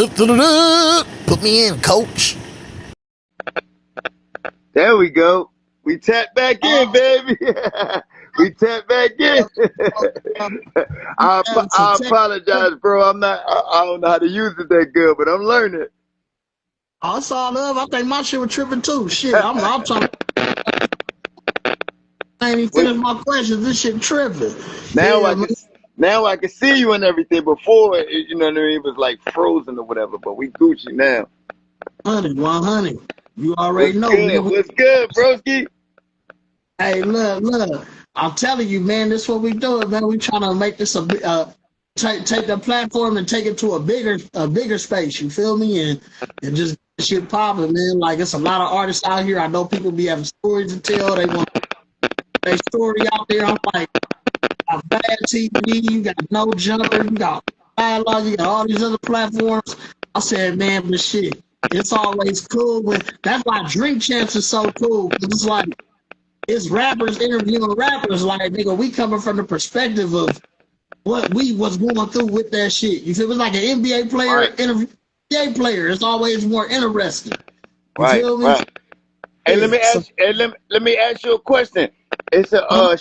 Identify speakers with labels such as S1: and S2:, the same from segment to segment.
S1: Put me in, coach.
S2: There we go. We tap back in, baby. We tap back in. I apologize, bro. I don't know how to use it that good, but I'm learning.
S1: I saw love. I think my shit was tripping too. Shit, I'm talking. I ain't even finished my questions. This shit tripping.
S2: Now I can see you and everything. Before, you know what I mean? It was like frozen or whatever, but we Gucci now.
S1: 100. You already know.
S2: What's good, broski?
S1: Hey, look. I'm telling you, man, this is what we doing, man. We trying to make this take the platform and take it to a bigger space. You feel me? And just get shit popping, man. Like, it's a lot of artists out here. I know people be having stories to tell. They want their story out there. I'm like, you got Bad TV, you got No Jumper, you got Dialogue, you got all these other platforms. I said, man, but shit, it's always cool. That's why Drink Champs is so cool. It's like, it's rappers interviewing rappers. Like, nigga, we coming from the perspective of what we was going through with that shit. You feel me? It's like an NBA player interview NBA player. It's always more interesting. You feel me?
S2: Right. Hey, let me ask you a question. It's a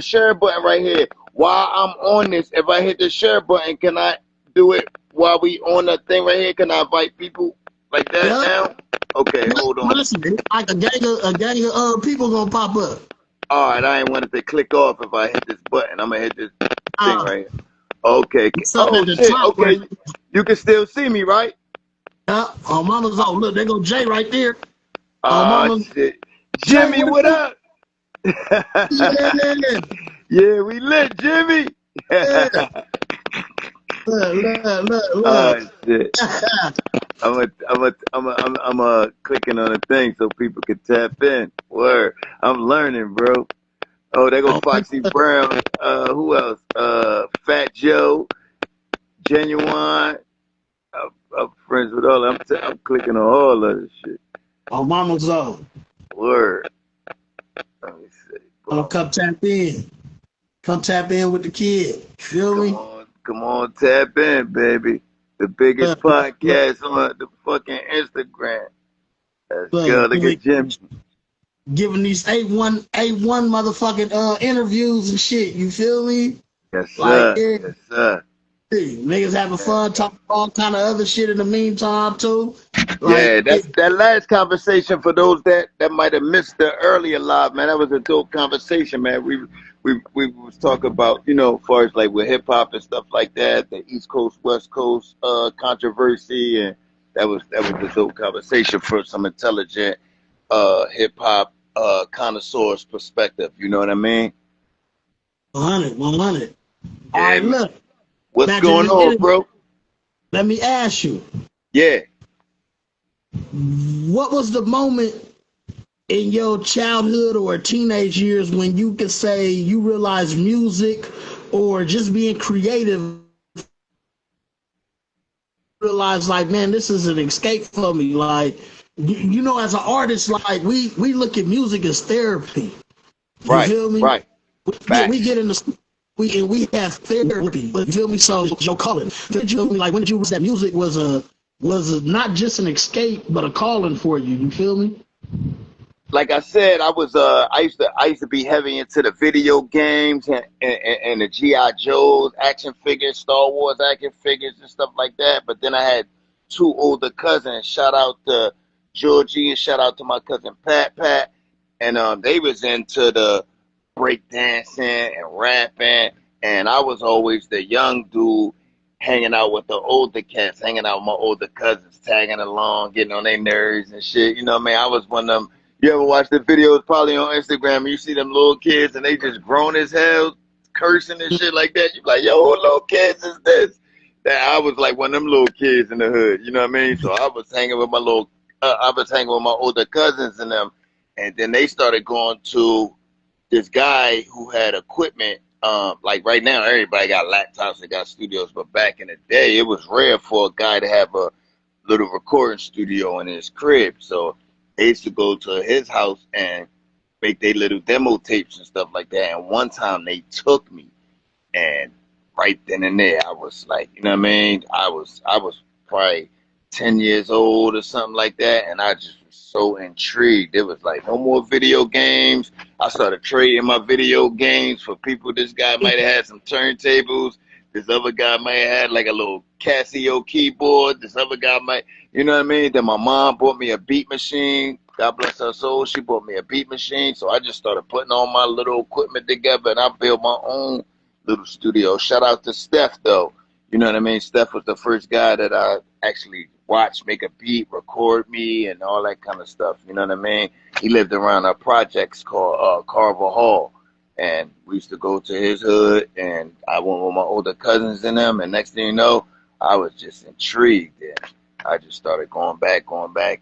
S2: share button right here. While I'm on this, if I hit the share button, can I do it while we on the thing right here? Can I invite people like that now? Okay, hold on.
S1: Listen, like a gang of people gonna pop up.
S2: All right, I ain't wanted to click off if I hit this button. I'm gonna hit this thing right here. Okay. Oh shit. Okay, you can still see me, right?
S1: Yeah. Oh, mama's on. Look, there go Jay right there.
S2: Oh shit. Jimmy, what up? Yeah, we lit, Jimmy.
S1: Look.
S2: Oh shit. I'm clicking on the thing so people can tap in. Word. I'm learning, bro. Oh, there goes Foxy Brown. Who else? Fat Joe, Genuine. I'm friends with all. I'm clicking on all of this shit.
S1: Oh, mama's on.
S2: Word. Let me see.
S1: Oh, come tap in. Come tap in with the kid. Feel me?
S2: Come on, tap in, baby. The biggest podcast on the fucking Instagram. Let's go. Look at Jim.
S1: Giving these A1 motherfucking interviews and shit. You feel me?
S2: Yes, sir.
S1: Yes,
S2: sir.
S1: Niggas having fun, talking all kind of other shit in the meantime too.
S2: Yeah, that last conversation for those that might have missed the earlier live, man. That was a dope conversation, man. We was talking about, you know, as far as like with hip hop and stuff like that, the East Coast West Coast controversy, and that was a dope conversation for some intelligent hip hop connoisseurs perspective. You know what I mean?
S1: 100.
S2: Yeah,
S1: All right, look.
S2: What's going on, bro?
S1: Let me ask you.
S2: Yeah.
S1: What was the moment in your childhood or teenage years when you could say you realized music or just being creative, realize like, man, this is an escape for me? Like, you know, as an artist, like we look at music as therapy. You feel me?
S2: Right.
S1: We get in the we have therapy. You feel me? So Joe Cullen, you feel me? Like, when did you realize that music was not just an escape but a calling for you? You feel me?
S2: Like I said, I used to be heavy into the video games and the G.I. Joes, action figures, Star Wars action figures and stuff like that. But then I had two older cousins. Shout out to Georgie and shout out to my cousin Pat. And they was into the break dancing and rapping, and I was always the young dude hanging out with the older cats, hanging out with my older cousins, tagging along, getting on their nerves and shit. You know what I mean? I was one of them. You ever watch the videos probably on Instagram and you see them little kids and they just grown as hell, cursing and shit like that? You like, yo, what little kids is this? That I was like one of them little kids in the hood. You know what I mean? So I was hanging with my older cousins and them, and then they started going to this guy who had equipment. Like right now, everybody got laptops, they got studios, but back in the day, it was rare for a guy to have a little recording studio in his crib. So they used to go to his house and make their little demo tapes and stuff like that. And one time they took me, and right then and there, I was like, you know what I mean? I was probably 10 years old or something like that, and I just was so intrigued. It was like no more video games. I started trading my video games for people. This guy might have had some turntables. This other guy might have had like a little Casio keyboard. This other guy might, you know what I mean? Then my mom bought me a beat machine. God bless her soul. She bought me a beat machine. So I just started putting all my little equipment together, and I built my own little studio. Shout out to Steph, though. You know what I mean? Steph was the first guy that I actually watched make a beat, record me, and all that kind of stuff. You know what I mean? He lived around our projects called Carver Hall. And we used to go to his hood, and I went with my older cousins in them. And next thing you know, I was just intrigued. And I just started going back.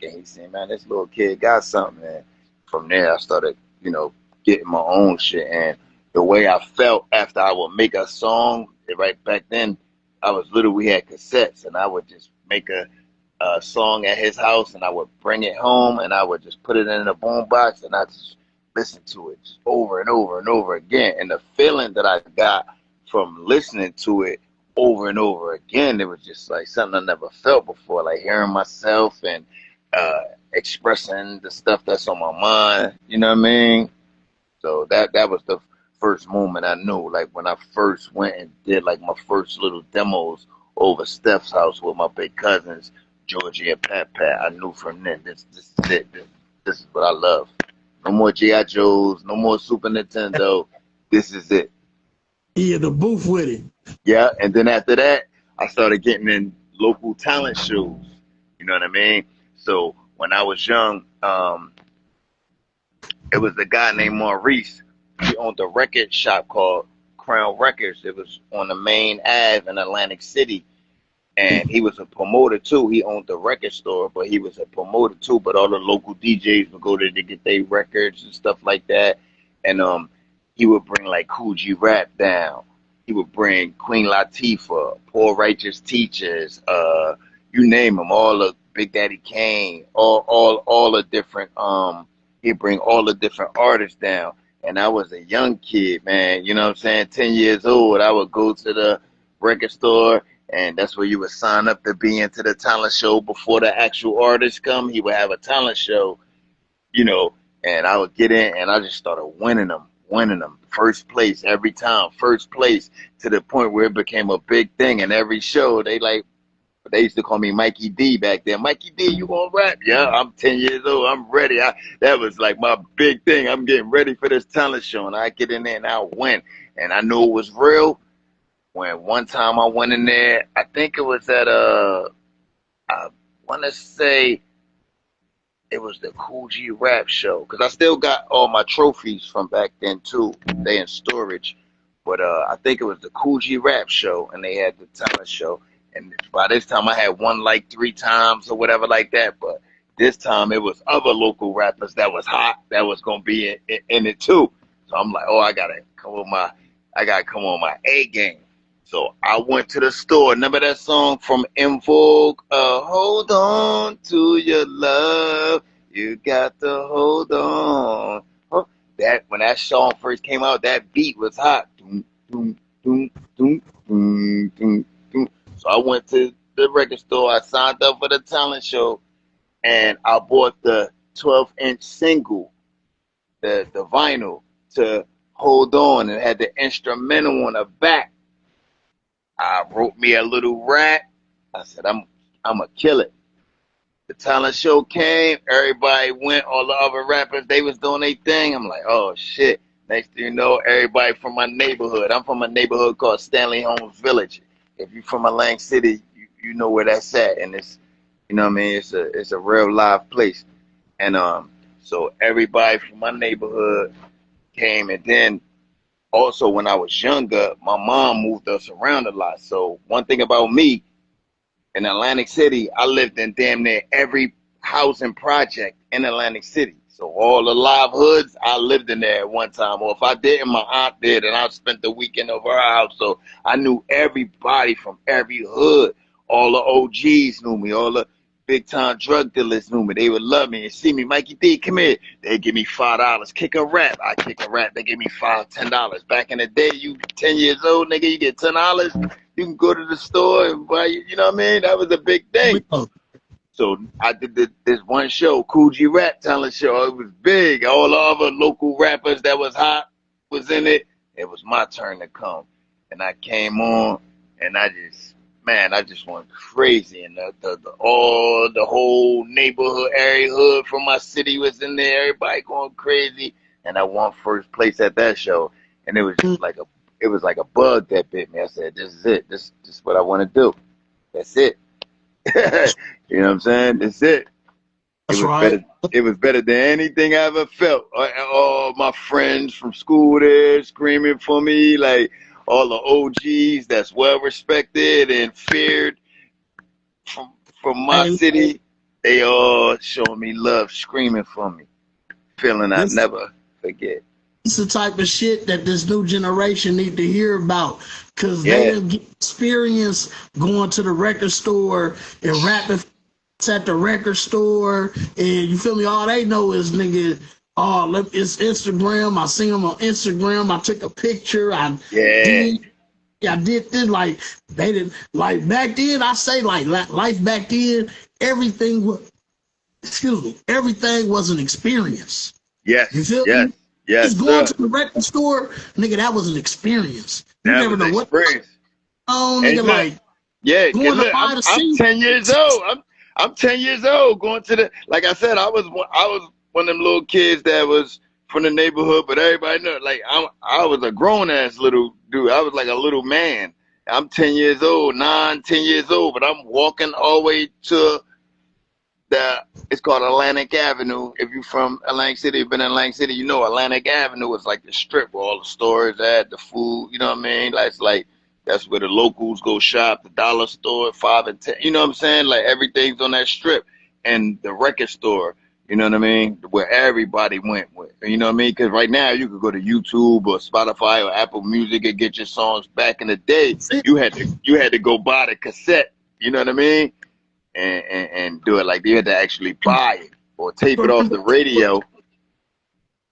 S2: And he said, man, this little kid got something. And from there, I started, you know, getting my own shit. And the way I felt after I would make a song, right back then, I was little, we had cassettes. And I would just make a song at his house, and I would bring it home, and I would just put it in a boombox, and I just listen to it just over and over and over again. And the feeling that I got from listening to it over and over again, it was just like something I never felt before, like hearing myself and expressing the stuff that's on my mind, you know what I mean? So that was the first moment I knew, like when I first went and did like my first little demos over Steph's house with my big cousins, Georgie and Pat. I knew from then, this is it. This is what I love. No more G.I. Joes, no more Super Nintendo. This is it.
S1: Yeah, the booth with it.
S2: Yeah, and then after that, I started getting in local talent shows. You know what I mean? So when I was young, it was a guy named Maurice. He owned a record shop called Crown Records. It was on the main Ave in Atlantic City. And he was a promoter too. He owned the record store, but he was a promoter too. But all the local DJs would go there to get their records and stuff like that. And he would bring like Cool G Rap down. He would bring Queen Latifah, Poor Righteous Teachers, you name them, all the Big Daddy Kane, all the different he'd bring all the different artists down. And I was a young kid, man. You know what I'm saying? 10 years old. I would go to the record store. And that's where you would sign up to be into the talent show before the actual artists come. He would have a talent show, you know, and I would get in and I just started winning them. First place every time, first place, to the point where it became a big thing. And every show, they used to call me Mikey D back then. Mikey D, you gonna rap? Yeah, I'm 10 years old. I'm ready. That was like my big thing. I'm getting ready for this talent show. And I get in there and I win. And I knew it was real. When one time I went in there, I think it was at I want to say it was the Cool G Rap show, because I still got all my trophies from back then too. They in storage, but I think it was the Cool G Rap show, and they had the talent show. And by this time I had won like 3 times or whatever like that. But this time it was other local rappers that was hot that was gonna be in it too. So I'm like, oh, I gotta come on my A game. So I went to the store. Remember that song from In Vogue? Hold on to your love. You got to hold on. That when that song first came out, that beat was hot. Doom, doom, doom, doom, doom, doom, doom. So I went to the record store. I signed up for the talent show, and I bought the 12-inch single, the vinyl, to Hold On, and had the instrumental on the back. I wrote me a little rap. I said, I'm going to kill it. The talent show came. Everybody went. All the other rappers, they was doing their thing. I'm like, oh, shit. Next thing you know, everybody from my neighborhood. I'm from a neighborhood called Stanley Holmes Village. If you're from Atlantic City, you know where that's at. And it's, you know what I mean? It's a real live place. And so everybody from my neighborhood came. And then also, when I was younger, my mom moved us around a lot. So one thing about me, in Atlantic City, I lived in damn near every housing project in Atlantic City. So all the live hoods, I lived in there at one time. Or if I didn't, my aunt did, and I spent the weekend over her house. So I knew everybody from every hood. All the OGs knew me. All the big-time drug dealers knew me. They would love me and see me. Mikey D, come here. They give me $5. Kick a rap. I kick a rap. They give me $5, $10. Back in the day, you 10 years old, nigga, you get $10. You can go to the store and buy, you know what I mean? That was a big thing. So I did this one show, Coogee Rap Talent Show. It was big. All the other local rappers that was hot was in it. It was my turn to come. And I came on, and I just went crazy. And the whole neighborhood, area hood from my city was in there. Everybody going crazy. And I won first place at that show. And it was just like a bug that bit me. I said, this is it. This is what I want to do. That's it. You know what I'm saying? That's it.
S1: That's right.
S2: It was better than anything I ever felt. All my friends from school there screaming for me, like all the OGs that's well respected and feared from my city. They all showing me love, screaming for me, feeling I never forget.
S1: It's the type of shit that this new generation need to hear about, because they didn't get experience going to the record store and rapping at the record store, and you feel me? All they know is nigga, it's Instagram. I seen them on Instagram. I took a picture. I did this. Like they didn't like back then. I say like life back then. Everything was an experience.
S2: Yes.
S1: You feel me?
S2: Yes,
S1: just going to the record store, nigga, that was an experience. You never know what. Oh, nigga, like going to buy the
S2: I'm 10 years old. I'm 10 years old going to the, like I said, I was one of them little kids that was from the neighborhood, but everybody know, like I was a grown ass little dude. I was like a little man. I'm 10 years old, 10 years old, but I'm walking all the way to it's called Atlantic Avenue. If you're from Atlantic City, been in Atlantic City, you know Atlantic Avenue is like the strip where all the stores at, the food, you know what I mean? That's where the locals go shop, the dollar store, 5 and 10, you know what I'm saying? Like everything's on that strip. And the record store, you know what I mean? Where everybody went with, you know what I mean? Because right now you could go to YouTube or Spotify or Apple Music and get your songs. Back in the day, you had to go buy the cassette, you know what I mean? And do it like you had to actually buy it or tape it off the radio.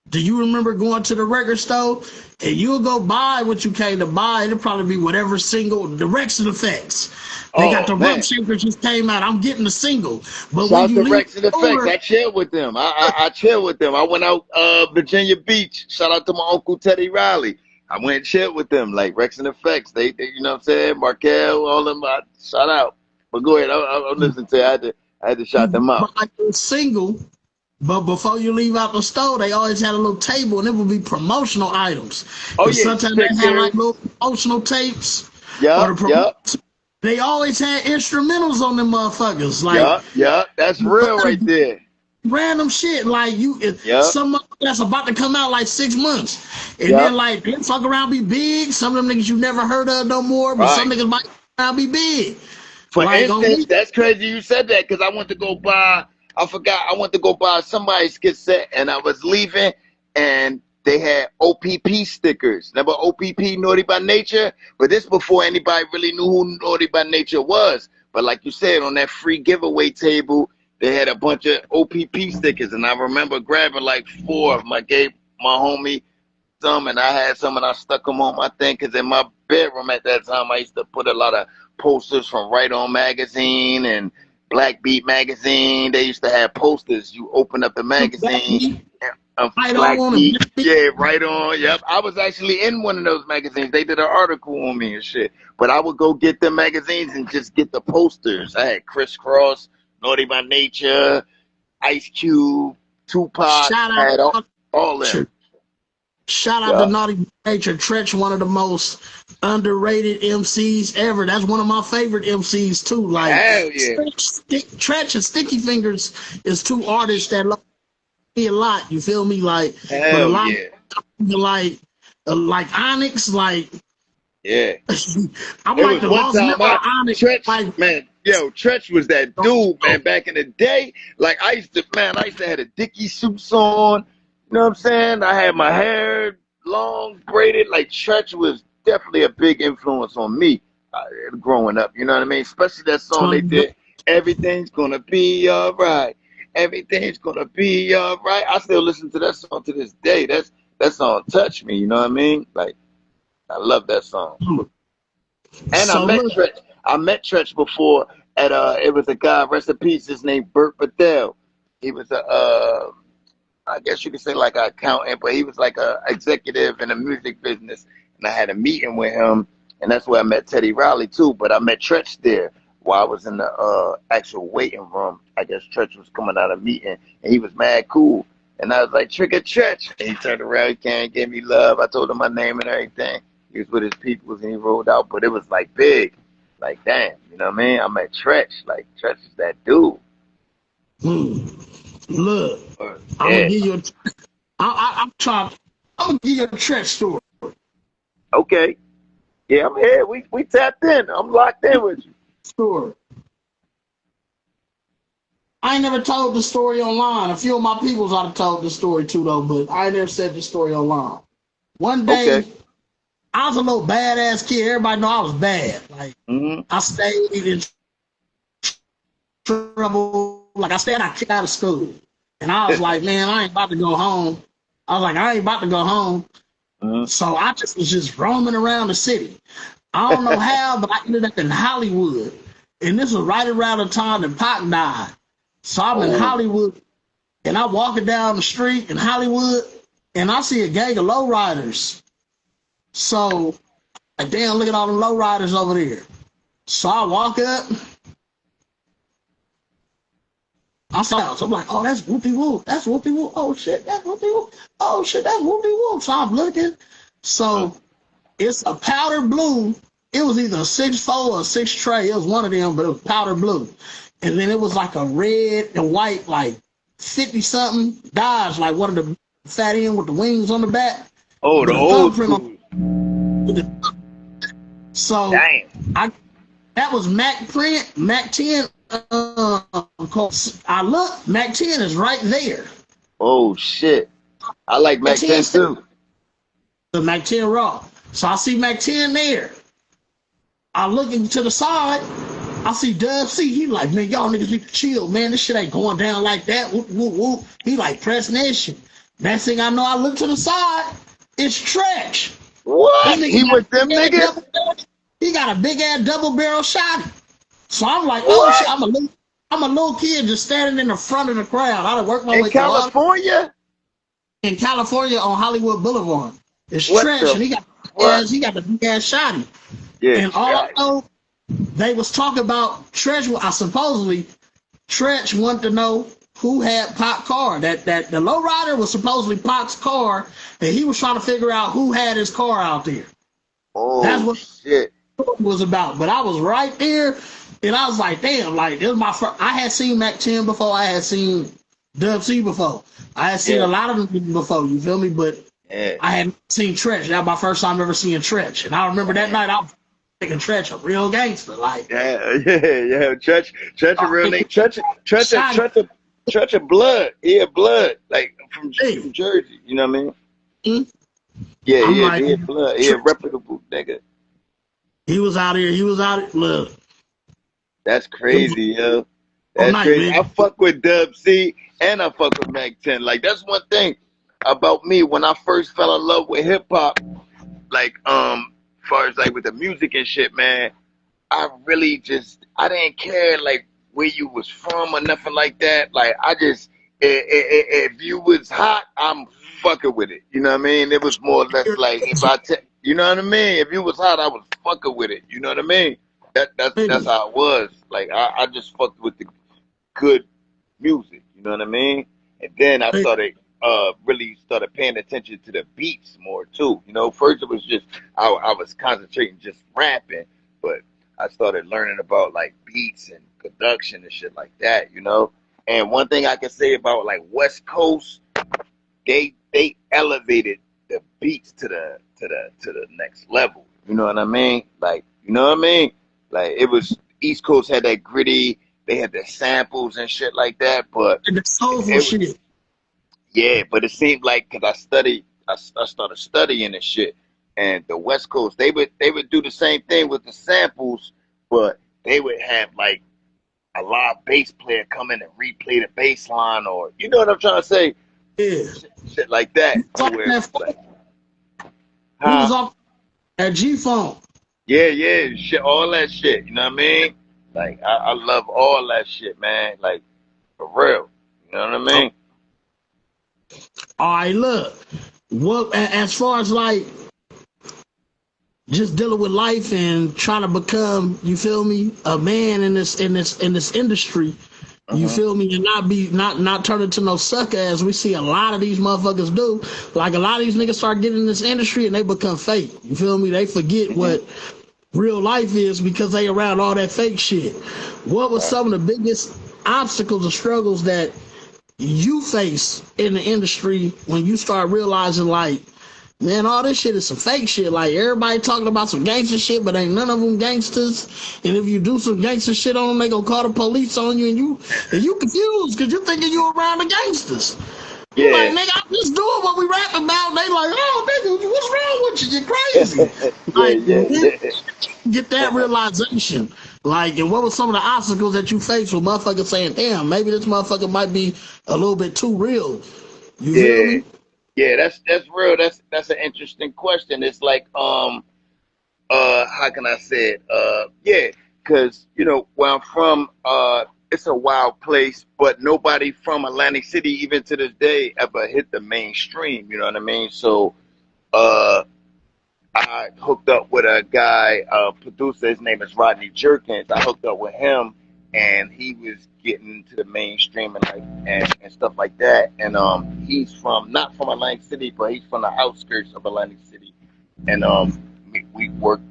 S1: Do you remember going to the record store and you'll go buy what you came to buy? It'll probably be whatever single, the Rex and Effects. They got the Rump Shakers just came out. I'm getting the single. But
S2: shout when you Rex and Effects, I chilled with them. I chilled with them. I went out Virginia Beach. Shout out to my uncle Teddy Riley. I went and chilled with them, like Rex and Effects. They you know what I'm saying? Markel, all them. Shout out. But go ahead. I'm listening to it. I had to shout them out.
S1: Buy a single. But before you leave out the store, they always had a little table, and it would be promotional items.
S2: Oh, yeah.
S1: Sometimes they had like little promotional tapes. They always had instrumentals on them motherfuckers. Like,
S2: that's real right there.
S1: Random shit like some that's about to come out like 6 months, and then like they fuck around be big. Some of them niggas you never heard of no more, but some niggas might now be big.
S2: For instance, that's crazy you said that because I went to go buy. I forgot. I went to go buy somebody's cassette, and I was leaving, and they had OPP stickers. Remember OPP, Naughty by Nature? But this before anybody really knew who Naughty by Nature was. But like you said, on that free giveaway table, they had a bunch of OPP stickers, and I remember grabbing like 4 of them. I gave my homie some, and I had some, and I stuck them on my thing, because in my bedroom at that time, I used to put a lot of posters from Right On Magazine and Black Beat Magazine. They used to have posters. You open up the magazine. Black Beat. Yeah, Right On. Yep. I was actually in one of those magazines. They did an article on me and shit. But I would go get the magazines and just get the posters. I had Criss Cross, Naughty by Nature, Ice Cube, Tupac. I had all them.
S1: Shout out to Naughty by Nature. Tretch, one of the most underrated MCs ever. That's one of my favorite MCs too. Like,
S2: hell yeah.
S1: Tretch and Sticky Fingers is 2 artists that love me a lot. You feel me? Like,
S2: hell yeah.
S1: Like Onyx, like
S2: I'm like the lost member of Onyx. Tretch, like, man, Tretch was that dude, man, back in the day. Like I used to have a Dickie suits on. You know what I'm saying? I had my hair long, braided. Like, Tretch was definitely a big influence on me growing up. You know what I mean? Especially that song they did, Everything's Gonna Be All Right. Everything's Gonna Be All Right. I still listen to that song to this day. That song touched me. You know what I mean? Like, I love that song. And
S1: So look,
S2: I met Tretch before at it was a guy, rest in peace, his name Burt Patel. He was a I guess you could say like an accountant, but he was like a executive in the music business. And I had a meeting with him, and that's where I met Teddy Riley too. But I met Tretch there while I was in the actual waiting room. I guess Tretch was coming out of a meeting, and he was mad cool. And I was like, Trigger Tretch. And he turned around, he came, gave me love. I told him my name and everything. He was with his peoples, and he rolled out. But it was like big. Like, damn, you know what I mean? I met Tretch. Like, Tretch is that dude.
S1: look, I'm gonna
S2: Yeah.
S1: give you a. I'm trying. I'm gonna give you a Tretch story.
S2: Okay. Yeah, I'm here. We tapped in. I'm locked in with you.
S1: Story. I ain't never told the story online. A few of my peoples I've told the story too, though, but I ain't never said the story online. One day,
S2: Okay.
S1: I was a little badass kid. Everybody know I was bad. Like,
S2: Mm-hmm.
S1: I stayed in trouble. Like, I stayed kicked out of school. And I was like, man, I ain't about to go home. I was like, I ain't about to go home.
S2: Mm-hmm.
S1: So I just was just roaming around the city. I don't know how, but I ended up in Hollywood. And this was right around the time that Pac died. So I'm in
S2: Oh.
S1: Hollywood, and I'm walking down the street in Hollywood, and I see a gang of lowriders. So, like, damn, look at all the lowriders over there. So I walk up. I'm like, oh, that's Whoopie Whoop. That's Whoopie Whoop. Oh, shit, that's Whoopie Whoop. Oh, shit, that's Whoopie Whoop. So I'm looking. So it's a powder blue. It was either a 6'4" or a 6 tray. It was one of them, but it was powder blue. And then it was like a red and white, like 50-something Dodge, like one of the fat end with the wings on the back.
S2: Oh, the
S1: With a
S2: old
S1: thumbprint
S2: school.
S1: on. So
S2: Damn.
S1: that was Mac print, Mac 10. I look, Mac 10 is right there.
S2: Oh shit. I like Mac 10 too.
S1: The Mac 10 raw. So I see Mac 10 there. I look into the side. I see Dub C. He like, man, y'all niggas need to chill, man. This shit ain't going down like that. Whoop, whoop, whoop. He like pressing that shit. Next thing I know, I look to the side. It's Tretch.
S2: What? He with them niggas?
S1: He got a big ass double barrel shot. So I'm like, oh
S2: What?
S1: shit, I'm a little kid just standing in the front of the crowd. I done worked my
S2: In
S1: way
S2: California?
S1: in California on Hollywood Boulevard. It's
S2: What
S1: Tretch,
S2: the
S1: and
S2: fuck?
S1: he got the big ass shotty.
S2: Yeah.
S1: And all I know, they was talking about Tretch. I supposedly Tretch wanted to know who had Pac's car. That the lowrider was supposedly Pac's car, and he was trying to figure out who had his car out there.
S2: Oh
S1: That's what
S2: shit.
S1: it was about. But I was right there, and I was like, damn, like this was my first. I had seen Mac 10 before. I had seen Dub C before. I had seen a lot of them before. You feel me? But I hadn't seen Tretch. That was my first time ever seeing Tretch. And I remember that night I was thinking Tretch a real gangster. Like,
S2: yeah. Tretch a real name. Tretch a blood. He a blood. Like from Jersey. You know what I mean?
S1: Mm-hmm.
S2: Yeah, he a blood. He a reputable nigga.
S1: He was out here. Look.
S2: That's crazy, yo. That's crazy.
S1: Man.
S2: I fuck with Dub C and I fuck with Mac 10. Like that's one thing about me when I first fell in love with hip hop. Like far as like with the music and shit, man. I really I didn't care like where you was from or nothing like that. Like I just if you was hot, I'm fucking with it. You know what I mean? It was more or less like you know what I mean? If you was hot, I was fucking with it. You know what I mean? That's how it was. Like I just fucked with the good music. You know what I mean? And then I started really started paying attention to the beats more too. You know, first it was just I was concentrating just rapping, but I started learning about like beats and production and shit like that. You know, and one thing I can say about like West Coast, they elevated the beats to the next level. You know what I mean? Like, you know what I mean? Like it was East Coast had that gritty, they had the samples and shit like that, but
S1: and the soulful shit.
S2: Yeah, but it seemed like because I started studying and shit, and the West Coast they would do the same thing with the samples, but they would have like a live bass player come in and replay the bass line, or you know what I'm trying to say?
S1: Yeah,
S2: shit like that.
S1: He was off that G-Funk.
S2: Yeah, yeah, shit, all that shit. You know what I mean? Like I love all that shit, man. Like for real. You know what I
S1: Oh,
S2: mean?
S1: all right, look. What as far as like just dealing with life and trying to become, you feel me, a man in this industry, you
S2: Hmm.
S1: feel me, and not turn into no sucker as we see a lot of these motherfuckers do. Like a lot of these niggas start getting in this industry and they become fake. You feel me? They forget
S2: Hmm.
S1: what real life is because they around all that fake shit. What was
S2: Right.
S1: some of the biggest obstacles or struggles that you face in the industry when you start realizing like, man, all this shit is some fake shit. Like everybody talking about some gangster shit, but ain't none of them gangsters. And if you do some gangster shit on them, they gonna call the police on you, and you confused because you thinking you around the gangsters. You like,
S2: Yeah.
S1: nigga, I'm just doing what we rapping about. They like, oh, nigga, what's wrong with you? You crazy.
S2: Yeah,
S1: Like,
S2: yeah,
S1: get that
S2: yeah.
S1: realization. Like, and what were some of the obstacles that you faced with motherfuckers saying, damn, maybe this motherfucker might be a little bit too real. You feel
S2: Yeah.
S1: me?
S2: Yeah, that's real. That's an interesting question. It's like how can I say it? Yeah, because you know where I'm from, it's a wild place, but nobody from Atlantic City, even to this day, ever hit the mainstream. You know what I mean? So, uh, I hooked up with a guy, producer. His name is Rodney Jerkins. I hooked up with him, and he was getting to the mainstream and like and stuff like that. And he's from not from Atlantic City, but he's from the outskirts of Atlantic City. And we worked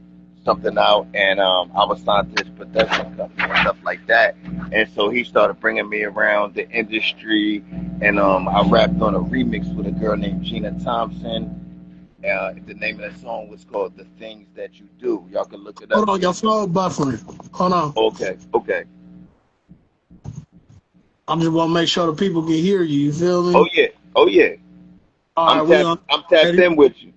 S2: something out, and I was signed to his production company and stuff like that. And so he started bringing me around the industry, and I rapped on a remix with a girl named Gina Thompson. The name of that song was called "The Things That You Do." Y'all can look it
S1: Hold
S2: up.
S1: on, your phone buffering. Hold on.
S2: Okay, okay.
S1: I just want to make sure the people can hear you. You feel
S2: Oh
S1: me?
S2: yeah, oh yeah.
S1: All right, we on.
S2: I'm tapped
S1: Ready?
S2: in with you.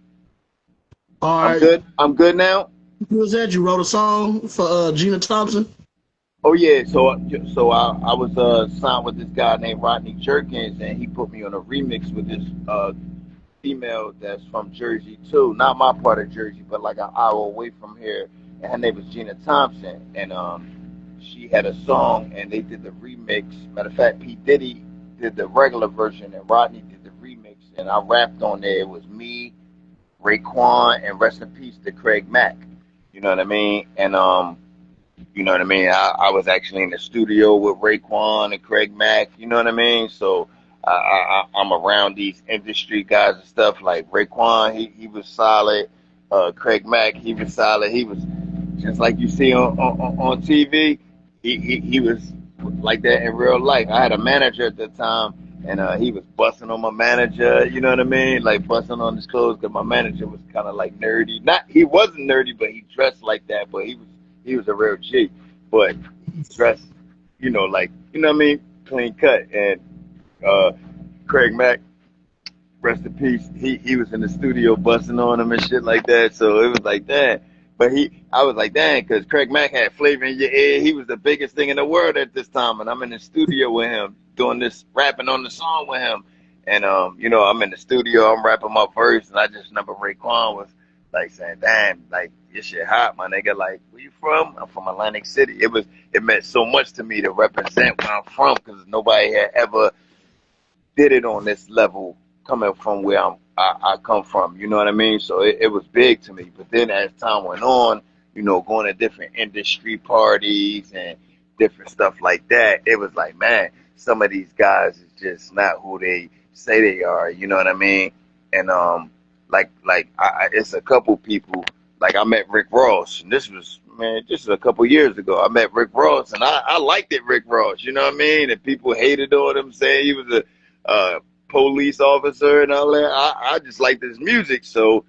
S1: All
S2: I'm
S1: right.
S2: good. I'm good now.
S1: Who was that? You wrote a song for Gina Thompson?
S2: Oh yeah, so I was signed with this guy named Rodney Jerkins, and he put me on a remix with this female that's from Jersey too, not my part of Jersey, but like an hour away from here. And her name was Gina Thompson, and she had a song, and they did the remix. Matter of fact, P Diddy did the regular version, and Rodney did the remix, and I rapped on there. It was me, Raekwon, and rest in peace to Craig Mack. You know what I mean? And you know what I mean? I was actually in the studio with Raekwon and Craig Mack. You know what I mean? So I'm around these industry guys and stuff. Like Raekwon, he was solid. Craig Mack, he was solid. He was just like you see on TV. He was like that in real life. I had a manager at the time, and he was busting on my manager. You know what I mean? Like busting on his clothes because my manager was kind of like nerdy. Not he wasn't nerdy, but he dressed like that. But he was a real G, but he dressed, you know, like you know what I mean, clean cut. And uh, Craig Mack, rest in peace. He was in the studio busting on him and shit like that. So it was like that. But I was like, dang, because Craig Mack had flavor in your ear. He was the biggest thing in the world at this time, and I'm in the studio with him, doing this, rapping on the song with him. And you know, I'm in the studio, I'm rapping my verse, and I just remember Raekwon was like saying, "Damn, like this shit hot, my nigga. Like, where you from? I'm from Atlantic City." It meant so much to me to represent where I'm from because nobody had ever did it on this level coming from where I come from. You know what I mean? So it was big to me. But then as time went on, you know, going to different industry parties and different stuff like that, it was like, man, some of these guys is just not who they say they are. You know what I mean? And it's a couple people. Like I met Rick Ross, and this was man, just a couple years ago. I met Rick Ross, and I liked it, Rick Ross. You know what I mean? And people hated on him, saying he was a police officer and all that. I just like this music. So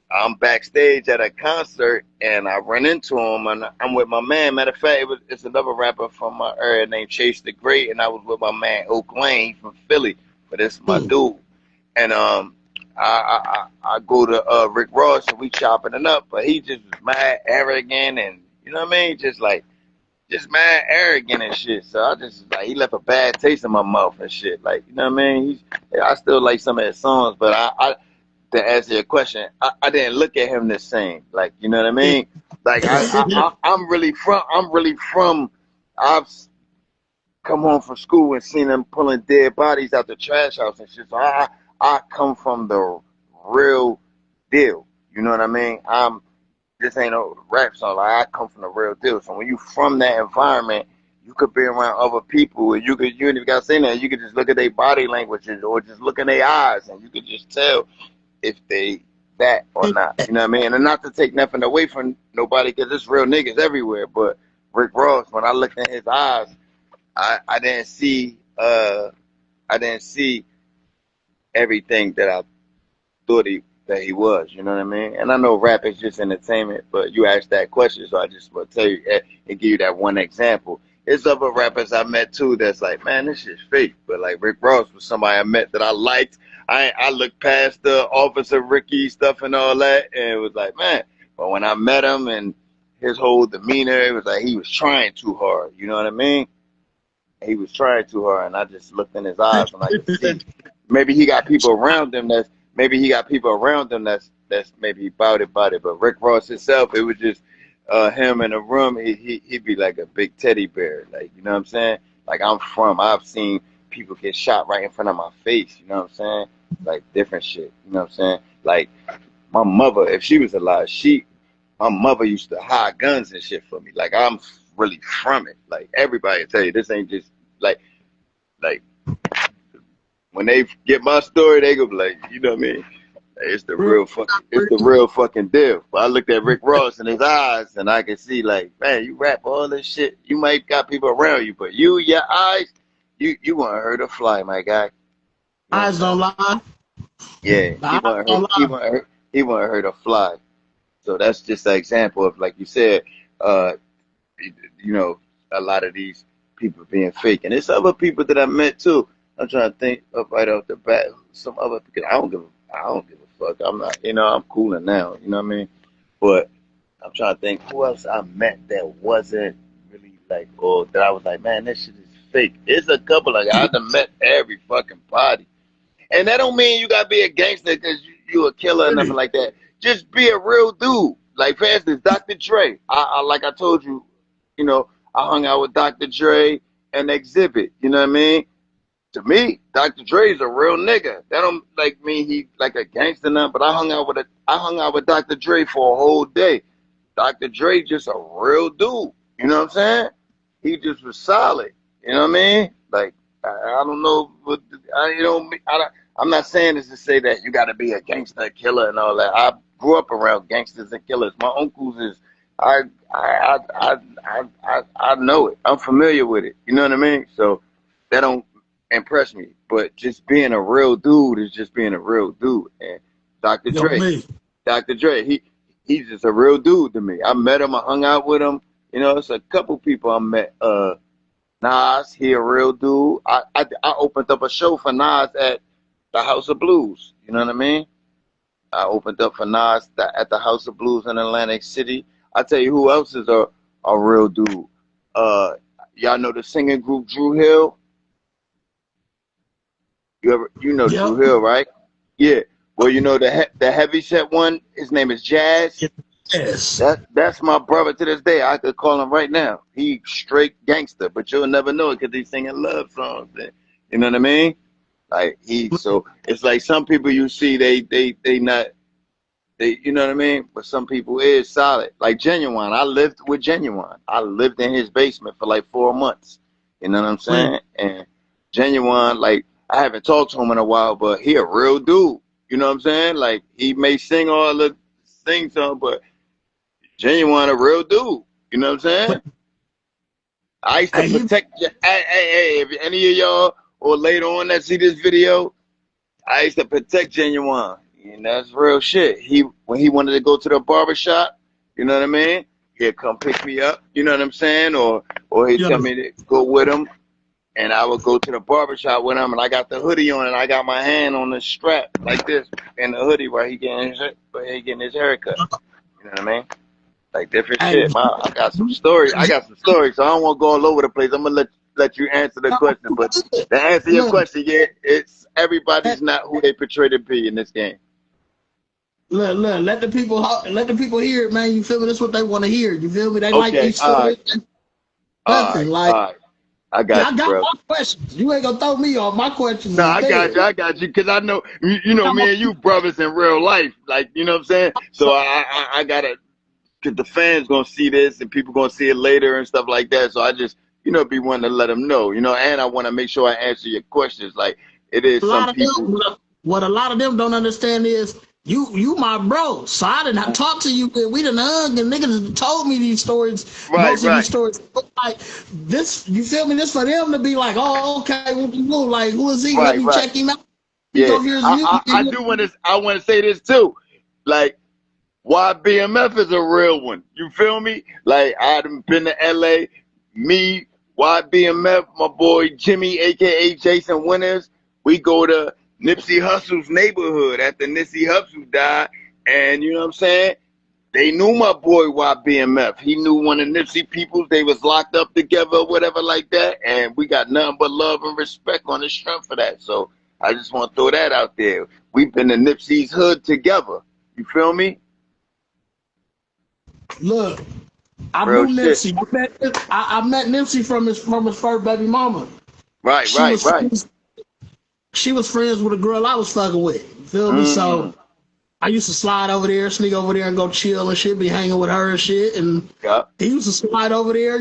S2: I'm backstage at a concert and I run into him and I'm with my man. Matter of fact, it's another rapper from my area named Chase the Great, and I was with my man Oak Lane from Philly. But it's my
S1: Hmm.
S2: dude. And I go to Rick Ross and we chopping it up, but he just was mad arrogant and you know what I mean? Just mad arrogant and shit. So I just like he left a bad taste in my mouth and shit. Like you know what I mean? I still like some of his songs, but to answer your question, I didn't look at him the same. Like, you know what I mean? Like I'm really from I've come home from school and seen them pulling dead bodies out the trash house and shit. So I come from the real deal. You know what I mean? This ain't no rap song. Like, I come from the real deal. So when you from that environment, you could be around other people, and you ain't even gotta say that. You could just look at their body languages or just look in their eyes, and you could just tell if they that or not. You know what I mean? And not to take nothing away from nobody, because there's real niggas everywhere. But Rick Ross, when I looked in his eyes, I didn't see everything that I thought that he was. You know what I mean? And I know rap is just entertainment, but you asked that question, so I just want to tell you and give you that one example. There's other rappers I met too that's like, man, this shit's fake. But like Rick Ross was somebody I met that I liked. I looked past the Officer Ricky stuff and all that, and it was like, man. But when I met him and his whole demeanor, it was like he was trying too hard. You know what I mean? He was trying too hard, and I just looked in his eyes and I could see maybe he got people around him that's maybe about it. But Rick Ross himself, it was just him in a room. He'd be like a big teddy bear, like, you know what I'm saying? Like, I've seen people get shot right in front of my face. You know what I'm saying? Like, different shit. You know what I'm saying? Like, my mother, if she was alive, my mother used to hide guns and shit for me. Like, I'm really from it. Like, everybody will tell you this ain't just like when they get my story, they go be like, you know what I mean? It's the real fucking deal. But I looked at Rick Ross in his eyes, and I could see, like, man, you rap all this shit. You might got people around you, but your eyes, you want to hurt a fly, my guy. You know
S1: Eyes don't lie.
S2: yeah, he want to hurt a fly. So that's just an example of, like you said, you know, a lot of these people being fake, and there's other people that I met too. I'm trying to think of right off the bat. Some other because I don't give a fuck. I'm not, you know, I'm cooler now. You know what I mean? But I'm trying to think who else I met that wasn't really like, or that I was like, man, this shit is fake. It's a couple of guys. I done met every fucking body. And that don't mean you gotta be a gangster because you a killer or nothing like that. Just be a real dude. Like, for instance, Dr. Dre. I like I told you, you know, I hung out with Dr. Dre and Exhibit. You know what I mean? To me, Dr. Dre is a real nigga. That don't like mean he like a gangster now, but I hung out with Dr. Dre for a whole day. Dr. Dre just a real dude. You know what I'm saying? He just was solid. You know what I mean? Like, I don't know, but I'm not saying this to say that you got to be a gangster, a killer, and all that. I grew up around gangsters and killers. My uncles is, I know it. I'm familiar with it. You know what I mean? So that don't impress me. But just being a real dude is just being a real dude. And Dr. Dre, he's just a real dude to me. I met him. I hung out with him. You know, it's a couple people I met. Nas, he a real dude. I opened up a show for Nas at the House of Blues. You know what I mean? I opened up for Nas at the House of Blues in Atlantic City. I tell you who else is a real dude. Y'all know the singing group Drew Hill? You know Drew Hill, right? Yeah. Well, you know the heavy set one. His name is Jazz.
S1: Yes.
S2: That's my brother to this day. I could call him right now. He straight gangster, but you'll never know it because he's singing love songs. You know what I mean? Like so it's like some people you see they not, you know what I mean? But some people is solid. Like Genuine. I lived with Genuine. I lived in his basement for like 4 months. You know what I'm saying? And Genuine, like, I haven't talked to him in a while, but he a real dude. You know what I'm saying? Like, he may sing all the sing song, but Genuine a real dude. You know what I'm saying? I used to protect you. Hey, if any of y'all or later on that see this video, I used to protect Genuine. And that's real shit. When he wanted to go to the barbershop, you know what I mean? He'd come pick me up, you know what I'm saying? Or he'd tell me to go with him. And I would go to the barbershop with him, and I got the hoodie on, and I got my hand on the strap like this in the hoodie while he getting his haircut. You know what I mean? Like different shit. I got some stories. So I don't want to go all over the place. I'm gonna let you answer the question. But to answer your question, yeah, it's everybody's not who they portray to be in this game.
S1: let the people hear it, man. You feel me? That's what they want to hear. You feel me? They like
S2: Okay,
S1: these stories. Nothing like
S2: I got
S1: I
S2: you,
S1: got
S2: bro.
S1: my questions. You ain't gonna throw me off. My questions
S2: No,
S1: is
S2: I
S1: there.
S2: got you, because I know, me and
S1: I'm
S2: you brothers in real life, like, you know what I'm saying? So I gotta, because the fans gonna see this and people gonna see it later and stuff like that. So I just, be wanting to let them know, and I want to make sure I answer your questions. Like, it
S1: a
S2: is some
S1: lot of
S2: people.
S1: them. What a lot of them don't understand is you my bro. So I didn't talk to you. We done hugged and niggas told me these stories.
S2: Right,
S1: Most of these
S2: right.
S1: stories. Like this, you feel me? This for them to be like, oh, okay, what you do? Like, who is he? Let
S2: Right,
S1: me
S2: right.
S1: check him out. He
S2: Yeah.
S1: go hear his music.
S2: I do want to, I want to say this too. Like, YBMF is a real one. You feel me? Like, I done been to LA, me, YBMF, my boy Jimmy, aka Jason Winters. We go to Nipsey Hussle's neighborhood after Nipsey Hussle died. And you know what I'm saying? They knew my boy YBMF. He knew one of Nipsey peoples. They was locked up together, whatever like that. And we got nothing but love and respect on the strength for that. So I just want to throw that out there. We've been to Nipsey's hood together. You feel me?
S1: Look, I
S2: Real
S1: knew
S2: shit.
S1: Nipsey. I met Nipsey from his first baby mama.
S2: Right,
S1: She
S2: right,
S1: was
S2: right.
S1: friends, she was friends with a girl I was fucking with. You feel me?
S2: Mm.
S1: So I used to slide over there, sneak over there, and go chill and shit. Be hanging with her and shit. And
S2: Yeah.
S1: he used to slide over there,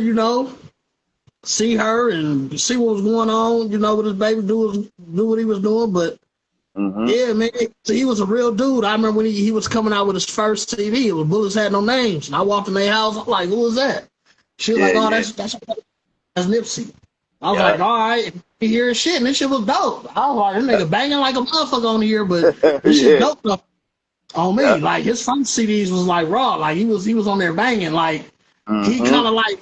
S1: see her and see what was going on. With his baby, do what he was doing. But
S2: Mm-hmm.
S1: yeah, man, he was a real dude. I remember when he was coming out with his first CD. It was Bullets Had No Names, and I walked in their house. I'm like, who is that? She was
S2: Yeah,
S1: like, oh,
S2: yeah.
S1: that's Nipsey. I was
S2: Yeah.
S1: like, all right, he hear his shit, and this shit was dope. I was like, this nigga banging like a motherfucker on here, but this shit
S2: Yeah.
S1: dope though. On
S2: Yeah.
S1: me. Like his first CDs was like raw. Like he was on there banging. Like he
S2: Mm-hmm.
S1: kind of like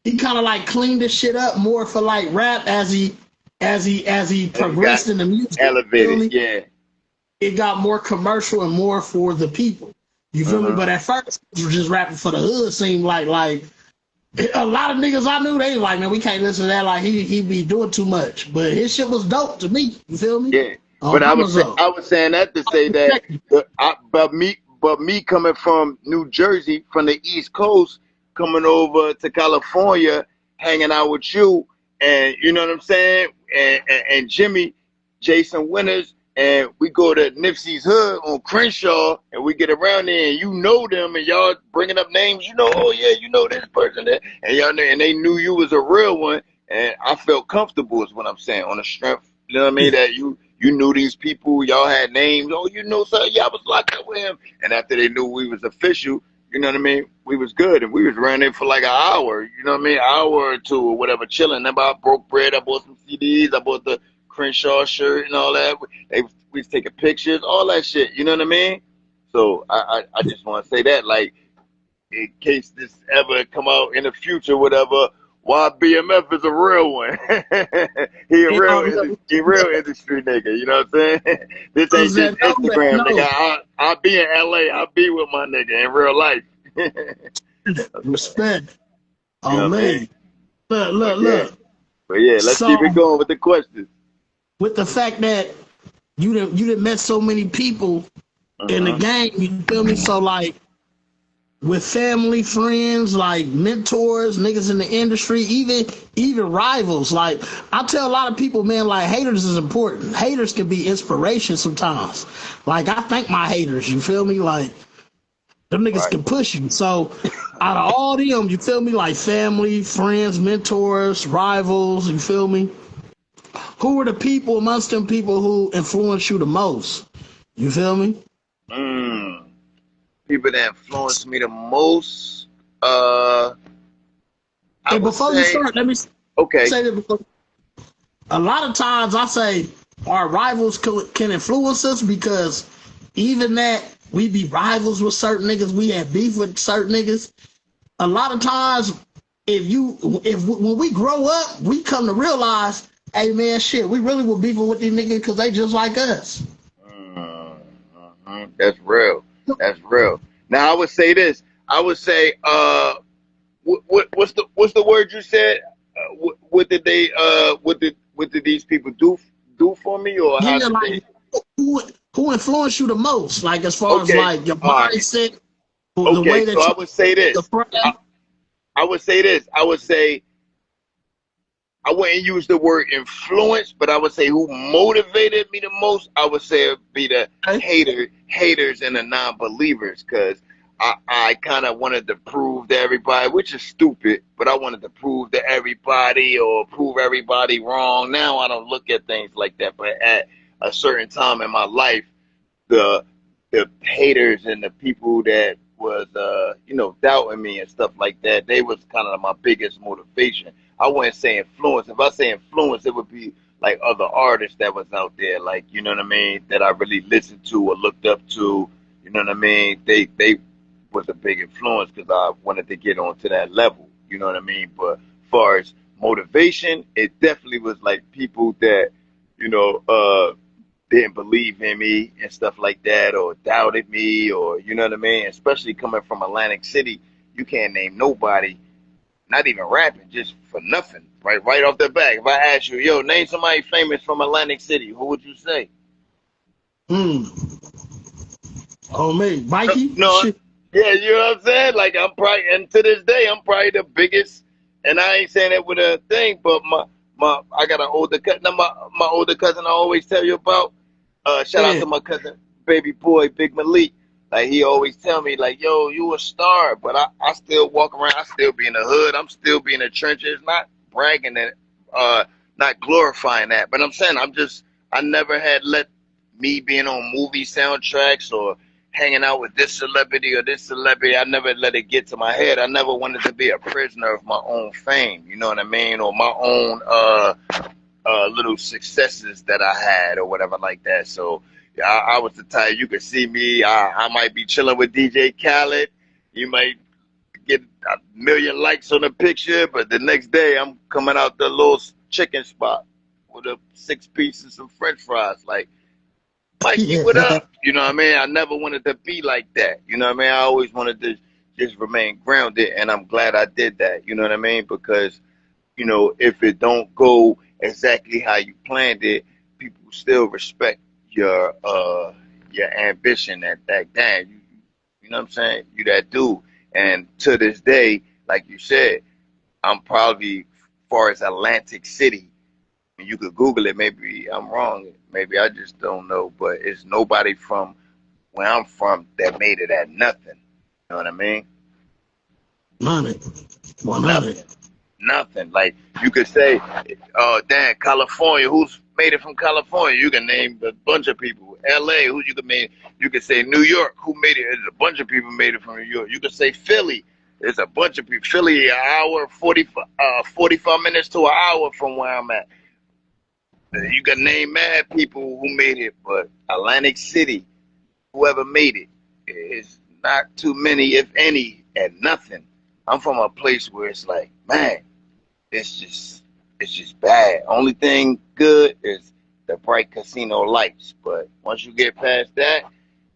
S1: he kind of like cleaned this shit up more for like rap as he
S2: And he got
S1: progressed in the music. You feel
S2: elevated.
S1: me?
S2: Yeah.
S1: It got more commercial and more for the people. You feel me?
S2: Mm-hmm.
S1: But at first, he was just rapping for the hood. Seemed like a lot of niggas I knew, they like, man, we can't listen to that. Like he be doing too much. But his shit was dope to me. You feel me?
S2: Yeah.
S1: On
S2: But
S1: Amazon.
S2: I was saying that to say that, but me coming from New Jersey, from the East Coast, coming over to California, hanging out with you, and you know what I'm saying, and Jimmy, Jason Winters, and we go to Nipsey's hood on Crenshaw, and we get around there, and you know them, and y'all bringing up names, oh yeah, you know this person there, and y'all know, and they knew you was a real one, and I felt comfortable, is what I'm saying, on the strength, you know what I mean, that you knew these people, y'all had names, oh, sir, yeah, I was locked up with him, and after they knew we was official, you know what I mean? We was good, and we was around there for like an hour. You know what I mean? An hour or two or whatever, chilling. Then I broke bread. I bought some CDs. I bought the Crenshaw shirt and all that. We was taking pictures, all that shit. You know what I mean? So I just want to say that, like, in case this ever come out in the future, whatever. YBMF is a real one.
S1: And
S2: He a real industry nigga. You know what I'm saying? This ain't
S1: those
S2: just
S1: that know that
S2: Instagram, nigga.
S1: know.
S2: I be in LA. I be with my nigga in real life.
S1: Respect.
S2: You
S1: Oh
S2: know what I mean?
S1: man. Look,
S2: But
S1: look,
S2: yeah,
S1: look.
S2: let's keep it
S1: So
S2: going with the questions.
S1: with the fact that you didn't met so many people in the
S2: Uh-huh.
S1: game, you feel me? So like with family, friends, like mentors, niggas in the industry, even rivals. Like I tell a lot of people, man, like haters is important. Haters can be inspiration sometimes. Like I thank my haters, you feel me? Like them niggas
S2: Right.
S1: can push you. So out of all them, you feel me? Like family, friends, mentors, rivals, you feel me? Who were the people amongst them people who influenced you the most? You feel me?
S2: Mm. People that influenced me the most, uh, I
S1: And
S2: would
S1: before you
S2: say,
S1: start, let me
S2: okay.
S1: say that because a lot of times I say our rivals can influence us because even that we be rivals with certain niggas, we have beef with certain niggas. A lot of times, if when we grow up, we come to realize, hey man, shit, we really were beefing with these niggas because they just like us.
S2: That's real. That's real. Now I would say this. I would say, what's the word you said? What did they what did these people do for me, or how
S1: Yeah,
S2: did
S1: like
S2: they?
S1: who Who influenced you the most? Like as far as
S2: Okay,
S1: like your
S2: all right.
S1: mindset, the
S2: Okay,
S1: way
S2: so
S1: that
S2: I
S1: you
S2: would say
S1: the
S2: this.
S1: prayer.
S2: I would say this. I would say I wouldn't use the word influence, but I would say who motivated me the most. I would say it'd be the
S1: Okay.
S2: haters and the non-believers, because I kind of wanted to prove to everybody, which is stupid, but I wanted to prove to everybody or prove everybody wrong. Now I don't look at things like that, but at a certain time in my life, the the haters and the people that was doubting me and stuff like that, they was kind of my biggest motivation. I wouldn't say influence. If I say influence, it would be like other artists that was out there, like, you know what I mean, that I really listened to or looked up to. You know what I mean? They was a big influence because I wanted to get onto that level. You know what I mean? But as far as motivation, it definitely was like people that you know uh didn't believe in me and stuff like that, or doubted me, or you know what I mean. Especially coming from Atlantic City, you can't name nobody, not even rapping, just for nothing. Right off the bat. If I ask you, yo, name somebody famous from Atlantic City, who would you say?
S1: Hmm. Oh me, Mikey.
S2: No,
S1: Shit.
S2: yeah, you know what I'm saying? Like I'm probably, and to this day, I'm probably the biggest. And I ain't saying that with a thing, but I got an older cousin. My older cousin I always tell you about. Shout out
S1: Yeah.
S2: to my cousin, baby boy, Big Malik. Like he always tell me, like, yo, you a star, but I still walk around. I still be in the hood. I'm still be in the trenches. Not bragging that, not glorifying that, but I'm saying I never had let me being on movie soundtracks or hanging out with this celebrity or this celebrity. I never let it get to my head. I never wanted to be a prisoner of my own fame. You know what I mean? Or my own little successes that I had or whatever like that. So yeah, I was the type you could see me. I might be chilling with DJ Khaled. You might get a million likes on the picture, but the next day I'm coming out the little chicken spot with a 6 pieces of some French fries. Like, Mikey, what
S1: Yeah.
S2: up? You know what I mean? I never wanted to be like that. You know what I mean? I always wanted to just remain grounded, and I'm glad I did that. You know what I mean? Because if it don't go exactly how you planned it, people still respect your ambition. That damn, you know what I'm saying? You that dude. And to this day, like you said, I'm probably far as Atlantic City. And you could Google it. Maybe I'm wrong. Maybe I just don't know. But it's nobody from where I'm from that made it at nothing. You know what I mean?
S1: 100. 100.
S2: Nothing. Nothing. Like you could say, oh damn, California, who's made it from California? You can name a bunch of people. LA, who you could name, you could say New York, who made it? There's a bunch of people made it from New York. You could say Philly. There's a bunch of people. Philly, an hour, 45 minutes to an hour from where I'm at. You can name mad people who made it, but Atlantic City, whoever made it, is not too many, if any, at nothing. I'm from a place where it's like, man, it's just bad. Only thing good is the bright casino lights. But once you get past that,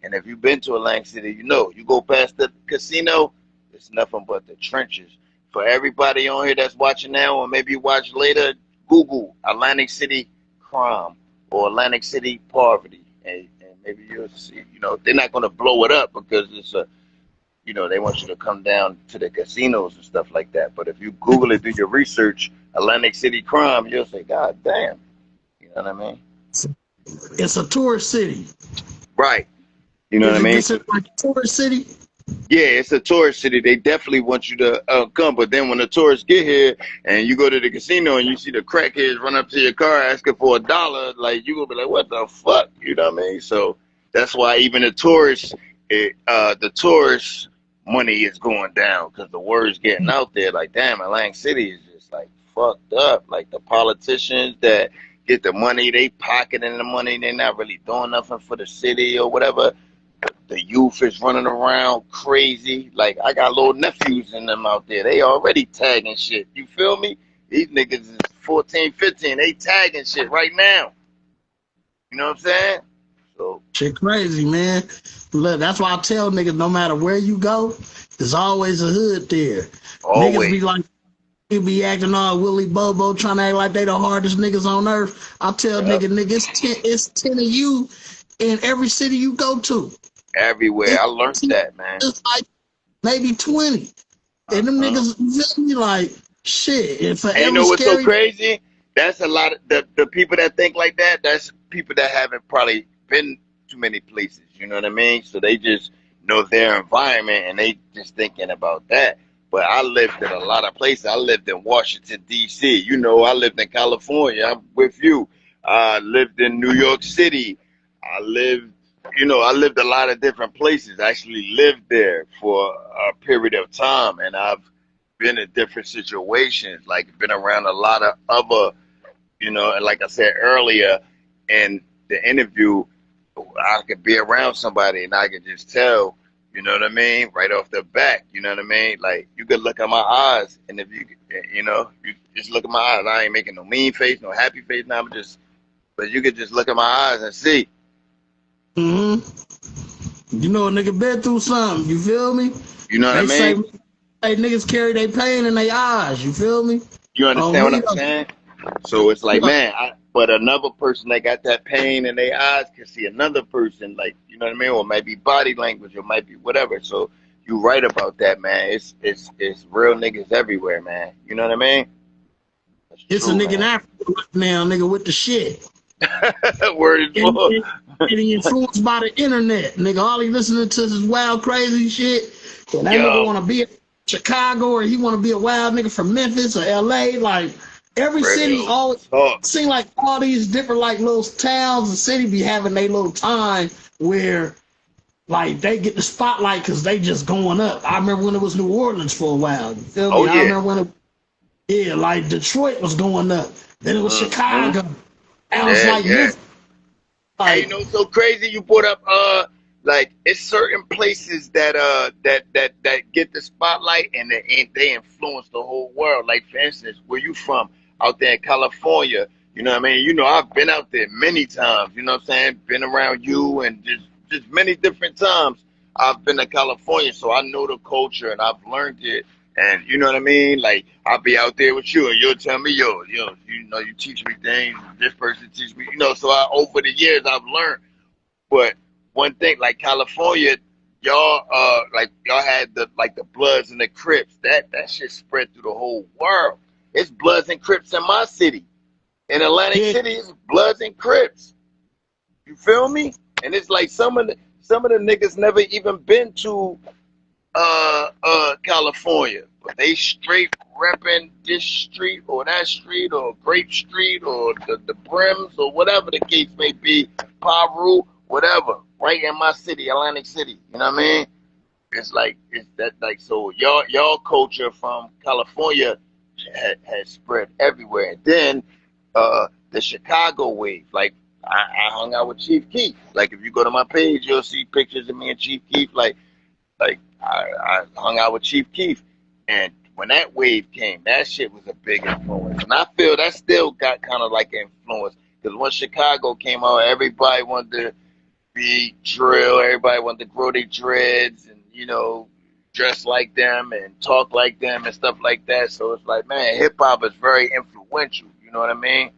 S2: and if you've been to Atlantic City, you go past the casino, it's nothing but the trenches. For everybody on here that's watching now, or maybe watch later, Google Atlantic City crime or Atlantic City poverty, and maybe you'll see. They're not going to blow it up because they want you to come down to the casinos and stuff like that. But if you Google it, do your research, Atlantic City crime, you'll say, God damn. You know what I mean?
S1: It's a tourist city.
S2: Right. You know what
S1: Is
S2: I
S1: it
S2: mean?
S1: considered like a tourist city?
S2: Yeah, it's a tourist city. They definitely want you to come. But then when the tourists get here and you go to the casino and you see the crackheads run up to your car asking for $1, like you gonna be like, what the fuck? You know what I mean? So that's why even the tourist money is going down because the word's getting out there. Like, damn, Atlantic City is just like fucked up. Like the politicians that get the money, they pocketing the money. They're not really doing nothing for the city or whatever. The youth is running around crazy. Like I got little nephews in them out there. They already tagging shit. You feel me? These niggas is 14, 15. They tagging shit right now. You know what I'm saying? So
S1: Shit crazy, man. Look, that's why I tell niggas no matter where you go, there's always a hood there. Niggas be
S2: always.
S1: like, you be acting all Willy Bobo, trying to act like they the hardest niggas on earth. I tell
S2: Yep.
S1: nigga, it's 10 of you in every city you go to.
S2: Everywhere. I learned that, man.
S1: It's like maybe 20. And them niggas, you feel me? Like, shit. And for
S2: And you
S1: every
S2: know what's so
S1: scary.
S2: crazy? That's a lot of the people that think like that. That's people that haven't probably been to many places. You know what I mean? So they just know their environment and they just thinking about that. But I lived in a lot of places. I lived in Washington D.C. You know, I lived in California. I'm with you. I lived in New York City. I lived, I lived a lot of different places. I actually lived there for a period of time, and I've been in different situations. Like been around a lot of other, and like I said earlier in the interview, I could be around somebody and I could just tell, you know what I mean, right off the bat, you know what I mean? Like you could look at my eyes, and if you just look at my eyes, I ain't making no mean face, no happy face. Now but you could just look at my eyes and see.
S1: Mm-hmm. You know a nigga been through something, you feel me?
S2: You know what I
S1: They say
S2: mean?
S1: niggas carry their pain in their eyes, you feel me?
S2: You
S1: On
S2: understand what
S1: me,
S2: I'm saying? So it's like, man, but another person that got that pain in their eyes can see another person, like, you know what I mean? Or it might be body language, or it might be whatever. So you right about that, man. It's real niggas everywhere, man. You know what I mean? That's
S1: it's a
S2: true,
S1: nigga in
S2: man.
S1: Africa right now, nigga with the shit.
S2: Word is
S1: And,
S2: more.
S1: and, and he influenced by the internet. Nigga, all he listening to is wild, crazy shit. And that nigga
S2: Yo,
S1: want to be in Chicago, or he want to be a wild nigga from Memphis or LA. Like, every city
S2: real
S1: always
S2: talk.
S1: seem like all these different, like, little towns and city be having their little time where, like, they get the spotlight because they just going up. I remember when it was New Orleans for a while. You feel
S2: Oh
S1: me? I
S2: yeah.
S1: remember when like, Detroit was going up. Then it was
S2: Hmm.
S1: Chicago. I was
S2: Yeah,
S1: like,
S2: yeah.
S1: Memphis.
S2: Hey, you
S1: Like,
S2: know, so crazy you brought up like it's certain places that get the spotlight and they influence the whole world. Like for instance, where you from out there in California, you know what I mean? You know, I've been out there many times, you know what I'm saying? Been around you and just many different times I've been to California, so I know the culture and I've learned it. And you know what I mean? Like I'll be out there with you, and you'll tell me, you teach me things. This person teach me, So over the years, I've learned. But one thing, like California, y'all had the Bloods and the Crips. That shit spread through the whole world. It's Bloods and Crips in my city. In Atlantic
S1: yeah,
S2: City, it's Bloods and Crips. You feel me? And it's like some of the niggas never even been to California, but they straight repping this street or that street or Grape Street or the Brims or whatever the case may be, Paru, whatever, right in my city, Atlantic City. You know what I mean? It's that like so y'all culture from California has spread everywhere. And then the Chicago wave, like I hung out with Chief Keef. Like if you go to my page, you'll see pictures of me and Chief Keef. Like I hung out with Chief Keef, and when that wave came, that shit was a big influence. And I feel that still got kind of like an influence because when Chicago came out, everybody wanted to be drill, everybody wanted to grow their dreads and dress like them and talk like them and stuff like that. So it's like, man, hip hop is very influential. You know what I mean?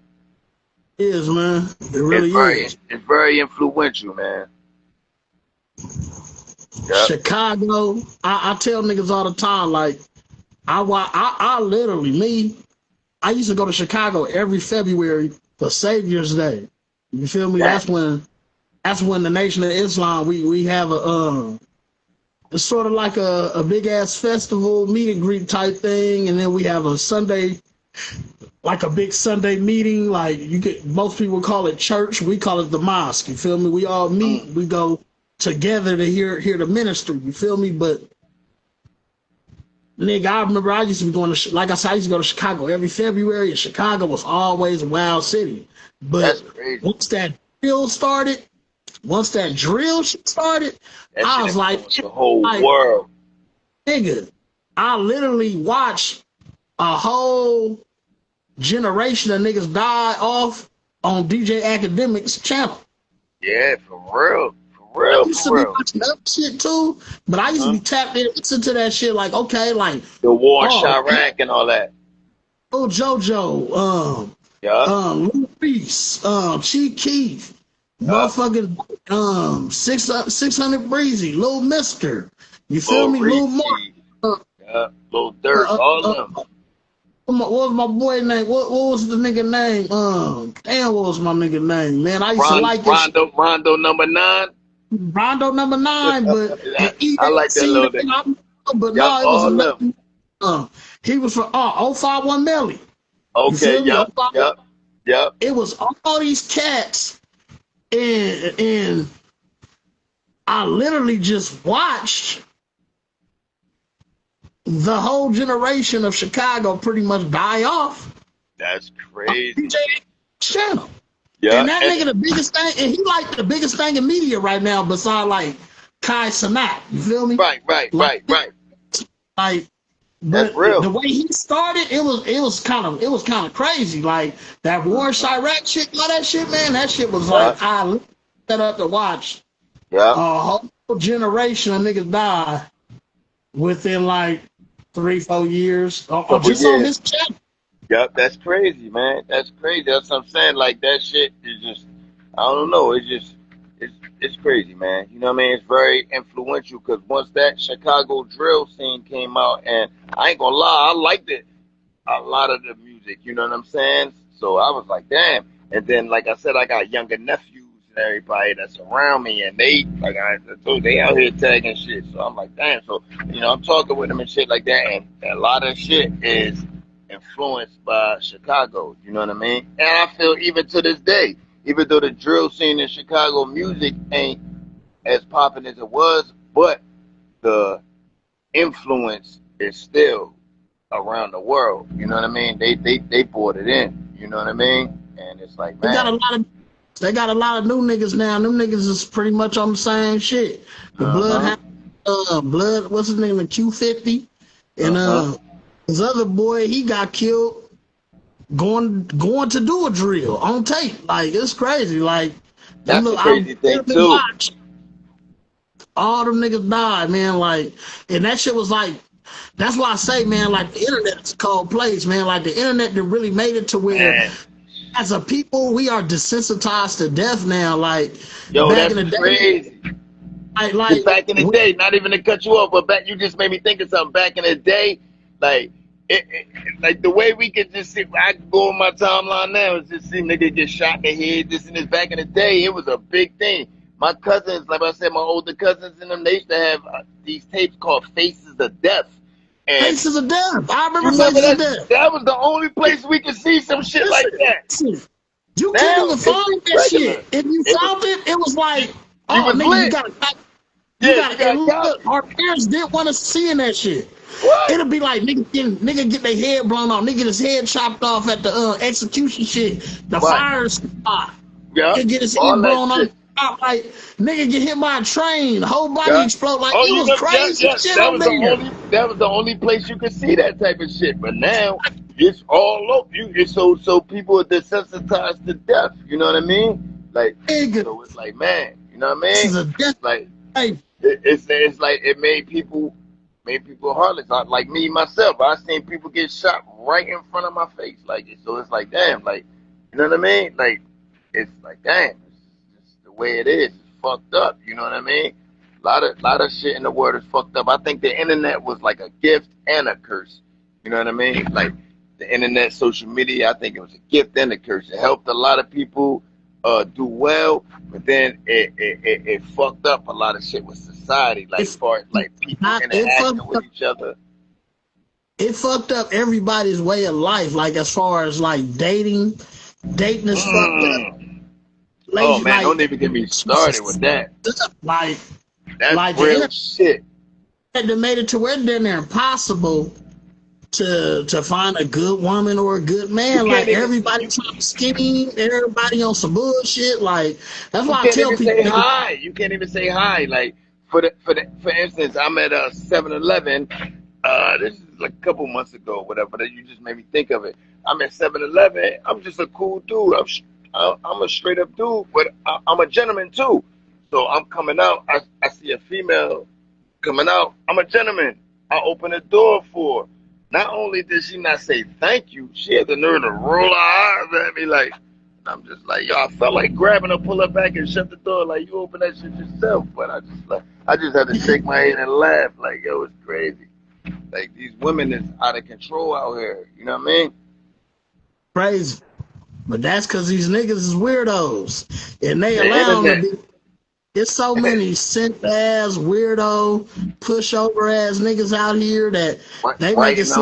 S1: it is, man. It
S2: It's
S1: really
S2: very
S1: is.
S2: it's very influential, man. Yep.
S1: Chicago, I tell niggas all the time, like, I literally, I used to go to Chicago every February for Savior's Day. You feel me?
S2: That.
S1: That's when the Nation of Islam, we have it's sort of like a big ass festival, meet and greet type thing, and then we have a Sunday, like a big Sunday meeting. Like most people call it church, we call it the mosque. You feel me? We all meet,
S2: Mm.
S1: we go together to hear the ministry. You feel me? But nigga, I remember I used to be going to, like I said, I used to go to Chicago every February, and Chicago was always a wild city.
S2: That's
S1: But
S2: crazy.
S1: once that drill started, once that drill shit started,
S2: That
S1: I
S2: shit
S1: was like,
S2: influenced the whole
S1: like,
S2: world.
S1: nigga, I literally watched a whole generation of niggas die off on DJ Academic's channel.
S2: Yeah, for real. For
S1: I
S2: real,
S1: used
S2: for
S1: to be
S2: real.
S1: watching other shit too, but I used to
S2: Hmm.
S1: be tapped into that shit like, okay, like,
S2: The war in
S1: oh,
S2: Chirac and all that.
S1: oh JoJo,
S2: Yeah.
S1: Lil Reese, Chief Keef,
S2: Yeah.
S1: Motherfucking 600 Breezy, Lil Mister. You feel
S2: Lil
S1: me? Lil Mark.
S2: Reese.
S1: Uh,
S2: Yeah. Lil Durk. All of them.
S1: what was my boy name? What was the nigga name? Damn, what was my nigga name? Man, I used to like this shit.
S2: Rondo number 9.
S1: Rondo number 9, but
S2: Yeah,
S1: and
S2: I like that
S1: EAC,
S2: little
S1: man,
S2: nigga.
S1: I don't know, but
S2: Yep,
S1: no, it was
S2: all of
S1: another.
S2: them.
S1: He was from 051 Melly. You
S2: Okay,
S1: feel me?
S2: yep,
S1: 051.
S2: yep, yep.
S1: It was all these cats, and I literally just watched the whole generation of Chicago pretty much die off
S2: That's
S1: on
S2: crazy.
S1: DJ channel.
S2: Yeah,
S1: And that
S2: and
S1: nigga the biggest thing, and he like the biggest thing in media right now beside like Kai Cenat. You feel me?
S2: right, right,
S1: Like,
S2: right, right.
S1: like,
S2: That's
S1: but
S2: real.
S1: the way he started, it was kind of crazy. Like that Warren Chirac shit, all that shit, man. That shit was
S2: Yeah,
S1: like I set up to watch
S2: yeah.
S1: a whole generation of niggas die within like 3-4 years,
S2: Couple
S1: just on
S2: years.
S1: his channel.
S2: Yep, that's crazy, man. That's crazy. That's what I'm saying. Like that shit is just, I don't know. It's just, it's crazy, man. You know what I mean? It's very influential because once that Chicago drill scene came out, and I ain't gonna lie, I liked it. A lot of the music, you know what I'm saying? So I was like, damn. And then, like I said, I got younger nephews and everybody that's around me, and they, like I told you, they out here tagging shit. So I'm like, damn. So, I'm talking with them and shit like that, and a lot of shit is influenced by Chicago, you know what I mean? And I feel even to this day, even though the drill scene in Chicago music ain't as popping as it was, but the influence is still around the world. You know what I mean? They brought it in. You know what I mean? And it's like,
S1: They got a
S2: man.
S1: lot of they got a lot of new niggas now. Them niggas is pretty much on the same shit. The
S2: Uh huh.
S1: blood. What's his name? The Q50, and
S2: Uh huh.
S1: his other boy, he got killed going to do a drill on tape. Like it's crazy. Like them
S2: That's the
S1: look, I
S2: crazy thing
S1: literally
S2: too.
S1: watched all them niggas died, man. Like, and that shit was like. That's why I say, man, like the internet is a cold place, man. Like the internet that really made it to where
S2: Man,
S1: as a people, we are desensitized to death now. Like
S2: yo,
S1: back in
S2: that's
S1: the day,
S2: crazy.
S1: like
S2: Cause back in the day, not even to cut you off, but back, you just made me think of something. Back in the day, like like the way we could just see, I could go on my timeline now and just see nigga get shot in the head. This and this. Back in the day, it was a big thing. My cousins, like I said, my older cousins and them, they used to have these tapes called Faces of Death. And
S1: Faces of Death. I
S2: you
S1: remember
S2: remember
S1: Faces of
S2: that?
S1: Death.
S2: That was the only place we could see some shit like
S1: Listen,
S2: that.
S1: listen, you couldn't
S2: Now
S1: even
S2: it's
S1: find that
S2: regular.
S1: shit. If you
S2: It was
S1: found it, it was
S2: you,
S1: like,
S2: you
S1: oh
S2: was
S1: nigga,
S2: lit.
S1: you
S2: Yeah,
S1: got
S2: you
S1: it. And
S2: got
S1: look,
S2: copy.
S1: our parents didn't want us seeing that shit.
S2: What?
S1: It'll be like nigga get their head blown off, nigga get his head chopped off at the execution shit, the
S2: Right.
S1: fire spot.
S2: Yeah.
S1: Nigga get his
S2: All
S1: head
S2: that
S1: blown off.
S2: shit.
S1: Like nigga get hit by a train, the whole body
S2: Yeah.
S1: explode. Like
S2: Oh,
S1: it
S2: you
S1: was
S2: know, yeah,
S1: crazy
S2: yeah.
S1: shit on there.
S2: That was the only place you could see that type of shit. But now it's all over. It's so people are desensitized to death. You know what I mean? Like,
S1: Nigga,
S2: so it's like, man, you know what I
S1: this
S2: mean?
S1: is a death.
S2: Like,
S1: Hey,
S2: it's like it made people heartless. Like me myself, I seen people get shot right in front of my face. Like, so it's like, damn, like, you know what I mean? Like, it's like, damn, it's just the way it is. It's fucked up. You know what I mean? Lot of shit in the world is fucked up. I think the internet was like a gift and a curse. You know what I mean? Like the internet, social media, I think it was a gift and a curse. It helped a lot of people do well, but then it fucked up a lot of shit with society, like
S1: it's
S2: far as like people
S1: not.
S2: interacting with each other.
S1: It fucked up everybody's way of life. Like as far as like dating is fucked up.
S2: Mm. Oh
S1: Lazy,
S2: man,
S1: like
S2: don't even get me started with that.
S1: like
S2: That's
S1: like the
S2: real
S1: internet
S2: shit.
S1: that made it to where then they're impossible to find a good woman or a good
S2: You
S1: man.
S2: can't
S1: Like
S2: even
S1: everybody trying to scheme, everybody on some bullshit. Like that's
S2: you
S1: why I
S2: can't
S1: tell
S2: even
S1: people,
S2: say
S1: nigga,
S2: hi. You can't even say hi. Like for instance, I'm at a 7-Eleven. This is like a couple months ago, whatever. That you just made me think of it. I'm at 7-Eleven. I'm just a cool dude. I'm a straight up dude, but I'm a gentleman too. So I'm coming out. I see a female coming out. I'm a gentleman. I open the door for her. Not only did she not say thank you, she had the nerve to roll her eyes at me like, I'm just like, yo, I felt like grabbing her, pull her back, and shut the door. Like, you open that shit yourself. But I just had to shake my head and laugh. Like, yo, it's crazy. Like, these women is out of control out here. You know what I mean?
S1: Crazy. But that's because these niggas is weirdos. And they
S2: The
S1: allow them
S2: internet.
S1: to be. There's so many simp ass, weirdo, pushover ass niggas out here that they make
S2: Right,
S1: it
S2: you know?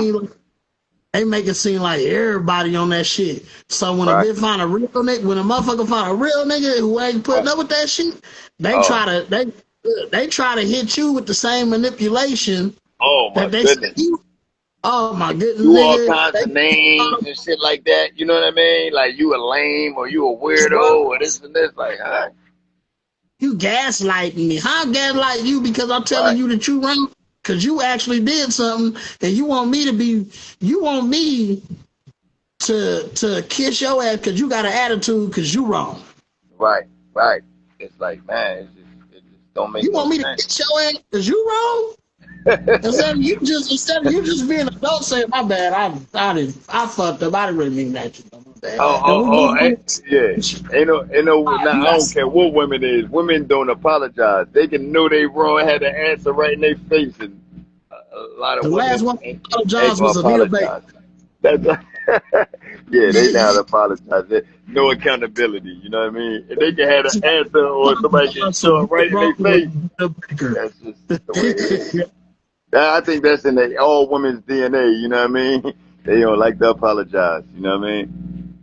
S1: seem like everybody on that shit. So when a
S2: Right,
S1: bitch find a real nigga, when a motherfucker find a real nigga who ain't putting
S2: right.
S1: up with that shit, they
S2: Oh,
S1: try to they try to hit you with the same manipulation
S2: oh my
S1: that they say
S2: goodness.
S1: you. Oh my goodness,
S2: Do all
S1: nigga,
S2: kinds of names and shit like that. You know what I mean? Like, you a lame or you a weirdo or this and this. Like, huh?
S1: you gaslighting me. How I gaslight you because I'm telling
S2: Right,
S1: you that you wrong? Because you actually did something and you want me to be, you want me to kiss your ass because you got an attitude because you wrong.
S2: right, right. It's like, man, it just don't make
S1: You
S2: no
S1: want me to
S2: sense.
S1: kiss your ass because you wrong? Instead of you just being an adult saying my bad, I fucked up. I didn't really mean that. My bad. And we move on.
S2: Yeah. Ain't no.
S1: Ah,
S2: Now
S1: you
S2: I
S1: got
S2: don't care what women is. Women don't apologize. They can know they wrong, had the answer right in their face, and a lot of
S1: the last
S2: women
S1: one
S2: ain't
S1: apologized
S2: gonna
S1: was Anita Baker.
S2: apologize. That's yeah, they now apologize. No accountability. You know what I mean? If they can have an answer or somebody can show it right in their face, that's just the way it is. I think that's in all women's DNA. You know what I mean? They don't like to apologize. You know what I mean?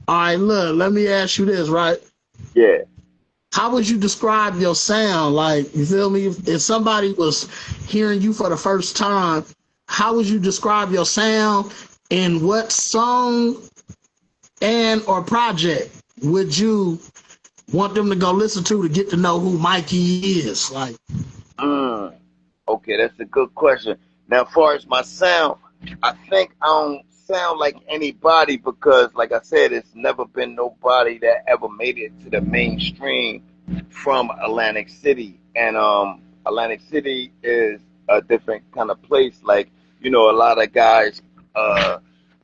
S1: All right, look, let me ask you this, right?
S2: Yeah.
S1: How would you describe your sound? Like, you feel me? If somebody was hearing you for the first time, how would you describe your sound? And what song and or project would you want them to go listen to get to know who Mikey is? Like,
S2: Mm. Okay, that's a good question. Now, as far as my sound, I think I don't sound like anybody because, like I said, it's never been nobody that ever made it to the mainstream from Atlantic City. And Atlantic City is a different kind of place. Like, a lot of guys, uh,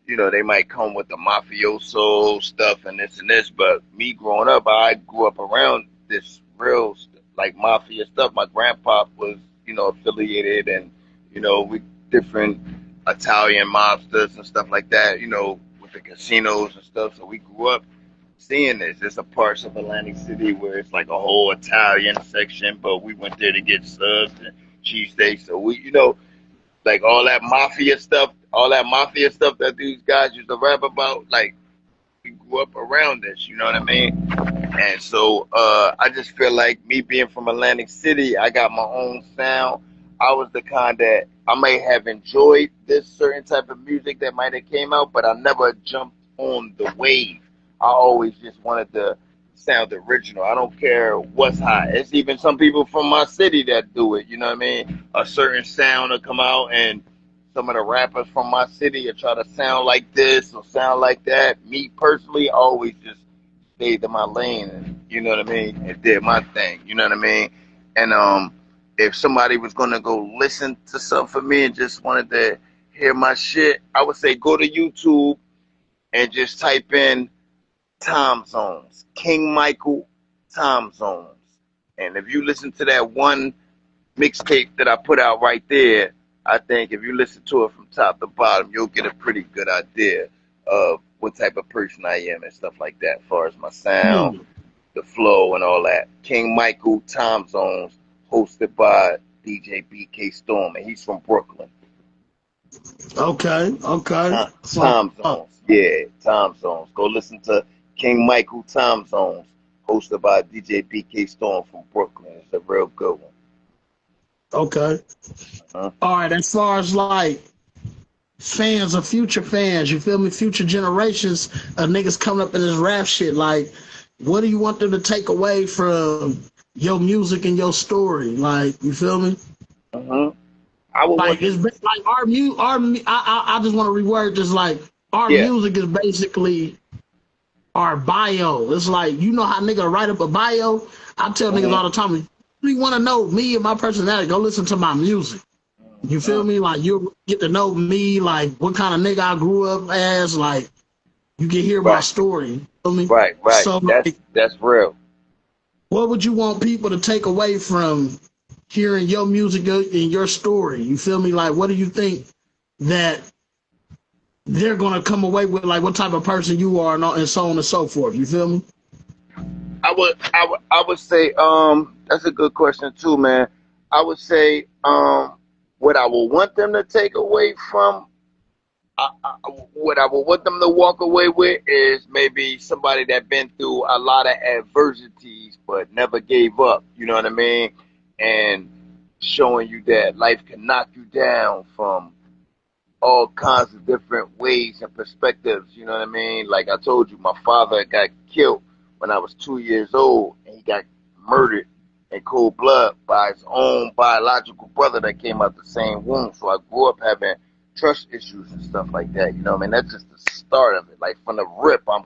S2: they might come with the mafioso stuff and this, but me growing up, I grew up around this real like mafia stuff. My grandpa was, affiliated and, with different Italian mobsters and stuff like that, with the casinos and stuff. So we grew up seeing this. It's a parts of Atlantic City where it's like a whole Italian section, but we went there to get subs and cheesesteaks. So we, like all that mafia stuff that these guys used to rap about, like we grew up around this, you know what I mean? And so I just feel like me being from Atlantic City, I got my own sound. I was the kind that I may have enjoyed this certain type of music that might have came out, but I never jumped on the wave. I always just wanted to sound original. I don't care what's hot. It's even some people from my city that do it. You know what I mean? A certain sound will come out, and some of the rappers from my city will try to sound like this or sound like that. Me personally, I always just stayed in my lane, and you know what I mean, and did my thing. You know what I mean? And if somebody was gonna go listen to something for me and just wanted to hear my shit, I would say go to YouTube and just type in time zones, King Michael time zones. And if you listen to that one mixtape that I put out right there, I think if you listen to it from top to bottom, you'll get a pretty good idea of what type of person I am and stuff like that, as far as my sound,
S1: hmm,
S2: the flow, and all that. King Michael Time Zones, hosted by DJ BK Storm, and he's from Brooklyn.
S1: okay, okay. So,
S2: Time Zones, yeah, Time Zones. Go listen to King Michael Time Zones, hosted by DJ BK Storm from Brooklyn. It's a real good one.
S1: okay.
S2: Uh-huh.
S1: All right, as far as like fans or future fans, you feel me? Future generations of niggas coming up in this rap shit. Like, what do you want them to take away from your music and your story? Like, you feel me?
S2: Uh-huh. I would
S1: Like,
S2: want
S1: it's
S2: them.
S1: like our mu our mu- I just want to reword this. Like, our
S2: Yeah.
S1: music is basically our bio. It's like, you know how nigga write up a bio. I tell niggas
S2: Uh-huh.
S1: all the time, if you want to know me and my personality, go listen to my music. You feel
S2: Uh-huh.
S1: me? Like, you'll get to know me, like what kind of nigga I grew up as, like You can hear my
S2: Right,
S1: story. You feel me?
S2: right, right.
S1: So, like,
S2: That's real.
S1: what would you want people to take away from hearing your music and your story? You feel me? Like, what do you think that they're gonna come away with? Like, what type of person you are, and so on and so forth. You feel me?
S2: I would say, that's a good question too, man. I would say, what I would want them to take away from, what I would want them to walk away with is maybe somebody that been through a lot of adversities but never gave up. You know what I mean? And showing you that life can knock you down from all kinds of different ways and perspectives. You know what I mean? Like I told you, my father got killed when I was 2 years old, and he got murdered in cold blood by his own biological brother that came out the same womb. So I grew up having trust issues and stuff like that. You know what I mean? That's just the start of it. Like from the rip, I'm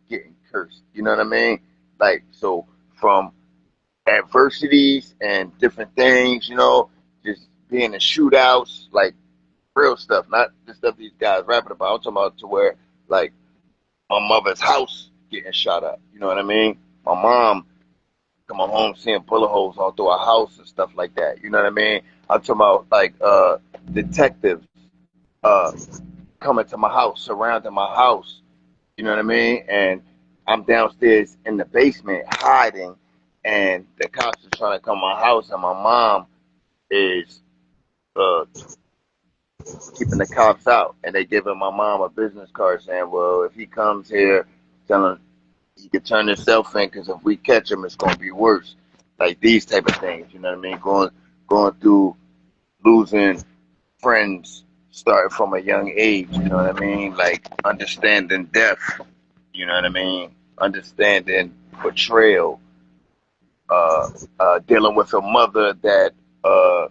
S2: getting cursed. You know what I mean? Like so from adversities and different things, just being in shootouts, like real stuff, not the stuff these guys rapping about. I'm talking about to where like my mother's house getting shot up. You know what I mean? My mom coming home seeing bullet holes all through our house and stuff like that. You know what I mean? I'm talking about like detectives uh coming to my house, surrounding my house. You know what I mean? And I'm downstairs in the basement hiding, and the cops are trying to come to my house, and my mom is uh keeping the cops out, and they giving my mom a business card saying, well, if he comes here, tell him he could turn himself in, because if we catch him, it's gonna be worse. Like these type of things, you know what I mean? Going through losing friends starting from a young age, you know what I mean? Like understanding death, you know what I mean? Understanding betrayal, dealing with a mother that uh,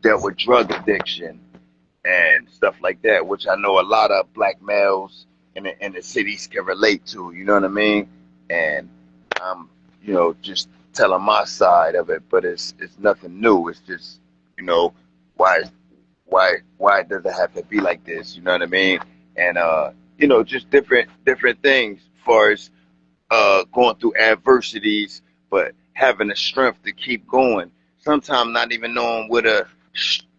S2: dealt with drug addiction and stuff like that, which I know a lot of black males in the cities can relate to. You know what I mean? And I'm, just telling my side of it, but it's nothing new. It's just, you know, why why does it have to be like this? You know what I mean? And just different things as far as going through adversities, but having the strength to keep going. Sometimes not even knowing where the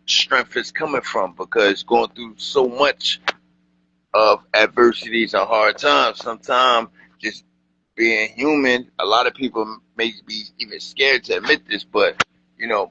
S2: strength is coming from, because going through so much of adversities and hard times, sometimes just being human, a lot of people may be even scared to admit this, but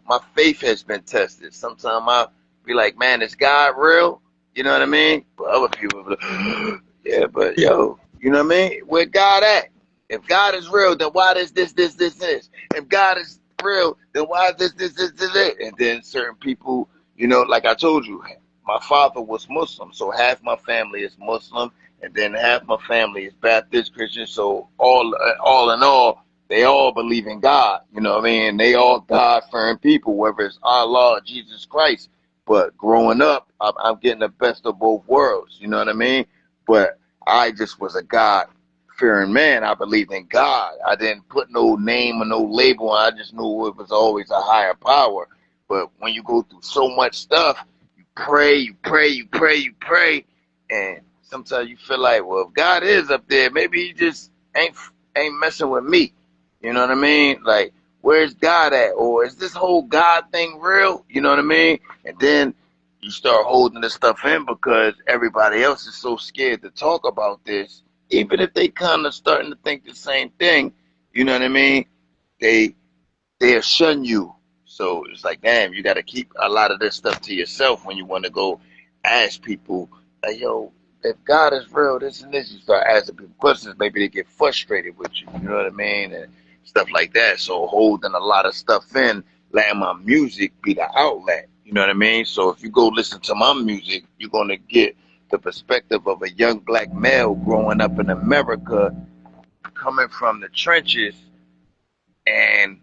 S2: my faith has been tested. Sometimes I'll be like, man, is God real? You know what I mean? But other people be like, yeah, but yo, you know what I mean? Where God at? If God is real, then why does this? If God is real, then why is this? And then certain people, like I told you, my father was Muslim, so half my family is Muslim, and then half my family is Baptist Christian. So all in all, they all believe in God. You know what I mean? They all God-fearing people, whether it's Allah or Jesus Christ. But growing up, I'm getting the best of both worlds. You know what I mean? But I just was a God-fearing man. I believed in God. I didn't put no name or no label on. I just knew it was always a higher power. But when you go through so much stuff, you pray, and sometimes you feel like, well, if God is up there, maybe he just ain't messing with me. You know what I mean? Like, where's God at? Or is this whole God thing real? You know what I mean? And then you start holding this stuff in because everybody else is so scared to talk about this, even if they kind of starting to think the same thing. You know what I mean? They they'll shun you. So it's like, damn, you got to keep a lot of this stuff to yourself when you want to go ask people, like, yo, if God is real, this and this. You start asking people questions, maybe they get frustrated with you. You know what I mean? And stuff like that. So holding a lot of stuff in, letting my music be the outlet. You know what I mean? So if you go listen to my music, you're going to get the perspective of a young black male growing up in America, coming from the trenches, and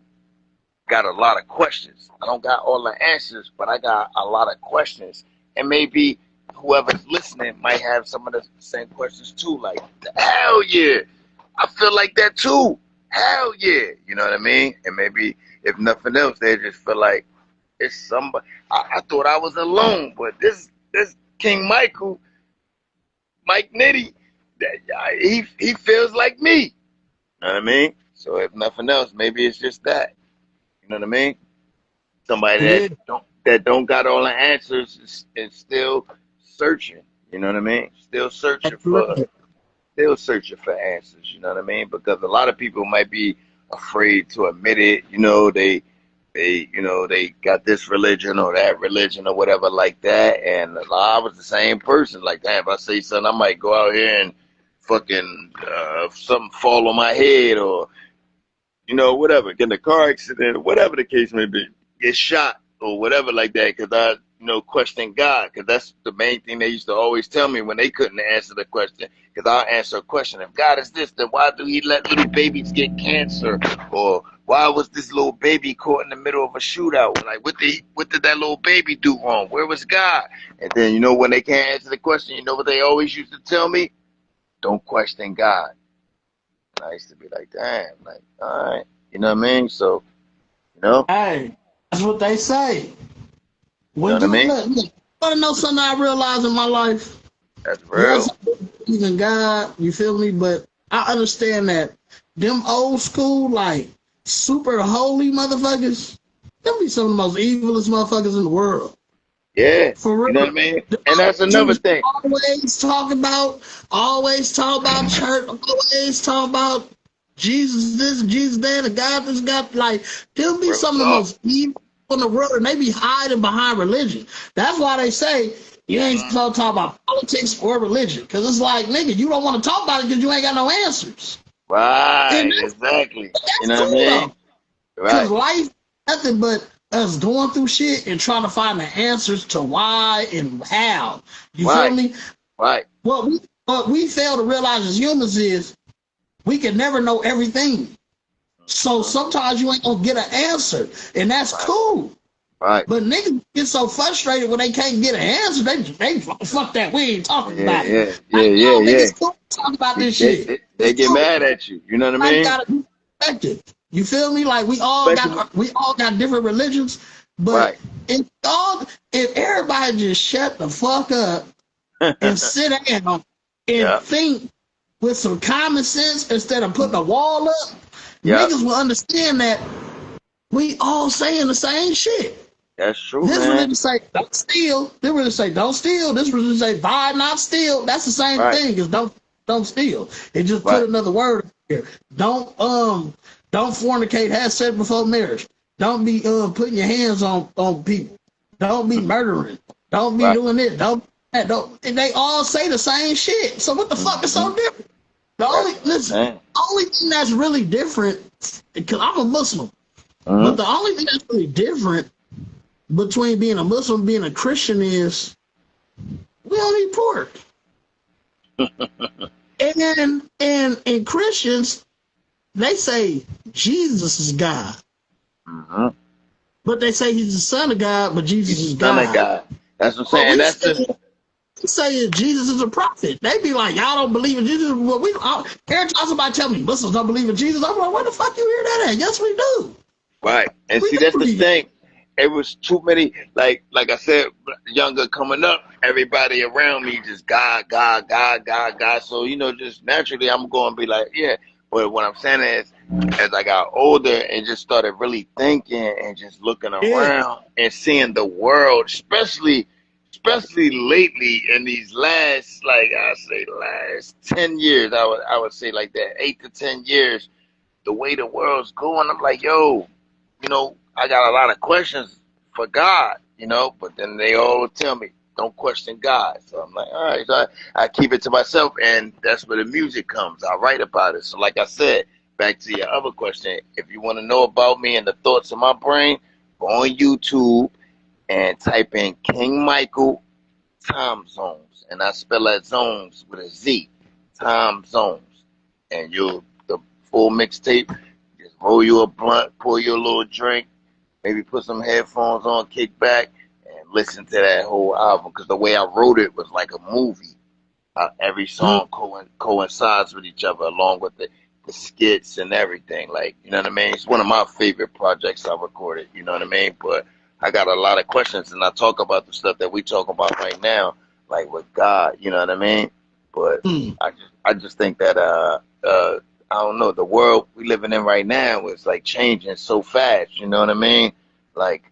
S2: got a lot of questions. I don't got all the answers, but I got a lot of questions. And maybe whoever's listening might have some of the same questions too. Like, hell yeah, I feel like that too. Hell yeah, you know what I mean? And maybe if nothing else, they just feel like it's somebody. I thought I was alone, but this King Michael Mike Nitty, he feels like me. You know what I mean? So if nothing else, maybe it's just that. You know what I mean? Somebody
S1: Yeah,
S2: that don't got all the answers and still searching. You know what I mean?
S1: absolutely.
S2: Still searching for answers. You know what I mean? Because a lot of people might be afraid to admit it. You know, they got this religion or that religion or whatever like that. And I was the same person. Like, damn, if I say something, I might go out here and fucking something fall on my head, or whatever, get in a car accident, or whatever the case may be, get shot or whatever like that, because I, question God, because that's the main thing they used to always tell me when they couldn't answer the question, because I'll answer a question. If God is this, then why do he let little babies get cancer? Or why was this little baby caught in the middle of a shootout? Like, what did that little baby do wrong? Where was God? And then, when they can't answer the question, you know what they always used to tell me? Don't question God. And I used to be like, damn, like, all right. You know what I mean? So, you know,
S1: Hey, that's what they say.
S2: you know
S1: When
S2: what I
S1: you
S2: mean?
S1: look, want to know something I realized in my life?
S2: That's
S1: Yes,
S2: real.
S1: I believe in God, you feel me? But I understand that them old school, like, super holy motherfuckers, them be some of the most evilest motherfuckers in the world.
S2: Yeah.
S1: For
S2: You know what
S1: real.
S2: I mean?
S1: The
S2: And that's another
S1: Jews
S2: thing.
S1: always talk about church, always talk about Jesus this, Jesus that, and God this, God, like, they'll be
S2: Real
S1: some of the
S2: talk.
S1: most evil in the world, and they be hiding behind religion. That's why they say you ain't
S2: Mm.
S1: supposed to talk about politics or religion, because it's like, nigga, you don't want to talk about it because you ain't got no answers. And
S2: Right. Exactly. You
S1: that's
S2: know what I
S1: cool
S2: mean?
S1: though, because
S2: Right.
S1: life nothing but us going through shit and trying to find the answers to why and how. You feel
S2: Right.
S1: me?
S2: Right.
S1: What we fail to realize as humans is we can never know everything. So
S2: Mhm.
S1: sometimes you ain't gonna get an answer, and that's
S2: Right.
S1: cool.
S2: Right.
S1: But niggas get so frustrated when they can't get an answer, they fuck that. We ain't talking
S2: Yeah.
S1: about it.
S2: Yeah. Yeah.
S1: Like,
S2: Yeah.
S1: no, nigga,
S2: Yeah.
S1: it's cool to talk about this
S2: They,
S1: shit.
S2: they,
S1: It's
S2: they get
S1: cool.
S2: mad at you. You know what I
S1: I
S2: mean?
S1: gotta be respected. You feel me? Like
S2: Especially.
S1: we all got different religions, but
S2: Right.
S1: if everybody just shut the fuck up and sit down and
S2: Yeah.
S1: think with some common sense instead of putting a
S2: Mhm.
S1: wall up,
S2: Yeah.
S1: niggas will understand that we all saying the same shit.
S2: That's true,
S1: This
S2: man.
S1: religion say don't steal. This religion say don't steal. This religion say buy not steal. That's the same
S2: Right.
S1: thing as don't steal. It just put
S2: Right.
S1: another word here. Don't fornicate. Have sex before marriage. Don't be putting your hands on people. Don't be murdering. Don't be
S2: Right.
S1: doing this. Don't. And they all say the same shit. So what the fuck is
S2: Hmm.
S1: so different? The
S2: That's
S1: only
S2: what I'm
S1: listen.
S2: saying.
S1: Only thing that's really different, because I'm a Muslim, but
S2: Hmm.
S1: the only thing that's really different between being a Muslim and being a Christian is we don't eat pork. And Christians, they say Jesus is God.
S2: Hmm.
S1: But they say he's the son of God, but Jesus
S2: He's the
S1: is
S2: son of
S1: God.
S2: God. That's what I'm
S1: What
S2: saying. And
S1: we
S2: that's
S1: say,
S2: the
S1: we say Jesus is a prophet. They be like, y'all don't believe in Jesus. Well, every time somebody tell me Muslims don't believe in Jesus, I'm like, where the fuck you hear that at? Yes, we do.
S2: right. And
S1: We
S2: see,
S1: do
S2: that's the
S1: believe it.
S2: thing. It was too many. Like I said, younger coming up, everybody around me just God, God, God, God, God. So just naturally, I'm going to be like, yeah. But what I'm saying is, as I got older and just started really thinking and just looking
S1: Yeah.
S2: around and seeing the world, especially lately in these last, like I say, last 10 years, I would say like that, 8 to 10 years, the way the world's going, I'm like, yo, I got a lot of questions for God, but then they all tell me, don't question God. So I'm like, all right, so I keep it to myself, and that's where the music comes. I write about it. So like I said, back to your other question, if you want to know about me and the thoughts of my brain, go on YouTube and type in King Michael time zones, and I spell that zones with a Z, time zones, and the full mixtape. Just roll you a blunt, pour you a little drink, maybe put some headphones on, kick back, and listen to that whole album. Because the way I wrote it was like a movie. Every
S1: Mm.
S2: song coincides with each other, along with the skits and everything. Like, you know what I mean? It's one of my favorite projects I recorded. You know what I mean? But I got a lot of questions, and I talk about the stuff that we talk about right now, like with God. You know what I mean? But
S1: Mm.
S2: I just think that I don't know, the world we living in right now is like changing so fast. You know what I mean? Like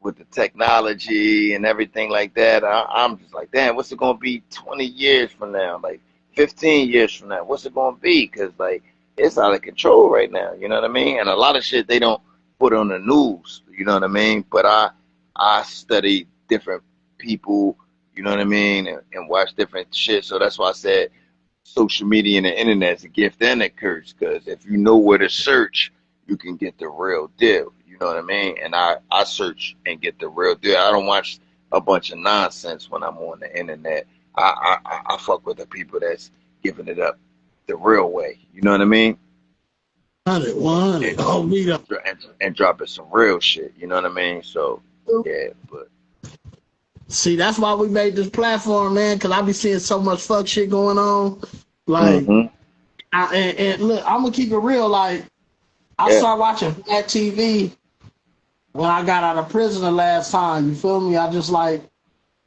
S2: with the technology and everything like that, I'm just like, damn, what's it gonna be 20 years from now? Like 15 years from now, what's it gonna be? Because like it's out of control right now. You know what I mean? And a lot of shit they don't put on the news. You know what I mean? But I study different people. You know what I mean? And watch different shit. So that's why I said social media and the internet is a gift and a curse. Because if you know where to search, you can get the real deal. You know what I mean? And I search and get the real deal. I don't watch a bunch of nonsense when I'm on the internet. I fuck with the people that's giving it up the real way. You know what I mean?
S1: 100.
S2: And,
S1: Oh, meet up.
S2: and dropping some real shit. You know what I mean? So yeah, but
S1: See, that's why we made this platform, man, because I be seeing so much fuck shit going on. Like,
S2: hmm
S1: and look, I'm going to keep it real. Like, I
S2: yeah,
S1: started watching Black TV when I got out of prison the last time. You feel me? I just like,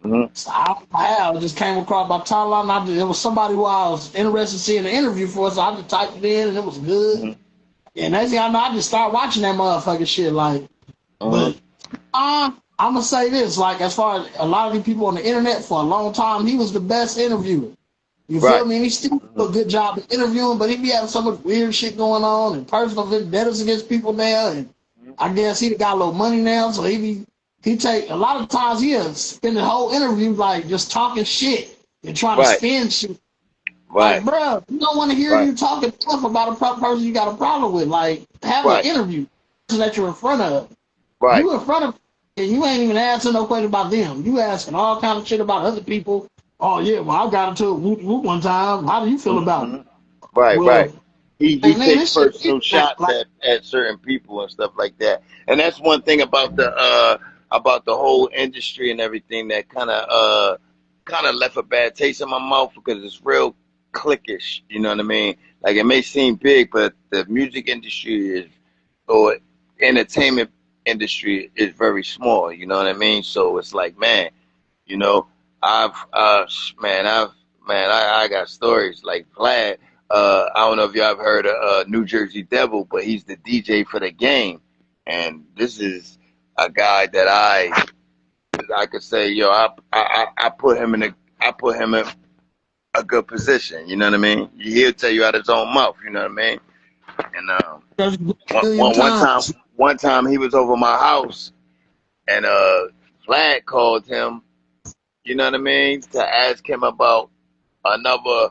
S2: hmm
S1: I just came across my timeline. It was somebody who I was interested in seeing an interview for, so I just typed it in and it was good.
S2: hmm
S1: And next thing I know, I just started watching that motherfucking shit. Like,
S2: hmm
S1: but I'm gonna say this: like, as far as a lot of these people on the internet for a long time, he was the best interviewer. You feel
S2: right.
S1: me? And he still do a good job of interviewing, but he be having so much weird shit going on and personal vendettas against people now. And I guess he got a little money now, so he take a lot of times he'll spend the whole interview like just talking shit and trying to
S2: Right,
S1: spin shit. Like,
S2: right,
S1: bro, you don't want to hear
S2: right,
S1: you talking tough about a person you got a problem with. Like, have an
S2: right,
S1: interview that you're in front of.
S2: right.
S1: You in front of, and you ain't even asking no question about them. You asking all kind of shit about other people. Oh yeah, well I got into a whoop whoop one time. How do you feel about it?
S2: hmm Right, right.
S1: Well,
S2: He
S1: hey man,
S2: takes
S1: this shit
S2: personal shots
S1: like
S2: at certain people and stuff like that. And that's one thing about the whole industry and everything that kind of left a bad taste in my mouth because it's real cliquish. You know what I mean? Like it may seem big, but the music industry is or entertainment industry is very small. You know what I mean? So it's like, man, you know, I've man, I got stories like Vlad. I don't know if y'all have heard of New Jersey Devil, but he's the DJ for the game, and this is a guy that I could say, yo, I put him in a good position. You know what I mean? He'll tell you out his own mouth. You know what I mean? And
S1: a million times.
S2: one time he was over my house, and Vlad called him. You know what I mean? To ask him about another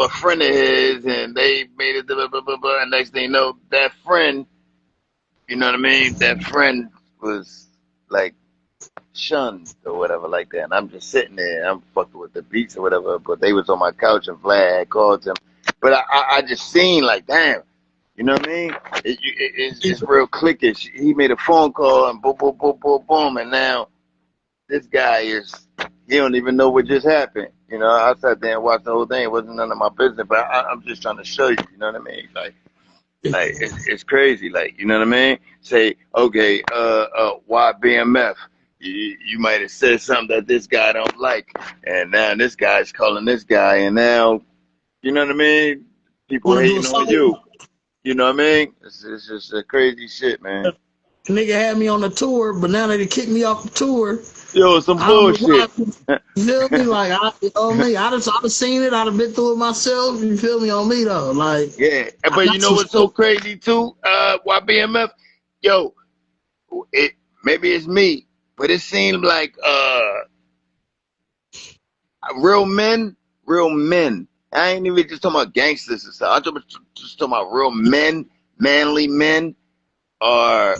S2: friend of his, and they made it. Blah, blah, blah, blah, and next thing you know, that friend, you know what I mean? That friend was like shunned or whatever like that. And I'm just sitting there, I'm fucking with the beats or whatever. But they was on my couch, and Vlad had called him. But I just seen like, damn. You know what I mean? It's real cliquish. He made a phone call and boom, boom, boom, boom, boom, and now this guy he don't even know what just happened. You know, I sat there and watched the whole thing. It wasn't none of my business, but I'm just trying to show you. You know what I mean? Like it's crazy. Like, you know what I mean? Say, okay, YBMF. You might have said something that this guy don't like, and now this guy's calling this guy, and now, you know what I mean? People
S1: Want to do a
S2: hating on
S1: song?
S2: you. You know what I mean? It's just a crazy shit, man.
S1: Nigga had me on the tour, but now they kicked me off the tour.
S2: Yo, some
S1: I don't know why.
S2: bullshit.
S1: You feel me? Like you know me. I've seen it. I've been through it myself. You feel me on me though? Like
S2: Yeah,
S1: I
S2: but you
S1: got
S2: know
S1: some
S2: what's so
S1: stuff.
S2: crazy too? YBMF, yo, it maybe it's me, but it seemed like real men, real men. I ain't even just talking about gangsters and stuff. I'm just talking about real men, manly men are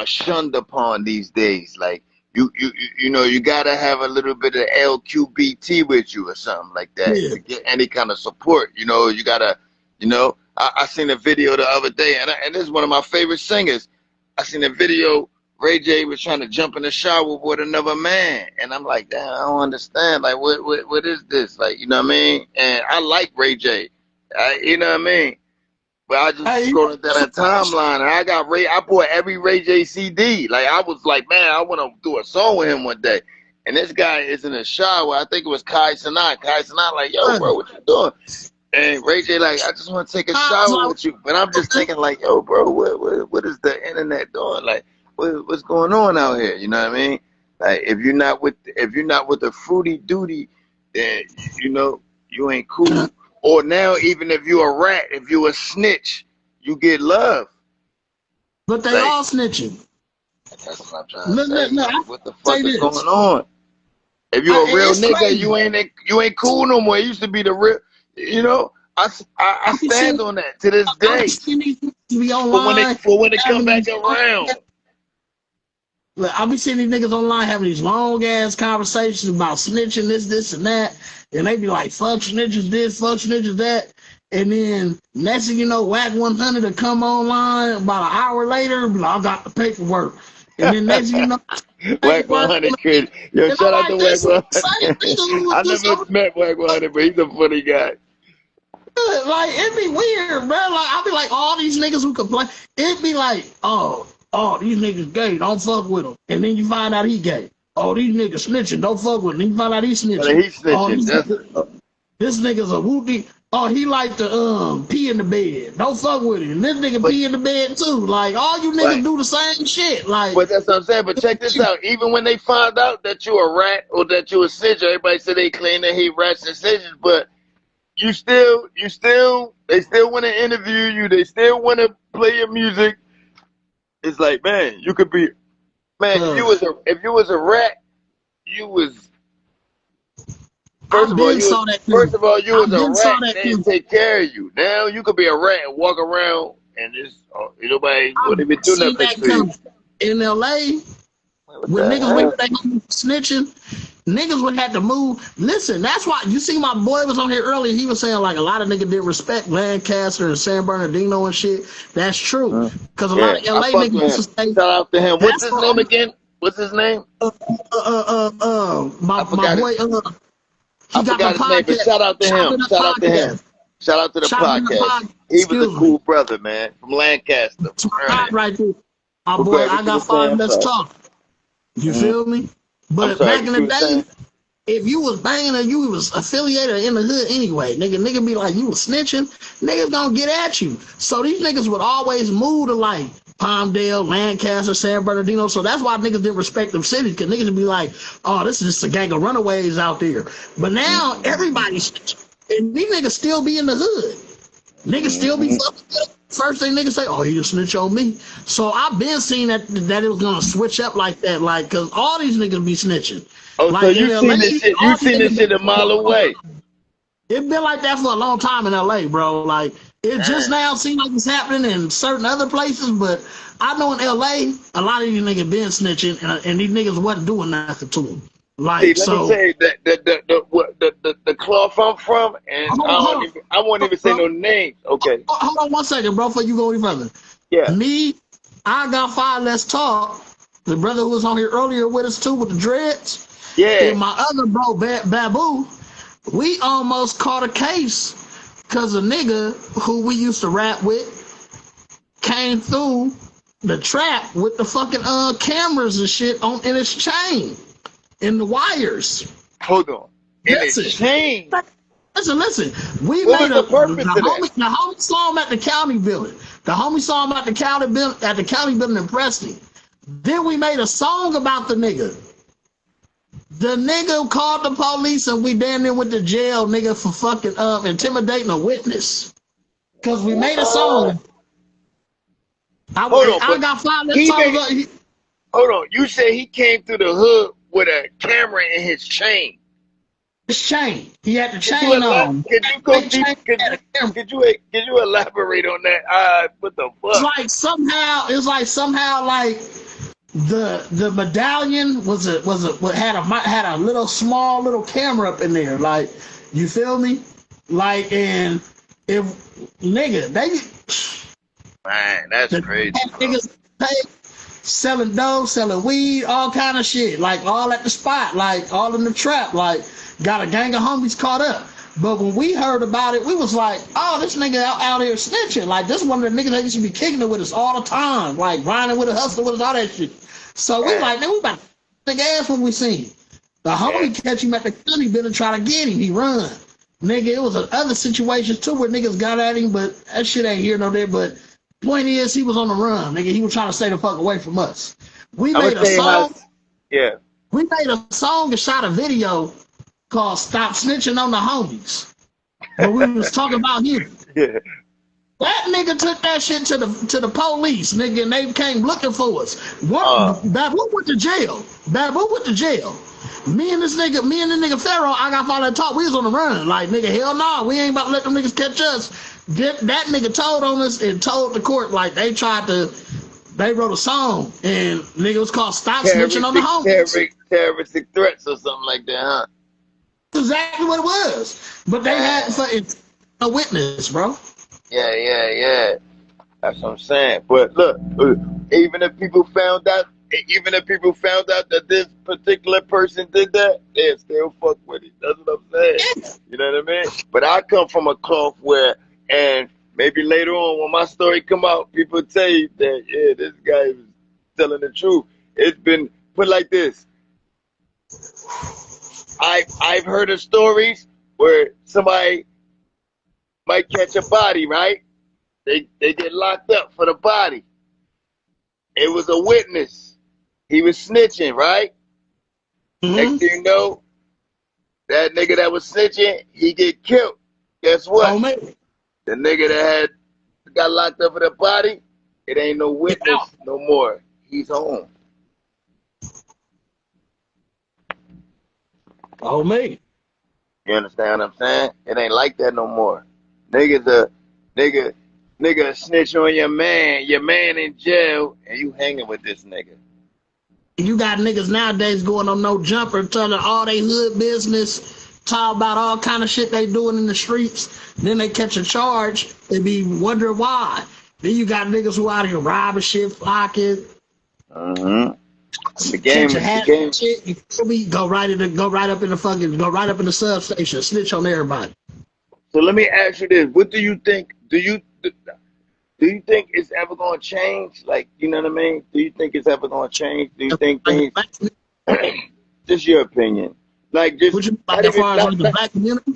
S2: shunned upon these days. Like you know you gotta have a little bit of LQBT with you or something like that
S1: Yeah.
S2: to get any kind of support. You know you gotta, you know. I seen a video the other day, and this is one of my favorite singers. I seen a video. Ray J was trying to jump in the shower with another man, and I'm like, damn, I don't understand. Like, what is this? Like, you know what I mean? And I like Ray J. You know what I mean? But I just
S1: Hey,
S2: scrolling down that timeline, and I bought every Ray J CD. Like I was like, man, I want to do a song with him one day. and this guy is in the shower. I think it was Kai Cenat. Kai Cenat like, yo, bro, what you doing? And Ray J like, I just want to take a shower with you. But I'm just thinking like, yo, bro, what is the internet doing? Like, what's going on out here? You know what I mean? Like, if you're not with the fruity duty, then you know you ain't cool. Or now, even if you a rat, if you a snitch, you get love.
S1: But they all snitching.
S2: That's what I'm trying to say. Like, what the fuck is going on? If you a real nigga, crazy. you ain't cool no more. It used to be the real. You know, I stand on that to this day. For when it come back around.
S1: Look, I'll be seeing these niggas online having these long ass conversations about snitching, this, and that, and they be like, "Fuck snitches this, fuck snitches that," and then next thing you know, Whack 100 will come online about an hour later, be like, I got the paperwork, and then next thing you know,
S2: Whack 100 kid, yo, shout out to Whack 100. I never met Whack 100, but he's a funny guy.
S1: Like it'd be weird, bro. Like I'll be like, all these niggas who complain, it'd be like, oh, these niggas gay, don't fuck with him. And then you find out he gay. Oh, these niggas snitching, don't fuck with him. Then you find out he snitching.
S2: He snitching.
S1: This nigga's a whoopie. Oh, he like to pee in the bed. Don't fuck with him. This nigga pee in the bed too. Like all you niggas do the same shit. Like,
S2: but that's what I'm saying. But check this out. Even when they find out that you a rat or that you a snitch, everybody say they claim that he rats and snitches, but they still want to interview you. They still want to play your music. It's like, man, you could be, man. If you was a rat, you was. First of all, you was a rat. They didn't take care of you. Now you could be a rat and walk around and just nobody wouldn't even do nothing to you.
S1: In LA, when niggas went to snitching, niggas would have to move. Listen, that's why you see my boy was on here earlier. He was saying like a lot of niggas didn't respect Lancaster and San Bernardino and shit. That's true. Because a lot of LA niggas used to say,
S2: shout out to him. What's his name again? What's his name?
S1: My boy.
S2: I forgot his name, but shout out to him. Shout out to him. Shout out to the podcast. He was a cool brother, man, from Lancaster.
S1: Right there. My boy, I got 5 Let's Talk. You feel me? But back in the day, if you was banging or you was affiliated in the hood anyway, nigga be like, you was snitching, niggas gonna get at you. So these niggas would always move to like Palmdale, Lancaster, San Bernardino. So that's why niggas didn't respect them cities, because niggas would be like, oh, this is just a gang of runaways out there. But now everybody's snitching. And these niggas still be in the hood. Niggas still be fucking. First thing niggas say, oh, he just snitch on me. So I've been seeing that it was gonna switch up like that, like, cause all these niggas be snitching.
S2: Oh, like, so you seen this shit? You seen this shit a mile away?
S1: It been like that for a long time in LA, bro. Like it just now seems like it's happening in certain other places, but I know in LA, a lot of these niggas been snitching, and these niggas wasn't doing nothing to them. Like,
S2: see, let me say that the cloth I'm from, and I won't even say no names. Okay.
S1: Hold on 1 second, bro, before you go any further.
S2: Yeah.
S1: Me, I got 5 Let's Talk. The brother who was on here earlier with us too with the dreads.
S2: Yeah.
S1: And my other bro, Babu, we almost caught a case because a nigga who we used to rap with came through the trap with the fucking cameras and shit in his chain. In the wires.
S2: Hold on. In his chain.
S1: Listen. We
S2: what
S1: made
S2: was the purpose of that?
S1: The homie saw him at the county building. The homie saw him at the county building in Preston. Then we made a song about the nigga. The nigga called the police and we damn near went to jail, nigga, for fucking intimidating a witness. Cause we made a song. I got 5 Let's Talk.
S2: Hold on. You said he came through the hood with a camera in his chain.
S1: His chain. He had the chain on.
S2: Could you go deep? Could you elaborate on that? What the fuck?
S1: It's like somehow like the medallion had a little small little camera up in there. Like, you feel me? Like, and if nigga
S2: man, that's crazy.
S1: Niggas selling dope, selling weed, all kind of shit, like all at the spot, like all in the trap, like got a gang of homies caught up. But when we heard about it, we was like, oh, this nigga out here snitching. Like, this one of the niggas that used to be kicking it with us all the time, like grinding with us, hustling with us, all that shit. So we like, man, we about to take ass when we seen him. The
S2: Yeah.
S1: homie catch him at the county building try to get him. He run. Nigga, it was other situations too where niggas got at him, but that shit ain't here no there. But point is, he was on the run. Nigga, he was trying to stay the fuck away from us. We
S2: I'm gonna
S1: made a
S2: tell you how.
S1: song.
S2: Yeah.
S1: We made a song and shot a video called "Stop Snitching on the Homies," where we was talking about him.
S2: Yeah.
S1: That nigga took that shit to the police, nigga, and they came looking for us. What? Babu went to jail. Babu went to jail. Me and the nigga Pharaoh, I got followed and talk. We was on the run. Like, nigga, hell no, we ain't about to let them niggas catch us. That nigga told on us and told the court, like, they wrote a song, and nigga was called "Stop Snitching on the Homies."
S2: Terroristic threats or something like that, huh?
S1: That's exactly what it was. But they had a witness, bro.
S2: Yeah. That's what I'm saying. But look, even if people found out that this particular person did that, they still fuck with it. That's what I'm saying. You know what I mean? But I come from a cloth where, and maybe later on when my story come out, people tell you that, yeah, this guy was telling the truth. It's been put like this. I've heard of stories where somebody might catch a body, right? They get locked up for the body. It was a witness. He was snitching, right?
S1: Mm-hmm.
S2: Next thing you know, that nigga that was snitching, he get killed. Guess what?
S1: Oh, man.
S2: The nigga that got locked up for the body, it ain't no witness no more. He's home.
S1: Oh, man.
S2: You understand what I'm saying? It ain't like that no more. Nigga snitch on your man in jail, and you hanging with this nigga.
S1: You got niggas nowadays going on no jumper, telling all they hood business, talk about all kind of shit they doing in the streets. Then they catch a charge, they be wondering why. Then you got niggas who out here robbing shit, flocking.
S2: Mm-hmm. The game.
S1: Shit, you feel me? Go right up in the substation, snitch on everybody.
S2: So let me ask you this: what do you think? Do you think it's ever gonna change? Like, you know what I mean? Do you think it's ever gonna change? Do you think things? Just your opinion. Like, just
S1: what you like as far as the black community?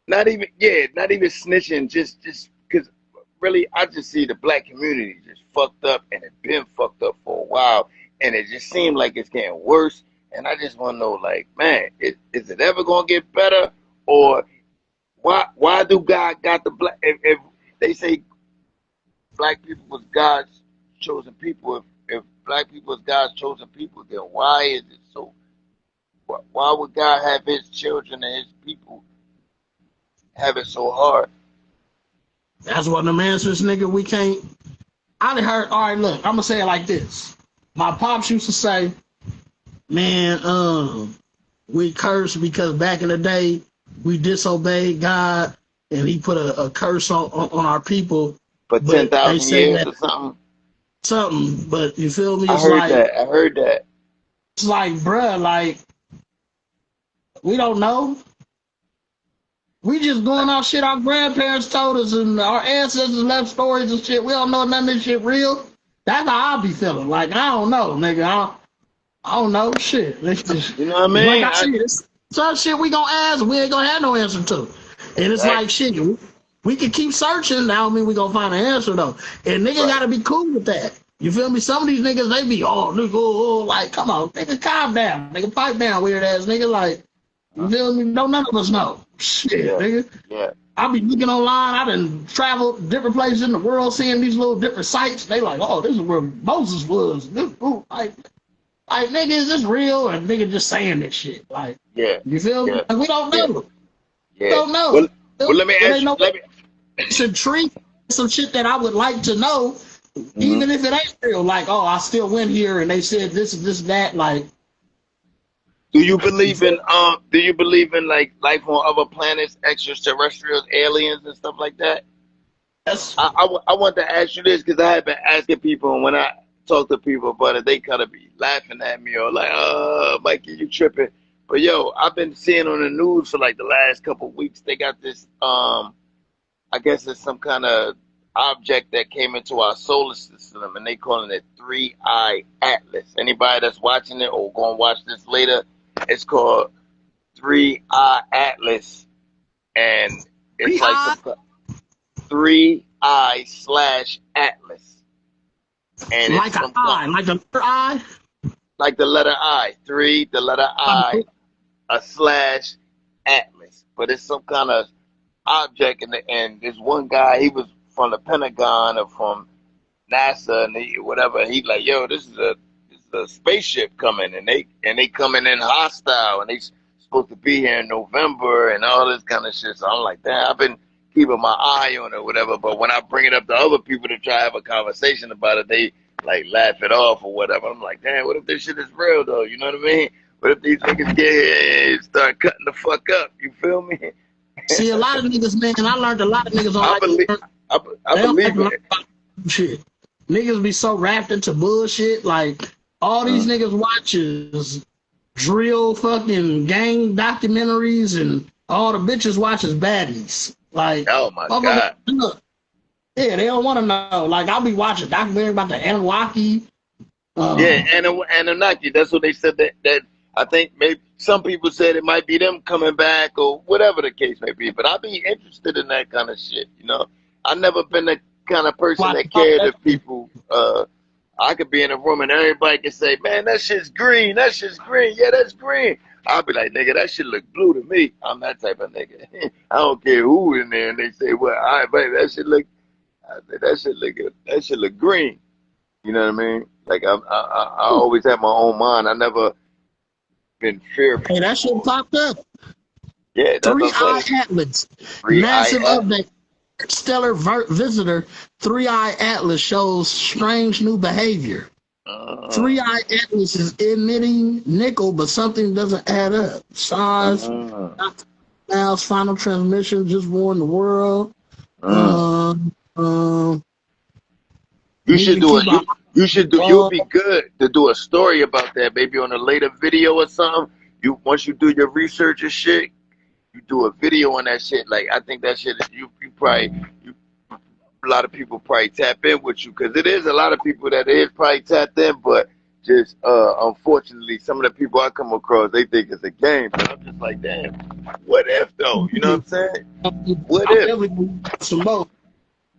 S2: Not even snitching. Just because really, I just see the black community just fucked up, and it's been fucked up for a while, and it just seemed like it's getting worse. And I just want to know, like, man, is it ever gonna get better, or why do God got the black? If they say black people was God's chosen people, if black people was God's chosen people, then why is it so? Why would God have His children and His people have it so hard?
S1: That's what the answers, nigga. We can't. I done heard. All right, look, I'm gonna say it like this. My pops used to say, "Man, we cursed because back in the day we disobeyed God, and He put a curse on our people."
S2: For 10,000 years or something.
S1: Something, but you feel me?
S2: I heard that.
S1: It's like, bruh, like, we don't know. We just going off shit our grandparents told us and our ancestors left stories and shit. We don't know none of this shit real. That's how I be feeling. Like, I don't know, nigga. I don't know shit.
S2: You know what I mean?
S1: Like I said, it's some shit we gonna ask, we ain't gonna have no answer to. And it's like, shit, we can keep searching. Now, I mean, we gonna find an answer though. And nigga gotta be cool with that. You feel me? Some of these niggas, they be, like, come on, nigga, calm down. Nigga, pipe down, weird ass nigga. Like, you feel me? Don't none of us know. Shit, nigga.
S2: Yeah.
S1: I be looking online. I done traveled different places in the world, seeing these little different sites. They like, oh, this is where Moses was. This, like, nigga, is this real? Or nigga just saying this shit? Like, you feel me? Like, we don't know. We don't know.
S2: Well, let me ask you.
S1: It's a treat some shit that I would like to know, even if it ain't real. Like, oh, I still went here and they said this and this and that. Like,
S2: do you believe in like life on other planets, extraterrestrials, aliens, and stuff like that?
S1: Yes.
S2: I want to ask you this because I have been asking people, and when I talk to people about it, they kind of be laughing at me or like, Mikey, you tripping. But yo, I've been seeing on the news for like the last couple of weeks, they got this, I guess it's some kind of object that came into our solar system, and they calling it 3-Eye Atlas. Anybody that's watching it or going to watch this later, it's called 3-eye atlas, and it's like some 3-eye/atlas, and
S1: like
S2: it's
S1: an
S2: some
S1: eye, like the letter I.
S2: like the letter I, 3, the letter I, a slash atlas, but it's some kind of object in the end. There's one guy, he was from the Pentagon or from NASA and whatever. He like, yo, this is a spaceship coming, and they coming in hostile, and they supposed to be here in November and all this kind of shit. So I'm like, damn, I've been keeping my eye on it or whatever. But when I bring it up to other people to try to have a conversation about it, they like laugh it off or whatever. I'm like, damn, what if this shit is real though? You know what I mean? What if these niggas get here and start cutting the fuck up? You feel me?
S1: See, a lot of niggas, man, I learned a lot of niggas
S2: I believe, I believe it.
S1: Shit. Niggas be so wrapped into bullshit. Like, all these niggas watches drill fucking gang documentaries, and all the bitches watches baddies. Like,
S2: oh my God.
S1: Look, yeah, they don't want to know. Like, I'll be watching documentary about the Anunnaki.
S2: Yeah, Anunnaki. That's what they said. That I think maybe some people said it might be them coming back or whatever the case may be. But I'd be interested in that kind of shit. You know, I've never been the kind of person that cared if people. I could be in a room and everybody can say, "Man, that shit's green. That shit's green. Yeah, that's green." I'll be like, "Nigga, that shit look blue to me." I'm that type of nigga. I don't care who in there, and they say, "Well, all right, baby, that shit look. That shit look green." You know what I mean? Like I always had my own mind. I never been fearful.
S1: Hey, that shit popped up.
S2: Yeah, that's
S1: 3-eye atlas. Massive update. Stellar visitor. 3-eye atlas shows strange new behavior. 3-eye atlas is emitting nickel, but something doesn't add up. Size. Now's final transmission just warned the world.
S2: You should do it. You'll be good to do a story about that, maybe on a later video or something. Once you do your research and shit, you do a video on that shit. Like, I think that shit is a lot of people probably tap in with you, because it is a lot of people that is probably tapped in, but just unfortunately some of the people I come across, they think it's a game. But I'm just like, damn, what if though? You know what I'm saying? What if?
S1: Some more.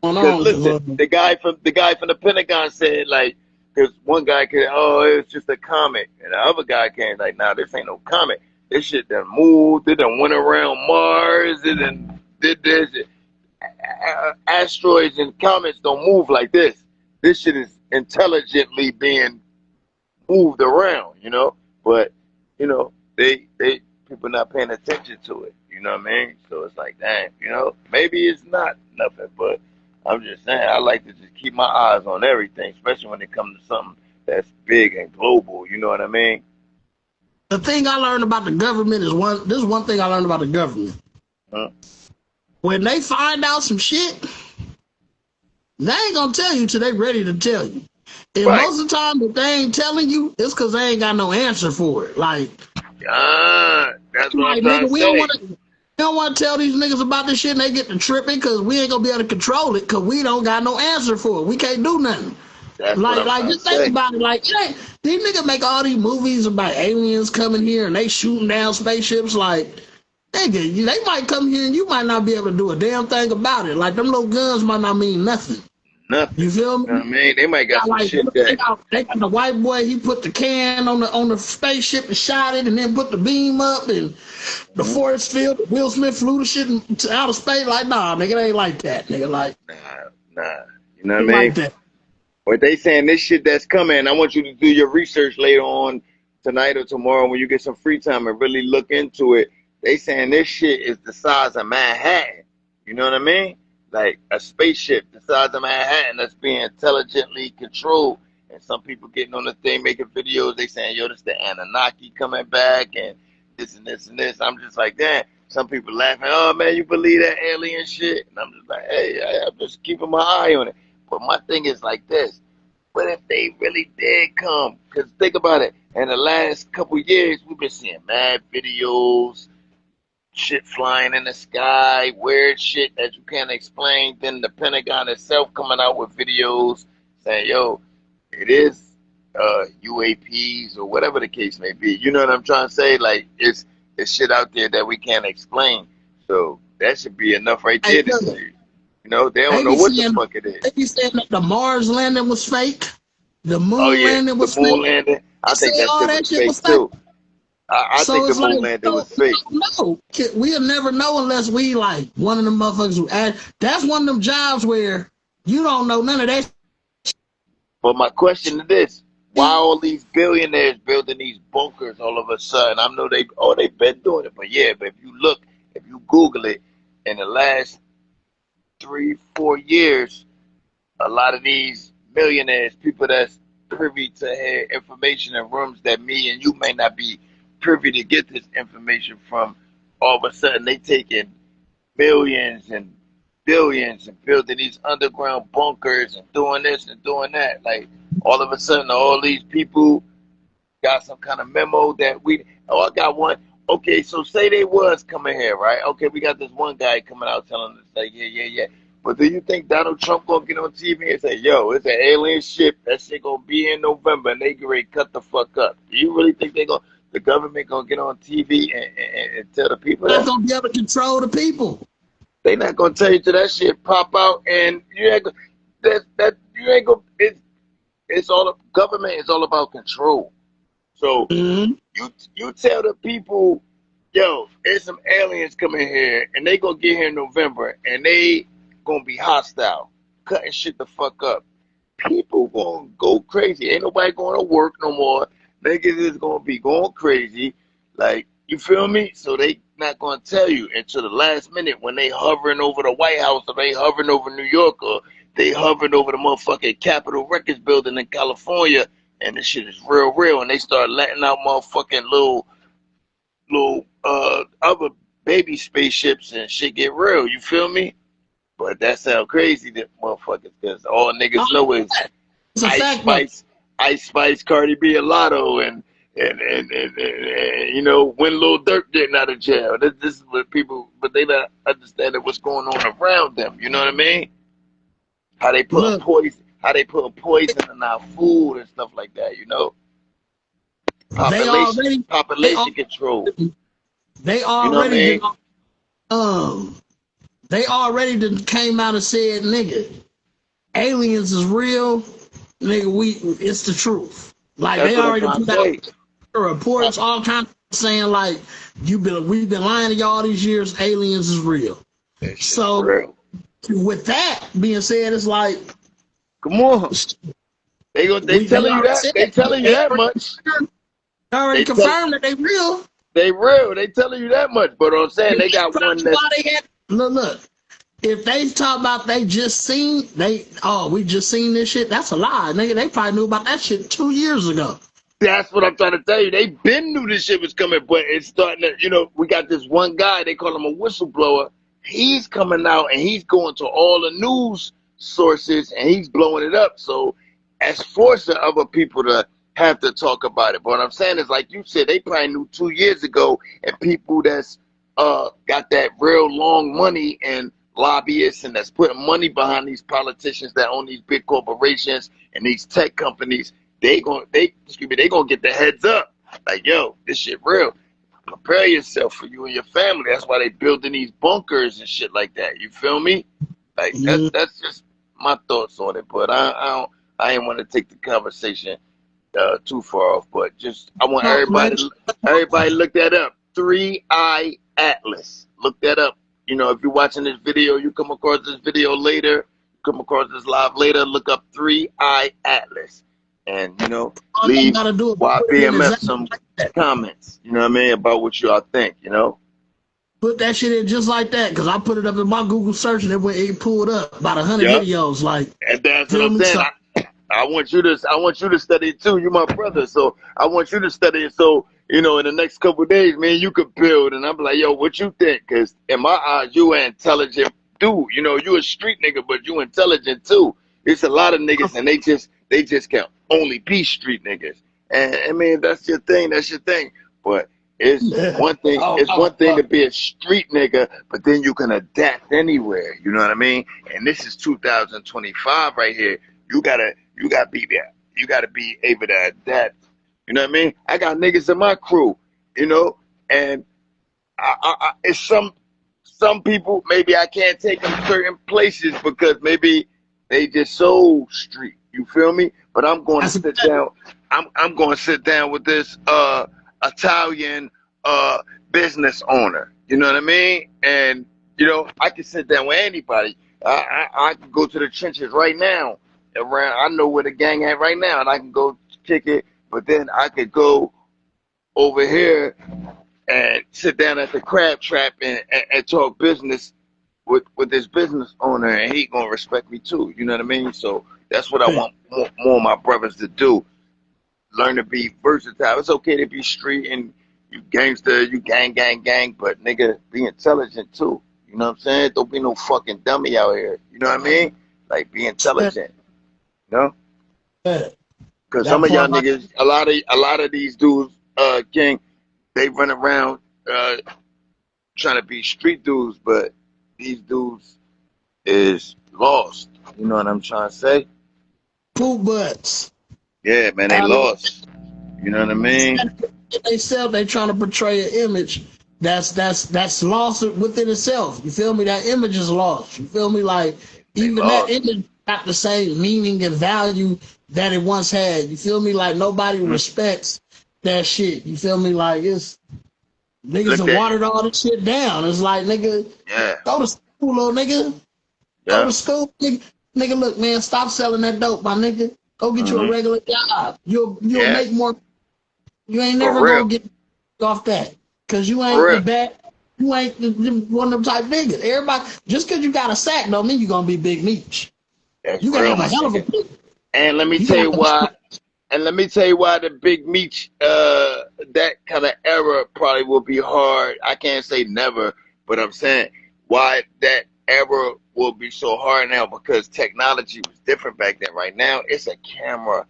S2: Because listen, the guy from the Pentagon said, like, because one guy could, oh, it's just a comet, and the other guy came like, nah, this ain't no comet. This shit done moved. It done went around Mars. It done did this. Asteroids and comets don't move like this. This shit is intelligently being moved around, you know. But you know, they people not paying attention to it. You know what I mean? So it's like, damn, you know, maybe it's not nothing, but I'm just saying, I like to just keep my eyes on everything, especially when it comes to something that's big and global. You know what I mean?
S1: The thing I learned about the government is this is one thing I learned about the government. When they find out some shit, they ain't gonna tell you till they ready to tell you. And most of the time, if they ain't telling you, it's because they ain't got no answer for it. Like,
S2: that's what I'm trying to say.
S1: We don't want to tell these niggas about this shit and they get to tripping because we ain't gonna be able to control it because we don't got no answer for it. We can't do nothing. Like just think about it. Like, these niggas make all these movies about aliens coming here and they shooting down spaceships. Like, nigga, they might come here and you might not be able to do a damn thing about it. Like, them little guns might not mean nothing.
S2: Nothing.
S1: You feel me?
S2: You know what I mean? They might got some shit that
S1: they got the white boy. He put the can on the spaceship and shot it, and then put the beam up, and the force field. Will Smith flew the shit to outer space. Like, nah, nigga, it ain't like that, nigga. Like,
S2: nah. You know what I mean?
S1: Like that.
S2: But they saying this shit that's coming. I want you to do your research later on tonight or tomorrow when you get some free time and really look into it. They saying this shit is the size of Manhattan. You know what I mean? Like a spaceship the size of Manhattan that's being intelligently controlled. And some people getting on the thing making videos. They saying, yo, this the Anunnaki coming back and this and this and this. I'm just like, damn. Some people laughing, oh man, you believe that alien shit? And I'm just like, hey, I'm just keeping my eye on it. But my thing is like this. What if they really did come? Because think about it. In the last couple years, we've been seeing mad videos, shit flying in the sky, weird shit that you can't explain. Then the Pentagon itself coming out with videos saying, yo, it is UAPs or whatever the case may be. You know what I'm trying to say? Like, it's There's shit out there that we can't explain. So that should be enough right
S1: Hey,
S2: there to
S1: look,
S2: say, you know, they don't
S1: they
S2: know
S1: be
S2: what the
S1: saying
S2: fuck it is.
S1: they be saying that the Mars landing was fake, the
S2: Oh
S1: moon
S2: yeah,
S1: landing
S2: the
S1: was
S2: moon
S1: fake.
S2: landing.
S1: They
S2: I
S1: say
S2: think that
S1: all
S2: shit
S1: that
S2: was
S1: shit was
S2: fake
S1: fake.
S2: too. I
S1: So
S2: think the
S1: it's like,
S2: moon landing was
S1: we
S2: fake.
S1: don't know. We'll never know unless we like one of them motherfuckers who add. That's one of them jobs where you don't know none of that.
S2: But my question is this: why all these billionaires building these bunkers all of a sudden? I know they've been doing it, but yeah, but if you look, if you Google it, in the last 3, 4 years, a lot of these millionaires, people that's privy to hear information in rooms that me and you may not be privy to get this information from, all of a sudden they taking millions and billions and building these underground bunkers and doing this and doing that. Like all of a sudden, all these people got some kind of memo that I got one. Okay, so say they was coming here, right? Okay, we got this one guy coming out telling us like, yeah, yeah, yeah. But do you think Donald Trump gonna get on TV and say, yo, it's an alien ship, that shit gonna be in November and they get ready to cut the fuck up? Do you really think the government gonna get on TV and tell the people
S1: Not
S2: that?
S1: gonna be able to control the people.
S2: They not gonna tell you till that shit pop out and you ain't gonna, that you ain't gonna, it's all, government is all about control. So
S1: Mm-hmm.
S2: you tell the people, yo, there's some aliens coming here, and they gonna get here in November, and they gonna be hostile, cutting shit the fuck up. People gonna go crazy. Ain't nobody going to work no more. Niggas is gonna be going crazy. Like, you feel me? So they not gonna tell you until the last minute when they hovering over the White House or they hovering over New York or they hovering over the motherfucking Capitol Records building in California and this shit is real, real, and they start letting out motherfucking little other baby spaceships and shit get real. You feel me? But that sound crazy, that motherfuckers, because all niggas know is
S1: It's a
S2: Ice
S1: fact, though.
S2: Spice, Ice Spice, Cardi B, and Lotto, and you know when Lil Durk getting out of jail. This is what people, but they not understanding what's going on around them. You know what I mean? How they putting
S1: Look,
S2: poison, how they putting poison in our food and stuff like that. You know,
S1: they already, they
S2: population
S1: al-
S2: control.
S1: they
S2: You know what I
S1: already did.
S2: mean?
S1: Um, they already did came out and said, "Nigga, aliens is real. Nigga, it's the truth." Like
S2: That's
S1: they
S2: what I'm
S1: already
S2: trying to
S1: put out
S2: say.
S1: reports, all kinds of saying like, we've been lying to you all these years. Aliens is real.
S2: That shit's
S1: So
S2: real.
S1: with that being said, it's like
S2: Come on. They
S1: they
S2: telling you
S1: already
S2: that.
S1: said
S2: They telling you that much.
S1: they already
S2: They tell
S1: confirmed that they real.
S2: they real. They telling you that much. But I'm saying they got one that's
S1: Why they had look. If they talk about they just seen we just seen this shit, that's a lie. Nigga, they probably knew about that shit 2 years ago.
S2: that's what I'm trying to tell you. They been knew this shit was coming, but it's starting to, we got this one guy, they call him a whistleblower. He's coming out and he's going to all the news sources and he's blowing it up. So as forcing other people to have to talk about it. But what I'm saying is, like you said, they probably knew 2 years ago, and people that's got that real long money and lobbyists and that's putting money behind these politicians that own these big corporations and these tech companies, they gonna get the heads up. Like, yo, this shit real. Prepare yourself for you and your family. That's why they building these bunkers and shit like that. You feel me? Like
S1: Mm.
S2: that's just my thoughts on it. But I ain't want to take the conversation too far off. But just I want
S1: So, man,
S2: everybody look that up. 3-Eye Atlas. Look that up. If you're watching this video, you come across this video later, come across this live later, look up 3-Eye Atlas. And,
S1: all you
S2: leave
S1: gotta do is put it in
S2: YBMF
S1: exactly
S2: some
S1: like that.
S2: comments, you know what I mean, about what y'all think.
S1: Put that shit in just like that, because I put it up in my Google search and it pulled up about 100
S2: Yep.
S1: videos. Like,
S2: And that's what
S1: feel
S2: I'm
S1: me?
S2: saying.
S1: So,
S2: I want you to study it too. You're my brother, so I want you to study it. So in the next couple of days, man, you could build. And I'm like, yo, what you think? Because in my eyes, you an intelligent dude. You a street nigga, but you intelligent too. It's a lot of niggas, and they just can only be street niggas. And I mean, that's your thing. That's your thing. But it's one thing. It's one thing to be a street nigga, but then you can adapt anywhere. You know what I mean? And this is 2025 right here. You gotta be there. You gotta be able to adapt. You know what I mean? I got niggas in my crew, and it's some people, maybe I can't take them certain places because maybe they just so street. You feel me? But I'm going to sit down. I'm going to sit down with this Italian business owner. You know what I mean? And you know, I can sit down with anybody. I can go to the trenches right now. Around, I know where the gang at right now, and I can go kick it. But then I could go over here and sit down at the crab trap and talk business with this business owner, and he gonna respect me too. You know what I mean? So that's what I want more of my brothers to do. Learn to be versatile. It's okay to be street and you gangster, you gang, but nigga, be intelligent too. You know what I'm saying? Don't be no fucking dummy out here. You know what I mean? Like, be intelligent. You know? Because some of y'all niggas, a lot of these dudes, King, they run around trying to be street dudes, but these dudes is lost. You know what I'm trying to say?
S1: Poop butts.
S2: Yeah, man, they lost. You know what I mean?
S1: They trying to portray an image that's lost within itself. You feel me? That image is lost. You feel me? Like, even that image got the same meaning and value that it once had. You feel me? Like, nobody respects that shit. You feel me? Like, it's niggas have watered all this shit down. It's like, nigga, go to school, little nigga. Go to school, nigga. Nigga, look, man, stop selling that dope, my nigga. Go get you a regular job. You'll make more. You ain't never gonna get off that, cause you ain't the bad. You ain't one of them type niggas. Everybody, just cause you got a sack don't mean you gonna be Big Meech. You gotta have a hell of a.
S2: And let me tell you why. And let me tell you why the Big Meech, that kind of era probably will be hard. I can't say never, but I'm saying why that era will be so hard now, because technology was different back then. Right now, it's a camera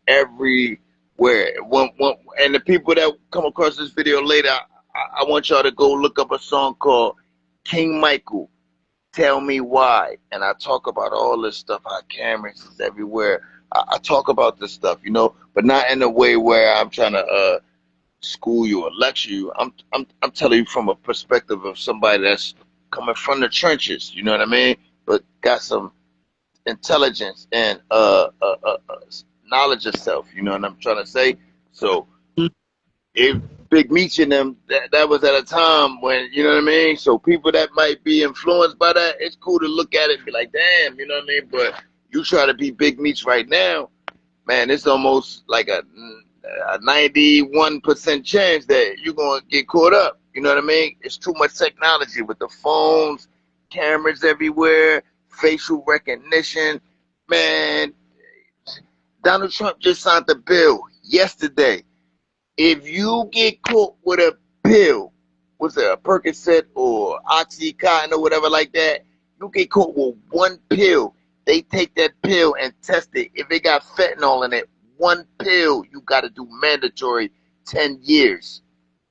S2: everywhere. And the people that come across this video later, I want y'all to go look up a song called King Michael, Tell Me Why. And I talk about all this stuff, how cameras is everywhere. I talk about this stuff, you know, but not in a way where I'm trying to school you or lecture you. I'm telling you from a perspective of somebody that's coming from the trenches, you know what I mean? But got some intelligence and knowledge of self, you know what I'm trying to say? So if Big Meech and them, that was at a time when, you know what I mean? So people that might be influenced by that, it's cool to look at it and be like, damn, you know what I mean? But you try to be Big Meech right now, man, it's almost like a 91% chance that you're going to get caught up. You know what I mean? It's too much technology with the phones, cameras everywhere, facial recognition. Man, Donald Trump just signed the bill yesterday. If you get caught with a pill, what's it, a Percocet or Oxycontin or whatever like that, you get caught with one pill. They take that pill and test it. If it got fentanyl in it, one pill, you got to do mandatory 10 years.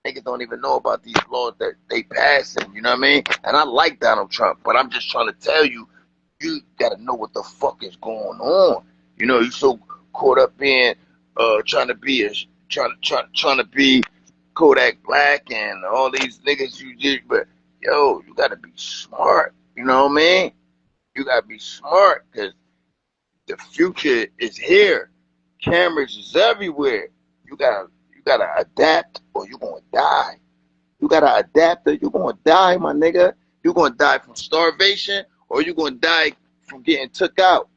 S2: Niggas don't even know about these laws that they passing, you know what I mean? And I like Donald Trump, but I'm just trying to tell you, you got to know what the fuck is going on. You know, you so caught up in trying to be Kodak Black and all these niggas you did, but yo, you got to be smart, you know what I mean? You gotta be smart, because the future is here. Cameras is everywhere. You gotta adapt or you're gonna die. You gotta adapt or you're gonna die, my nigga. You're gonna die from starvation or you're gonna die from getting took out.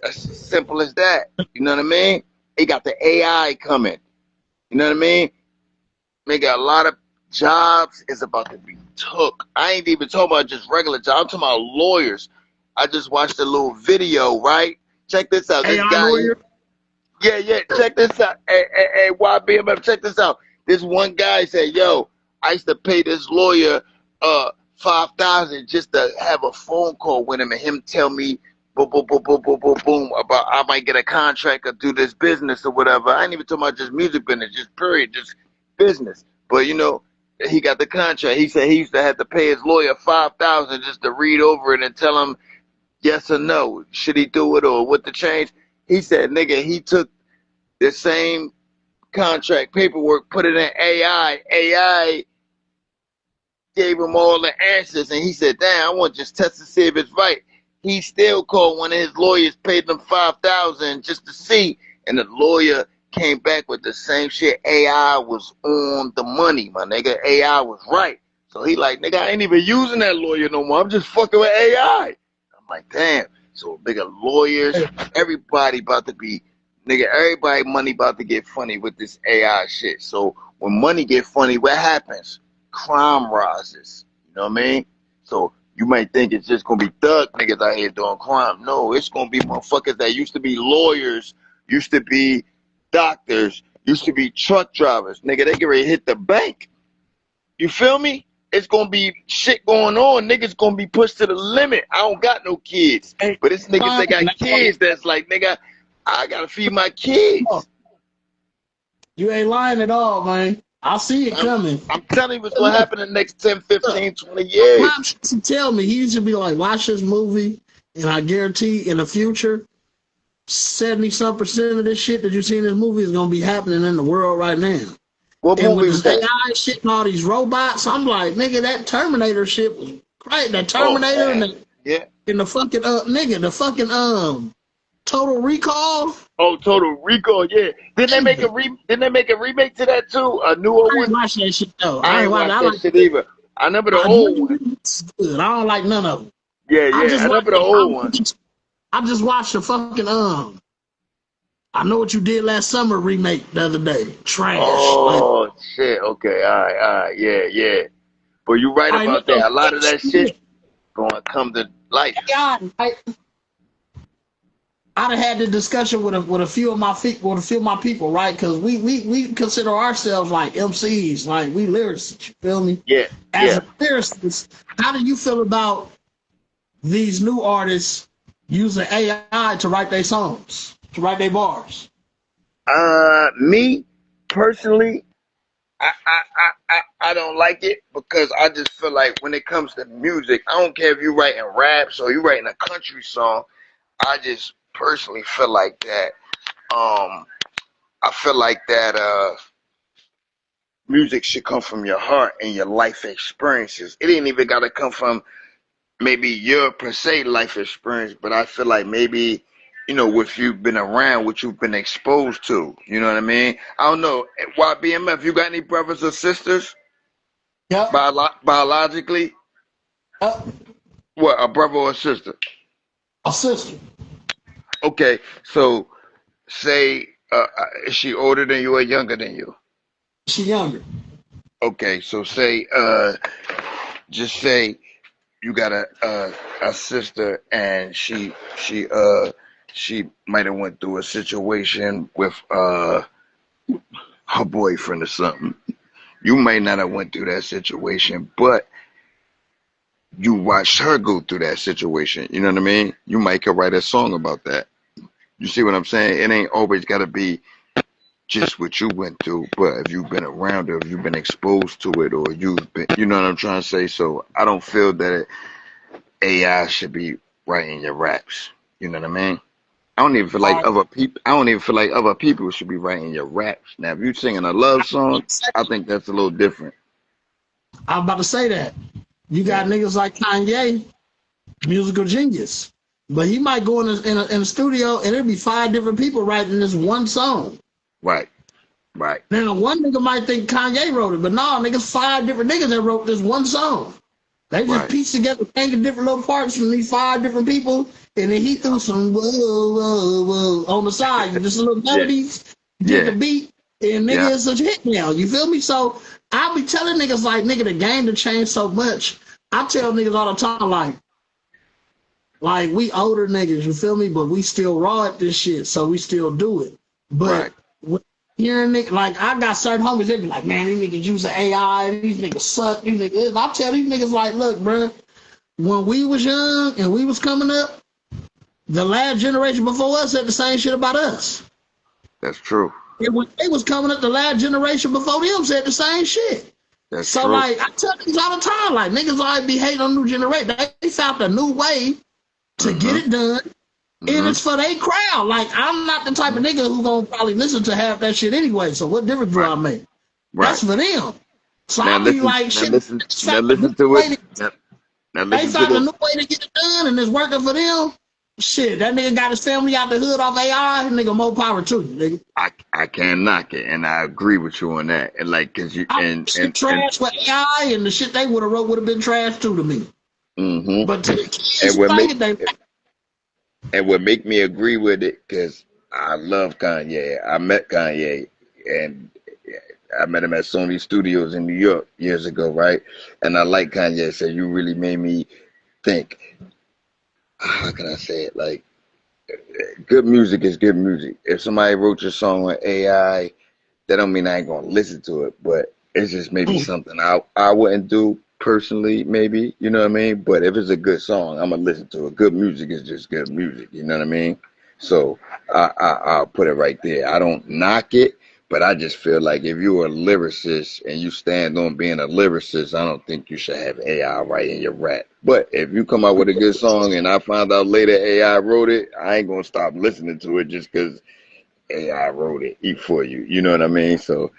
S2: That's as simple as that. You know what I mean? They got the AI coming. You know what I mean? They got a lot of jobs is about to be took. I ain't even talking about just regular jobs. I'm talking about lawyers. I just watched a little video, right? Check this out. This guy, yeah, check this out. Hey, YBMF, check this out. This one guy said, yo, I used to pay this lawyer $5,000 just to have a phone call with him and him tell me boom, boom, boom, boom, boom, boom, boom, about I might get a contract or do this business or whatever. I ain't even talking about just music business, just period, just business. But you know, he got the contract. He said he used to have to pay his lawyer $5,000 just to read over it and tell him yes or no, should he do it or what to change. He said, nigga, he took the same contract paperwork, put it in AI. AI gave him all the answers, and he said, "Damn, I want to just test to see if it's right." He still called one of his lawyers, paid them $5,000 just to see, and the lawyer came back with the same shit. AI was on the money, my nigga. AI was right. So he like, nigga, I ain't even using that lawyer no more. I'm just fucking with AI. I'm like, damn. So nigga, lawyers, everybody about to be, nigga, everybody money about to get funny with this AI shit. So when money get funny, what happens? Crime rises. You know what I mean? So you might think it's just gonna be thug niggas out here doing crime. No, it's gonna be motherfuckers that used to be lawyers, used to be doctors, used to be truck drivers. Nigga, they get ready to hit the bank. You feel me? It's gonna be shit going on. Niggas gonna be pushed to the limit. I don't got no kids, but it's niggas that got kids that's like, nigga, I gotta feed my kids.
S1: You ain't lying at all, man. I see it coming.
S2: I'm telling you what's gonna happen in the next 10, 15, 20 years.
S1: My pops used to tell me, he used to be like, watch this movie, and I guarantee in the future, 70-some% of this shit that you see in this movie is gonna be happening in the world right now.
S2: What
S1: and
S2: movie
S1: with
S2: was
S1: this
S2: that?
S1: AI shit and all these robots, I'm like, nigga, that Terminator shit was great. That Terminator and the fucking nigga, the fucking Total Recall.
S2: Oh, Total Recall, yeah. Didn't they make a remake to that too? A newer one?
S1: I ain't watch that shit though.
S2: I ain't watched that shit either. I remember the old one.
S1: Good. I don't like none of them.
S2: Yeah, I remember the old one.
S1: I just watched the fucking I Know What You Did Last Summer remake the other day. Trash.
S2: Oh shit. Okay. All right. Yeah. But you right about that. A lot of that shit gonna come to life.
S1: I'd have had the discussion with a few of my people, right? Because we consider ourselves like MCs, like we lyricists. You feel me?
S2: Yeah.
S1: As a lyricist, how do you feel about these new artists using AI to write their songs, to write their bars?
S2: Me personally, I don't like it because I just feel like when it comes to music, I don't care if you writing raps or you writing a country song. I just personally feel like that. I feel like that music should come from your heart and your life experiences. It ain't even gotta come from maybe your per se life experience, but I feel like maybe, you know, what you've been around, what you've been exposed to. You know what I mean? I don't know. YBMF, you got any brothers or sisters?
S1: Yep.
S2: Biologically?
S1: Yep.
S2: What, a brother or a sister?
S1: A sister.
S2: Okay, so say, is she older than you or younger than you?
S1: She younger.
S2: Okay, so say, just say you got a sister and she might have went through a situation with her boyfriend or something. You may not have went through that situation, but you watched her go through that situation. You know what I mean? You might could write a song about that. You see what I'm saying? It ain't always got to be just what you went through, but if you've been around it, if you've been exposed to it, or you've been, you know what I'm trying to say? So I don't feel that AI should be writing your raps. You know what I mean? I don't even feel like other people. I don't even feel like other people should be writing your raps. Now, if you're singing a love song, I think that's a little different.
S1: I'm about to say that. You got niggas like Kanye, musical genius, but he might go in a studio and it'll be 5 different people writing this one song.
S2: Right.
S1: Now one nigga might think Kanye wrote it, but no, niggas 5 different niggas that wrote this one song. They just pieced together, taking different little parts from these 5 different people, and then he threw some whoa on the side, just a little melodies, get the beat, and nigga is such a hit now. You feel me? So I be telling niggas like, nigga, the game to change so much. I tell niggas all the time, like we older niggas, you feel me? But we still raw at this shit, so we still do it. But hearing niggas, like I got certain homies, they be like, man, these niggas using AI, these niggas suck, these niggas. I tell these niggas like, look, bro, when we was young and we was coming up, the last generation before us said the same shit about us.
S2: That's true.
S1: And when they was coming up, the last generation before them said the same shit.
S2: That's
S1: so
S2: true.
S1: Like I tell niggas all the time, like niggas always be hating on new generation. They found a new way to get it done And it's for their crowd. Like, I'm not the type of nigga who gonna probably listen to half that shit anyway. So what difference do
S2: Right.
S1: I make?
S2: Right.
S1: That's for them. So
S2: Now
S1: I'll be
S2: listen.
S1: like,
S2: Now
S1: shit,
S2: listen. Now listen to it. Now
S1: they
S2: listen to
S1: found a
S2: this.
S1: new way to get it done and it's working for them. Shit, that nigga got his family out the hood off AI, nigga, more power to you, nigga.
S2: I can't knock it, and I agree with you on that. And like, cause you
S1: I shit trash with AI and the shit they would have wrote would have been trash too to me. But to the kids
S2: and
S1: who
S2: what
S1: think
S2: make
S1: it, they
S2: me agree with it, cause I love Kanye. I met Kanye, and I met him at Sony Studios in New York years ago, right? And I like Kanye. So you really made me think. How can I say it? Like, good music is good music. If somebody wrote your song with AI, that don't mean I ain't gonna listen to it, but it's just maybe something I wouldn't do personally, maybe, you know what I mean? But if it's a good song, I'm gonna listen to it. Good music is just good music, you know what I mean? So I'll put it right there. I don't knock it, but I just feel like if you're a lyricist and you stand on being a lyricist, I don't think you should have AI writing your rap. But if you come out with a good song and I find out later AI wrote it, I ain't gonna stop listening to it just because AI wrote it for you. You know what I mean? So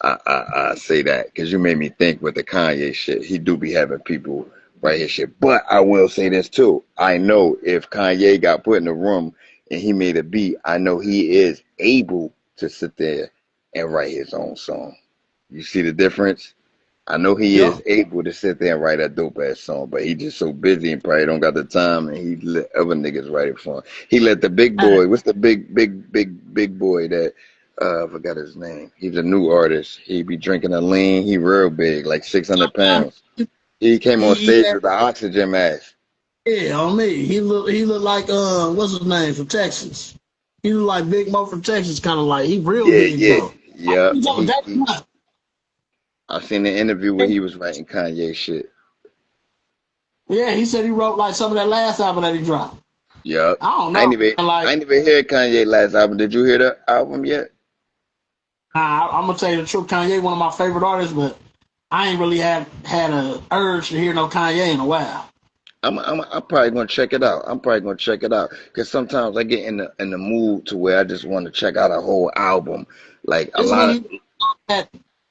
S2: I say that because you made me think with the Kanye shit. He do be having people write his shit. But I will say this too. I know if Kanye got put in a room and he made a beat, I know he is able to sit there and write his own song. You see the difference? I know he is
S1: Yup.
S2: able to sit there and write a dope ass song, but he just so busy and probably don't got the time, and he let other niggas write it for him. He let the big
S1: Hey,
S2: boy. What's the big boy that? I forgot his name. He's a new artist. He be drinking a lean. He real big, like 600 pounds. He came on
S1: he
S2: stage
S1: had,
S2: with the oxygen mask.
S1: yeah, on me. He look like what's his name from Texas? He look like Big Mo from Texas, kind of like he real
S2: Yeah,
S1: big
S2: yeah,
S1: though.
S2: yeah.
S1: He's on that
S2: He. I seen the interview where he was writing Kanye shit.
S1: Yeah, he said he wrote like some of that last album that he dropped.
S2: Yup.
S1: I don't know.
S2: I
S1: Like,
S2: ain't even heard Kanye last album. Did you hear the album yet?
S1: I'm gonna tell you the truth. Kanye, one of my favorite artists, but I ain't really had a urge to hear no Kanye in a while.
S2: I'm probably gonna check it out. I'm probably gonna check it out because sometimes I get in the mood to where I just want to check out a whole album. Like a
S1: It's
S2: lot
S1: when
S2: of
S1: he that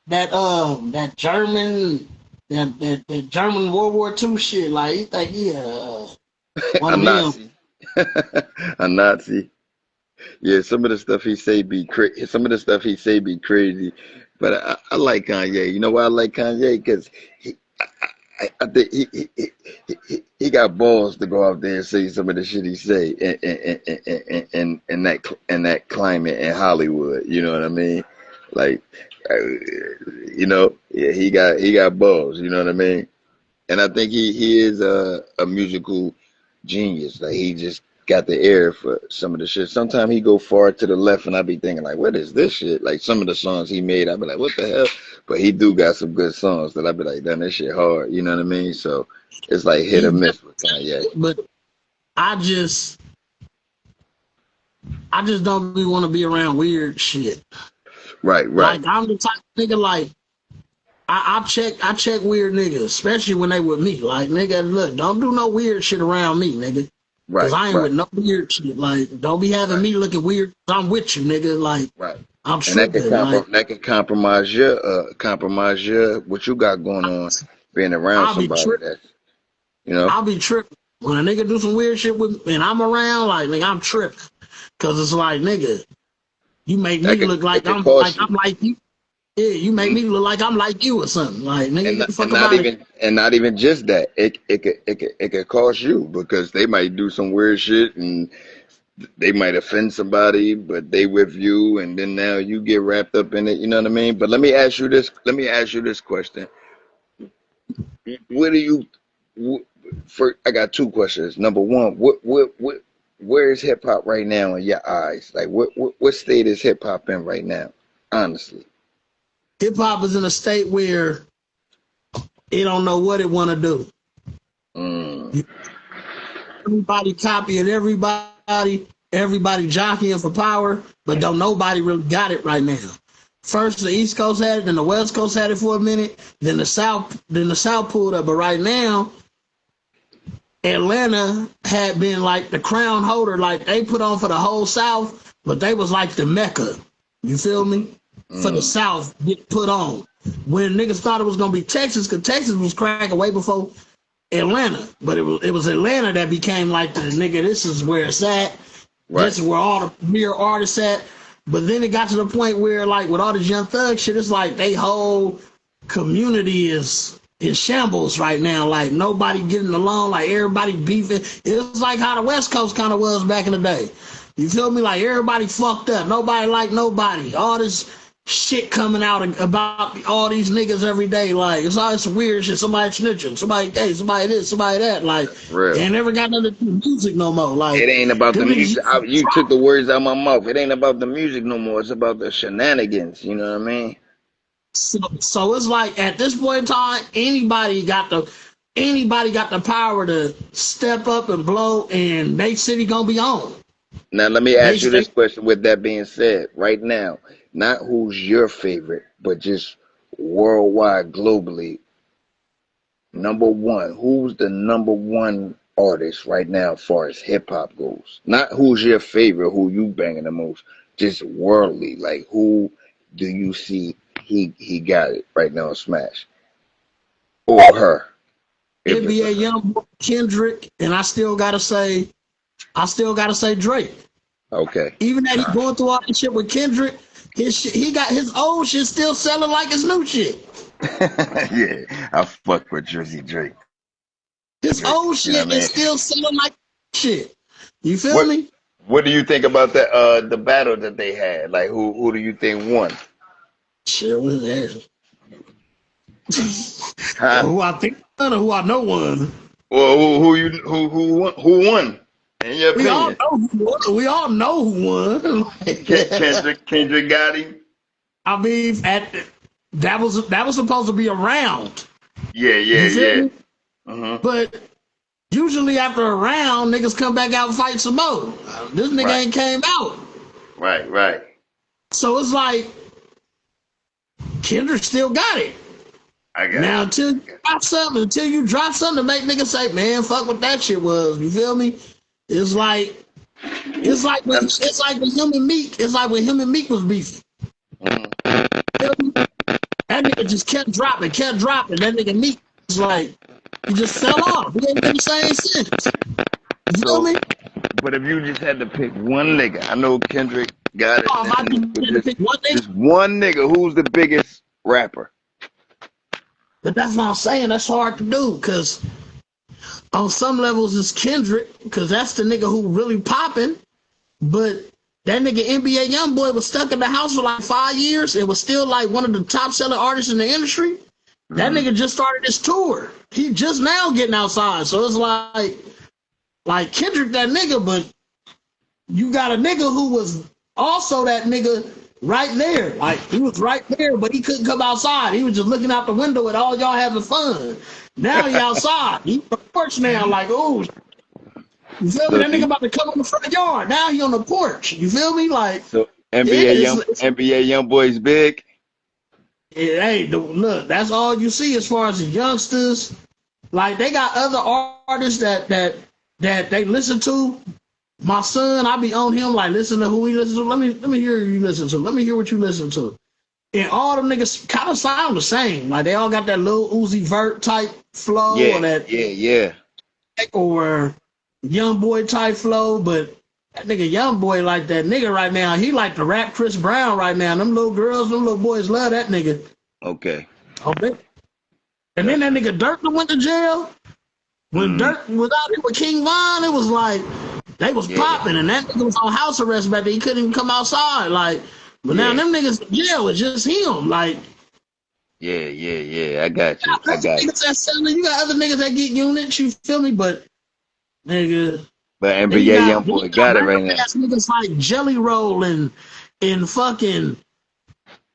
S1: that German that German World War II shit. Like he think one
S2: a
S1: of them.
S2: Nazi, a Nazi. Yeah, some of the stuff he say be crazy. Some of the stuff he say be crazy, but I like Kanye. You know why I like Kanye? Because I think he got balls to go out there and say some of the shit he say in that climate in Hollywood. You know what I mean? Like, yeah, he got balls. You know what I mean? And I think he is a musical genius. Like he just got the air for some of the shit. Sometimes he go far to the left, and I be thinking like, what is this shit? Like some of the songs he made, I be like, what the hell? But he do got some good songs that I be like, damn, this shit hard. You know what I mean? So it's like hit or
S1: He,
S2: miss with Kanye.
S1: but I just don't really want to be around weird shit.
S2: Right, right,
S1: Like I'm the type of nigga like I check weird niggas, especially when they with me. Like nigga, look, don't do no weird shit around me, nigga. Cause
S2: right,
S1: I ain't
S2: right,
S1: with no weird shit. Like, don't be having
S2: right,
S1: me looking weird. I'm with you, nigga. Like,
S2: right.
S1: I'm
S2: And
S1: tripping. Like,
S2: that can compromise your what you got going on being around
S1: I'll be
S2: somebody
S1: tripping.
S2: that's you know.
S1: I'll be tripping when a nigga do some weird shit with me and I'm around. Like, nigga, I'm tripping. Cause it's like, nigga, you make me look
S2: It
S1: like
S2: could cost you.
S1: I'm like you. Yeah, you make me look like I'm like you or something. Like, nigga, get the fuck
S2: Not
S1: about it.
S2: even not even just that. It could cost you because they might do some weird shit and they might offend somebody, but they with you, and then now you get wrapped up in it. You know what I mean? But let me ask you this. Let me ask you this question. What do you? For I got two questions. Number one, where is hip hop right now in your eyes? Like, what state is hip hop in right now? Honestly.
S1: Hip hop is in a state where it don't know what it want to do.
S2: Mm,
S1: Everybody copying everybody jockeying for power, but don't nobody really got it right now. First the East Coast had it, then the West Coast had it for a minute, then the South pulled up. But right now, Atlanta had been like the crown holder, like they put on for the whole South, but they was like the Mecca. You feel me? For the South, get put on. When niggas thought it was gonna be Texas, because Texas was cracking way before Atlanta, but it was Atlanta that became like the nigga. This is where it's at.
S2: Right.
S1: This is where all the premier artists at. But then it got to the point where, like, with all this Young Thug shit, it's like they whole community is in shambles right now. Like nobody getting along. Like everybody beefing. It's like how the West Coast kind of was back in the day. You feel me? Like everybody fucked up. Nobody like nobody. All this shit coming out about all these niggas every day. Like it's all this weird shit. Somebody snitching. Somebody gay. Somebody this. Somebody that. Like they never got nothing to do with music no more. Like
S2: it ain't about the music. You took the words out of my mouth. It ain't about the music no more. It's about the shenanigans. You know what I mean?
S1: So it's like at this point in time, anybody got the power to step up and blow, and they city gonna be on.
S2: Now let me ask you this question. With that being said, right now, not who's your favorite, but just worldwide, globally, number one. Who's the number one artist right now as far as hip hop goes? Not who's your favorite, who you banging the most, just worldly. Like who do you see he got it right now, Smash? Or her?
S1: NBA Youngboy, Kendrick, and I still gotta say Drake.
S2: Okay.
S1: Even that he going through all this shit with Kendrick, his shit, he got his old shit still selling like his new shit.
S2: Yeah, I fuck with Jersey Drake.
S1: His old shit is still selling like shit. You feel me?
S2: What do you think about the battle that they had? Like who do you think won?
S1: Shit, what is that? Who I think won or who I know won?
S2: Well, who won? In your opinion?
S1: We all know who won.
S2: Kendrick got him.
S1: I mean, that was supposed to be a round.
S2: Yeah.
S1: But usually after a round, niggas come back out and fight some more. This nigga ain't came out.
S2: Right.
S1: So it's like Kendrick still got it. Now until you drop something to make niggas say, man, fuck what that shit was. You feel me? It's like when him and Meek. It's like when him and Meek was beefing. That nigga just kept dropping. That nigga Meek was like, he just fell off. He ain't been the same since. You feel me?
S2: But if you just had to pick one nigga, I know Kendrick got it.
S1: If I had to pick one nigga,
S2: just one nigga, who's the biggest rapper?
S1: But that's what I'm saying. That's hard to do because on some levels it's Kendrick because that's the nigga who really popping. But that nigga NBA Youngboy was stuck in the house for like 5 years and was still like one of the top selling artists in the industry. That nigga just started his tour. He just now getting outside. So it's like Kendrick that nigga, but you got a nigga who was also that nigga right there. Like he was right there, but he couldn't come outside. He was just looking out the window at all y'all having fun. Now he outside. He on the porch now, like, oh, you feel me? That nigga about to come on the front yard. Now he on the porch. You feel me? Like
S2: so NBA Youngboy's big.
S1: Hey, look, that's all you see as far as the youngsters. Like they got other artists that they listen to. My son, I be on him like listen to who he listens to. Let me hear you listen to. Let me hear what you listen to. And all them niggas kind of sound the same. Like they all got that little Uzi Vert type flow or that or Youngboy type flow, but that nigga Youngboy like that nigga right now. He like the rap Chris Brown right now. Them little girls, them little boys love that nigga.
S2: Okay.
S1: And then that nigga Dirk went to jail. When Dirk was out here with King Von, it was like they was popping, and that nigga was on house arrest back then. He couldn't even come outside. Like, but now them niggas in jail. It's just him. Like,
S2: I got you.
S1: Niggas that selling. You got other niggas that get units. You feel me? But nigga.
S2: But NBA Youngboy got it right now.
S1: Niggas like Jelly Roll and fucking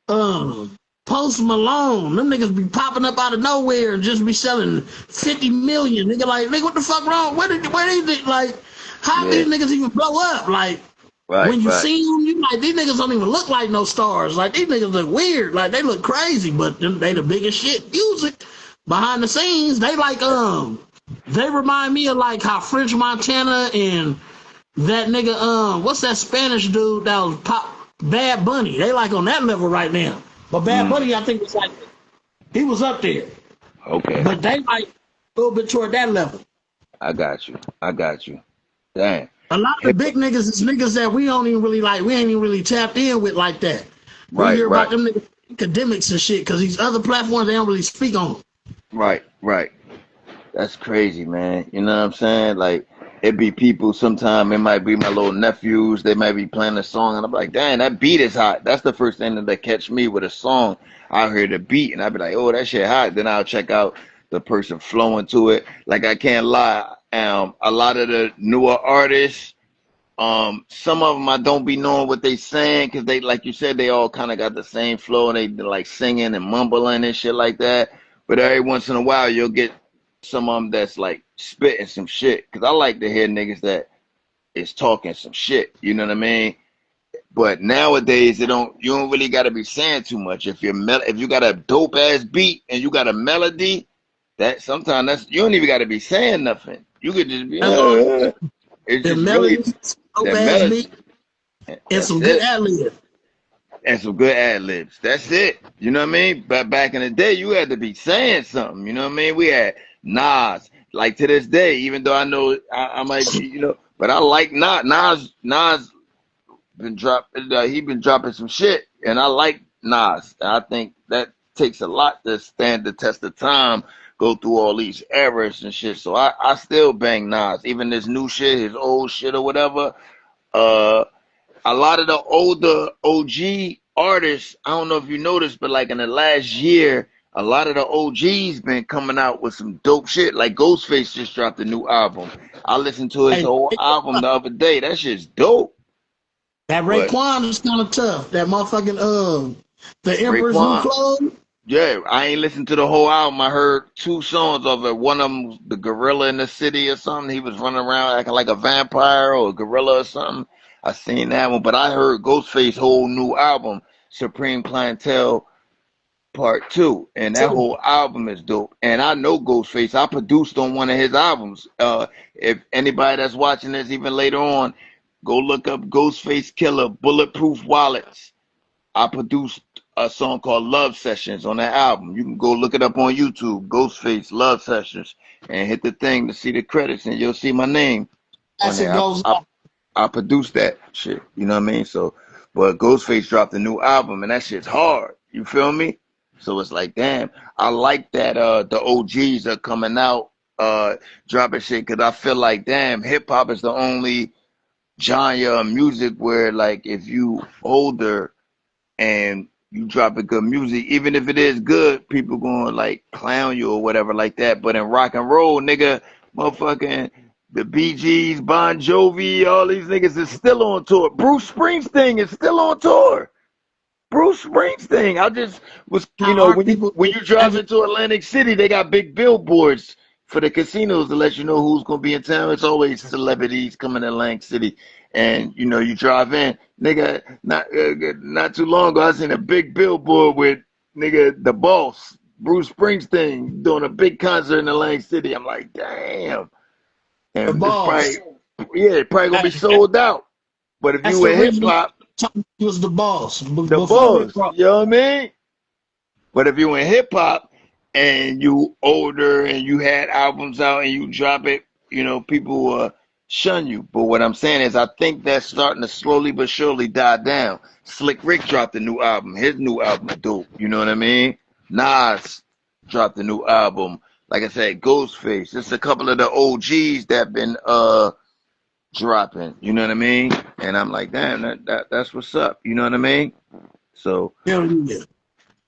S1: Post Malone. Them niggas be popping up out of nowhere and just be selling 50 million. Nigga like, nigga, what the fuck wrong? Where they like? How these niggas even blow up? Like when you see them, you like these niggas don't even look like no stars. Like these niggas look weird. Like they look crazy, but they the biggest shit music behind the scenes. They like They remind me of like how French Montana and that nigga, what's that Spanish dude that was pop Bad Bunny? They like on that level right now. But Bad
S2: Mm,
S1: Bunny, I think was like he was up there.
S2: okay,
S1: But they like a little bit toward that level.
S2: I got you. I got you. Damn.
S1: A lot of the
S2: Hip,
S1: big niggas is niggas that we don't even really like. We ain't even really tapped in with like that. We
S2: right,
S1: hear about
S2: right,
S1: them niggas academics and shit because these other platforms they don't really speak on.
S2: right, right. That's crazy, man. You know what I'm saying? Like, it be people, sometimes it might be my little nephews, they might be playing a song, and I'm like, dang, that beat is hot. That's the first thing that they catch me with a song. I hear the beat, and I be like, oh, that shit hot. Then I'll check out the person flowing to it. Like, I can't lie. A lot of the newer artists, some of them I don't be knowing what they saying because they, like you said, they all kind of got the same flow and they like singing and mumbling and shit like that. But every once in a while, you'll get some of them that's like spitting some shit because I like to hear niggas that is talking some shit. You know what I mean? But nowadays, you don't really got to be saying too much. If you got a dope ass beat and you got a melody, that sometimes you don't even got to be saying nothing. You could just be.
S1: As long as
S2: It's
S1: the
S2: just really
S1: melodies, dope
S2: that
S1: ass
S2: melody.
S1: beat, and
S2: That's
S1: some good
S2: it.
S1: ad lib.
S2: And some good ad libs. That's it. You know what I mean? But back in the day, you had to be saying something. You know what I mean? We had Nas. Like to this day, even though I know I might be, but I like Nas. Nas been he been dropping some shit, and I like Nas. I think that takes a lot to stand the test of time, go through all these errors and shit. So I still bang Nas, even this new shit, his old shit or whatever. Uh, a lot of the older OG artists, I don't know if you noticed, but like in the last year, a lot of the OGs been coming out with some dope shit. Like Ghostface just dropped a new album. I listened to his
S1: Hey,
S2: whole album the other day. That shit's dope.
S1: that
S2: But
S1: Raekwon is kind of tough. That motherfucking the Emperor's New
S2: Raekwon,
S1: Clothes.
S2: yeah, I ain't listened to the whole album. I heard two songs of it. One of them was the gorilla in the city or something. He was running around acting like a vampire or a gorilla or something. I seen that one, but I heard Ghostface's whole new album, Supreme Clientele Part Two, and that
S1: Too.
S2: whole album is dope. And I know Ghostface. I produced on one of his albums. If anybody that's watching this even later on, go look up Ghostface Killer Bulletproof Wallets. I produced a song called Love Sessions on that album. You can go look it up on YouTube, Ghostface Love Sessions, and hit the thing to see the credits, and you'll see my name on
S1: As it
S2: there.
S1: goes
S2: I,
S1: on.
S2: I produced that shit. You know what I mean? So, but Ghostface dropped a new album, and that shit's hard. You feel me? So it's like, damn, I like that. The OGs are coming out, dropping shit, because I feel like, damn, hip hop is the only genre of music where, like, if you older and you dropping good music, even if it is good, people gonna like clown you or whatever like that. But in rock and roll, nigga, motherfucking the Bee Gees, Bon Jovi, all these niggas is still on tour. Bruce Springsteen is still on tour. Bruce Springsteen. I just was,
S1: How our
S2: when you
S1: people
S2: when you drive
S1: as it,
S2: into Atlantic City, they got big billboards for the casinos to let you know who's gonna be in town. It's always celebrities coming to Atlantic City, and you drive in, nigga. Not too long ago, I seen a big billboard with nigga the boss, Bruce Springsteen, doing a big concert in Atlantic City. I'm like, damn,
S1: the
S2: and it's
S1: boss.
S2: probably it's probably gonna be sold out. But if
S1: That's
S2: you
S1: the
S2: in hip
S1: original
S2: hop,
S1: time he was the boss
S2: the
S1: before Rick
S2: boss,
S1: Ross.
S2: you know what I mean? But if you in hip hop and you older and you had albums out and you drop it, people shun you. But what I'm saying is, I think that's starting to slowly but surely die down. Slick Rick dropped a new album. His new album is dope. You know what I mean? Nas dropped a new album. Like I said, Ghostface. Just a couple of the OGs that been dropping. You know what I mean? And I'm like, damn, that's what's up. You know what I mean? So
S1: Hell yeah.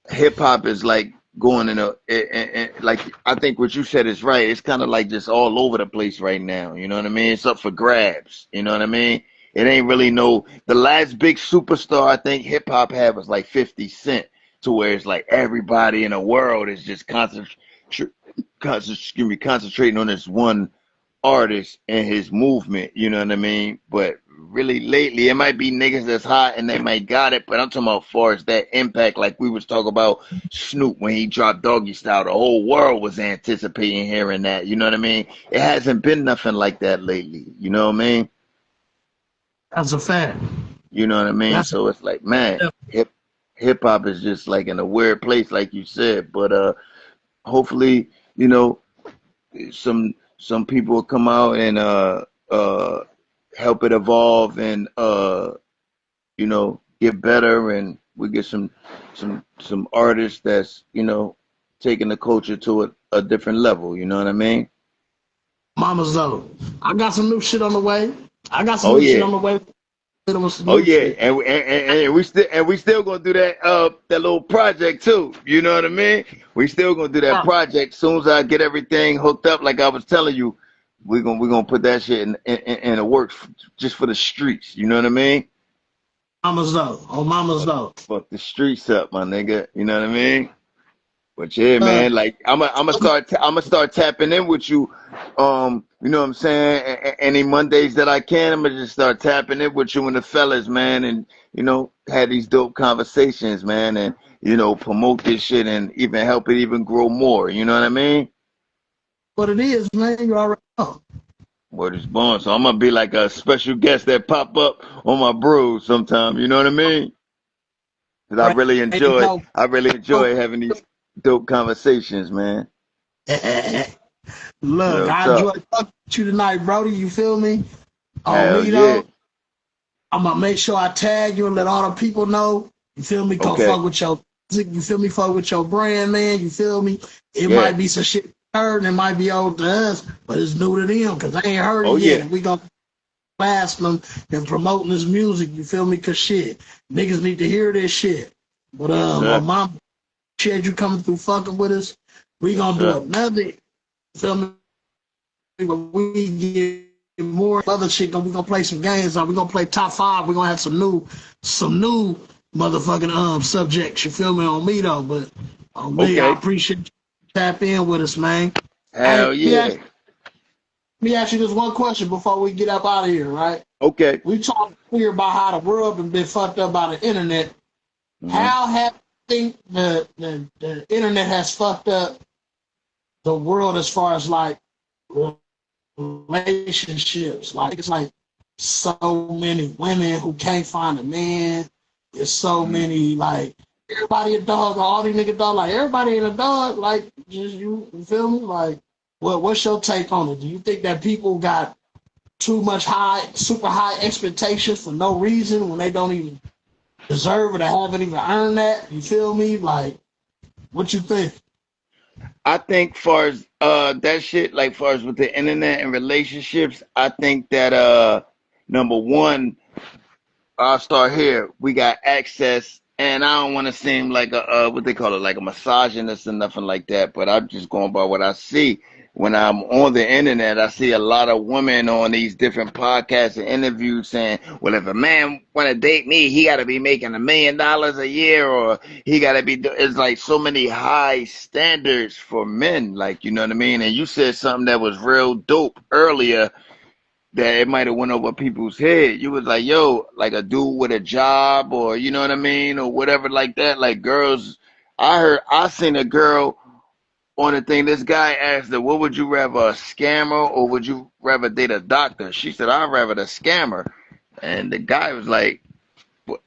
S2: hip hop is like going in like I think what you said is right. It's kind of like just all over the place right now. You know what I mean? It's up for grabs. You know what I mean? It ain't really the last big superstar I think hip hop had was like 50 Cent, to where it's like everybody in the world is just concentrating on this one artist and his movement. You know what I mean? But really lately. It might be niggas that's hot and they might got it, but I'm talking about far as that impact, like we was talking about Snoop when he dropped Doggy Style. The whole world was anticipating hearing that. You know what I mean? It hasn't been nothing like that lately. You know what I mean?
S1: That's a fact.
S2: You know what I mean?
S1: That's
S2: So it's like, man, hip hop is just like in a weird place, like you said. But hopefully, you know, some people will come out and uh help it evolve and you know, get better, and we get some artists that's, you know, taking the culture to a different level. You know what I mean?
S1: Mama's though. I got some new shit on the way. I got some
S2: Oh
S1: new shit
S2: yeah.
S1: on the way. Some
S2: Oh
S1: new
S2: yeah,
S1: shit.
S2: and we still gonna do that that little project too. You know what I mean? We still gonna do that project. Soon as I get everything hooked up, like I was telling you, we gonna put that shit in the works just for the streets. You know what I mean?
S1: Mama's though. Oh, mama's though.
S2: Fuck the streets up, my nigga. You know what I mean? But yeah,
S1: Uh,
S2: man, like I'm gonna start tapping in with you. You know what I'm saying? Any Mondays that I can, I'm gonna just start tapping in with you and the fellas, man, and you know, have these dope conversations, man, and you know, promote this shit and even help it even grow more. You know what I mean?
S1: what it is, man. You already know.
S2: Word is born. So I'm gonna be like a special guest that pop up on my bros sometime. You know what I mean? 'Cause
S1: Already know.
S2: I really enjoy having these dope conversations, man.
S1: Look,
S2: Real
S1: I
S2: talk.
S1: enjoyed talking to you tonight, Brody. You feel me? On
S2: Hell
S1: me
S2: yeah.
S1: though, I'm gonna make sure I tag you and let all the people know. You feel me? Come
S2: Okay.
S1: fuck with your music. You feel me? Fuck with your brand, man. You feel me? It
S2: Yeah.
S1: might be some shit heard and it might be old to us, but it's new to them because they ain't heard
S2: Oh
S1: it yet.
S2: yeah.
S1: And we gonna blast them and promoting this music. You feel me? Cause shit, niggas need to hear this shit. But
S2: Yes,
S1: my
S2: sir.
S1: mom, shit, you coming through fucking with us. We
S2: Yes,
S1: gonna do
S2: sir.
S1: another. You feel me? When we get more other shit, we gonna play some games. We gonna play top five. We gonna have some new motherfucking subjects. You feel me on me though? But on me, I
S2: Okay.
S1: appreciate you tap in with us, man. Hey,
S2: Hell yeah.
S1: let me ask you this one question before we get up out of here, right?
S2: Okay.
S1: We talked here about how the world has been fucked up by the internet.
S2: Hmm.
S1: How have you think the internet has fucked up the world as far as like relationships? Like it's like so many women who can't find a man. There's so
S2: Hmm.
S1: many like everybody a dog, all these niggas dog, like everybody ain't a dog, like just you feel me? Like what's your take on it? Do you think that people got too much super high expectations for no reason when they don't even deserve it or haven't even earned that? You feel me? Like what you think?
S2: I think far as that shit, like far as with the internet and relationships, I think that number one, I'll start here. We got access, and I don't want to seem like a what they call it, like a misogynist or nothing like that. But I'm just going by what I see when I'm on the internet. I see a lot of women on these different podcasts and interviews saying, "Well, if a man want to date me, he got to be making $1 million a year, or he got to be." It's like so many high standards for men, like you know what I mean. And you said something that was real dope earlier that it might have went over people's head. You was like, yo, like a dude with a job or you know what I mean, or whatever like that. Like girls, I seen a girl on the thing. This guy asked her, what would you rather, a scammer or would you rather date a doctor? She said, I'd rather the scammer. And the guy was like,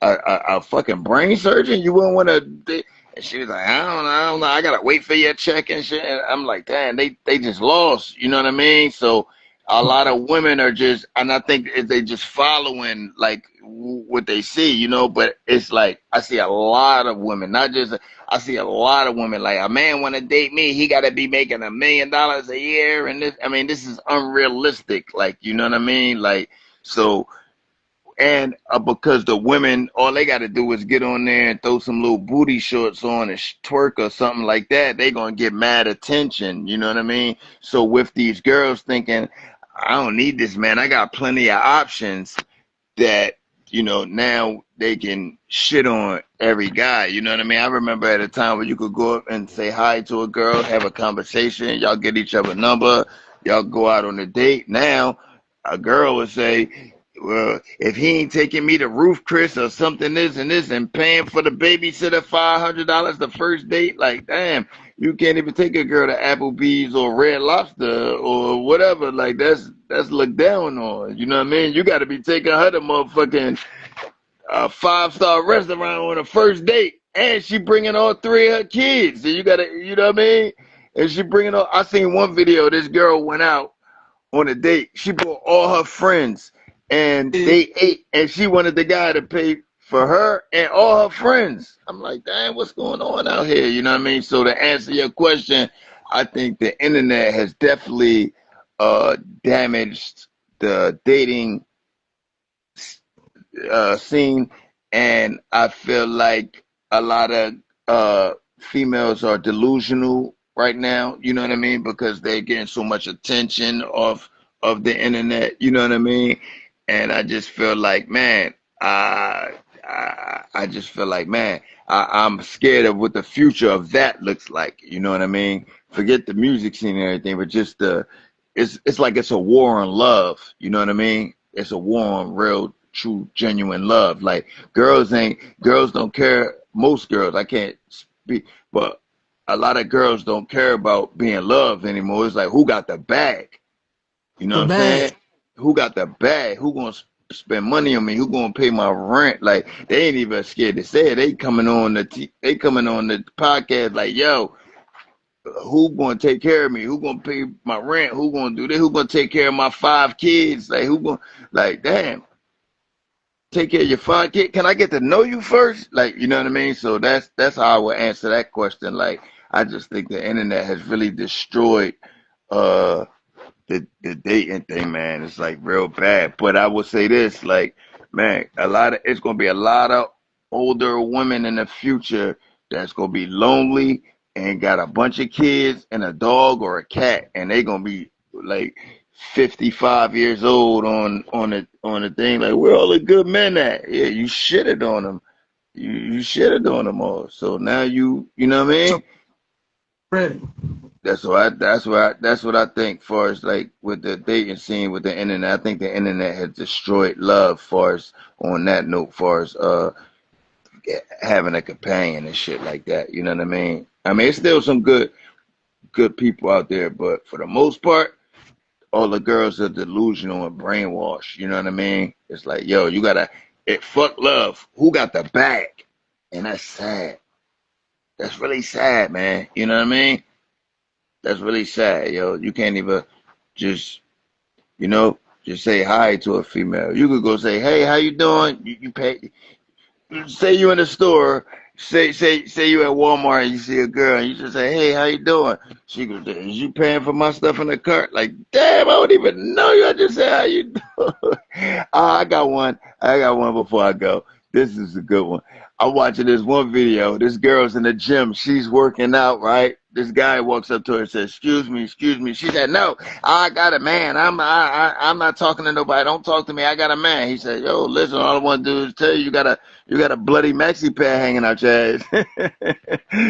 S2: a fucking brain surgeon? You wouldn't want to? And she was like, I don't know. I gotta wait for your check and shit. And I'm like, damn, they just lost. You know what I mean? So a lot of women are just, and I think they just following like what they see, you know. But it's like I see a lot of women, not just I see a lot of women like a man want to date me, he got to be making $1 million a year, and this, I mean, this is unrealistic. Like, you know what I mean? Like, so and because the women, all they got to do is get on there and throw some little booty shorts on and twerk or something like that, they going to get mad attention. You know what I mean? So with these girls thinking, I don't need this man, I got plenty of options, that, you know, now they can shit on every guy. You know what I mean? I remember at a time where you could go up and say hi to a girl, have a conversation, y'all get each other number, y'all go out on a date. Now, a girl would say, well, if he ain't taking me to Roof Chris or something this and this and paying for the babysitter $500 the first date, like damn, you can't even take a girl to Applebee's or Red Lobster or whatever. Like that's looked down on. You know what I mean? You got to be taking her to motherfucking five-star restaurant on a first date, and she bringing all three of her kids. So you gotta, you know what I mean? And she bringing all. I seen one video. This girl went out on a date. She brought all her friends, and they ate, and she wanted the guy to pay for her and all her friends. I'm like, damn, what's going on out here? You know what I mean? So to answer your question, I think the internet has definitely damaged the dating scene, and I feel like a lot of females are delusional right now. You know what I mean? Because they're getting so much attention of the internet. You know what I mean? And I just feel like, man, I just feel like, man, I'm scared of what the future of that looks like. You know what I mean? Forget the music scene and everything, but just it's like it's a war on love. You know what I mean? It's a war on real, true, genuine love. Like girls don't care. Most girls, I can't speak, but a lot of girls don't care about being loved anymore. It's like who got the bag? You know
S1: The
S2: what I'm
S1: bag.
S2: saying? Who got the bag? Who gonna spend money on me? Who gonna pay my rent? Like they ain't even scared to say it. They coming on the podcast like, yo, who gonna take care of me? Who gonna pay my rent? Who gonna do this? Who gonna take care of my five kids? Like who gonna like damn, take care of your five kids? Can I get to know you first? Like, you know what I mean? So that's how I would answer that question. Like I just think the internet has really destroyed uh the dating thing, man. It's like real bad. But I would say this, like, man, it's gonna be a lot of older women in the future that's gonna be lonely and got a bunch of kids and a dog or a cat, and they gonna be like 55 years old on the thing. Like, where all the good men at? Yeah, you shitted on them. You shitted on them all. So now you know what I
S1: So
S2: mean?
S1: ready.
S2: That's what I think. Far as like with the dating scene with the internet, I think the internet has destroyed love. Far as on that note, far as having a companion and shit like that. You know what I mean? I mean, it's still some good people out there, but for the most part, all the girls are delusional and brainwashed. You know what I mean? It's like, yo, you gotta fuck love. Who got the bag? And that's sad. That's really sad, man. You know what I mean? That's really sad, yo. You can't even just, you know, just say hi to a female. You could go say, "Hey, how you doing?" You pay. Say you in the store. Say you at Walmart and you see a girl and you just say, "Hey, how you doing?" She goes, "Is you paying for my stuff in the cart?" Like, damn, I don't even know you. I just say, "How you doing?" I got one. I got one before I go. This is a good one. I'm watching this one video. This girl's in the gym. She's working out, right? This guy walks up to her and says, "Excuse me, excuse me." She said, "No, I got a man. I'm not talking to nobody. Don't talk to me. I got a man." He said, "Yo, listen, all I want to do is tell you, you got a bloody maxi pad hanging out your ass."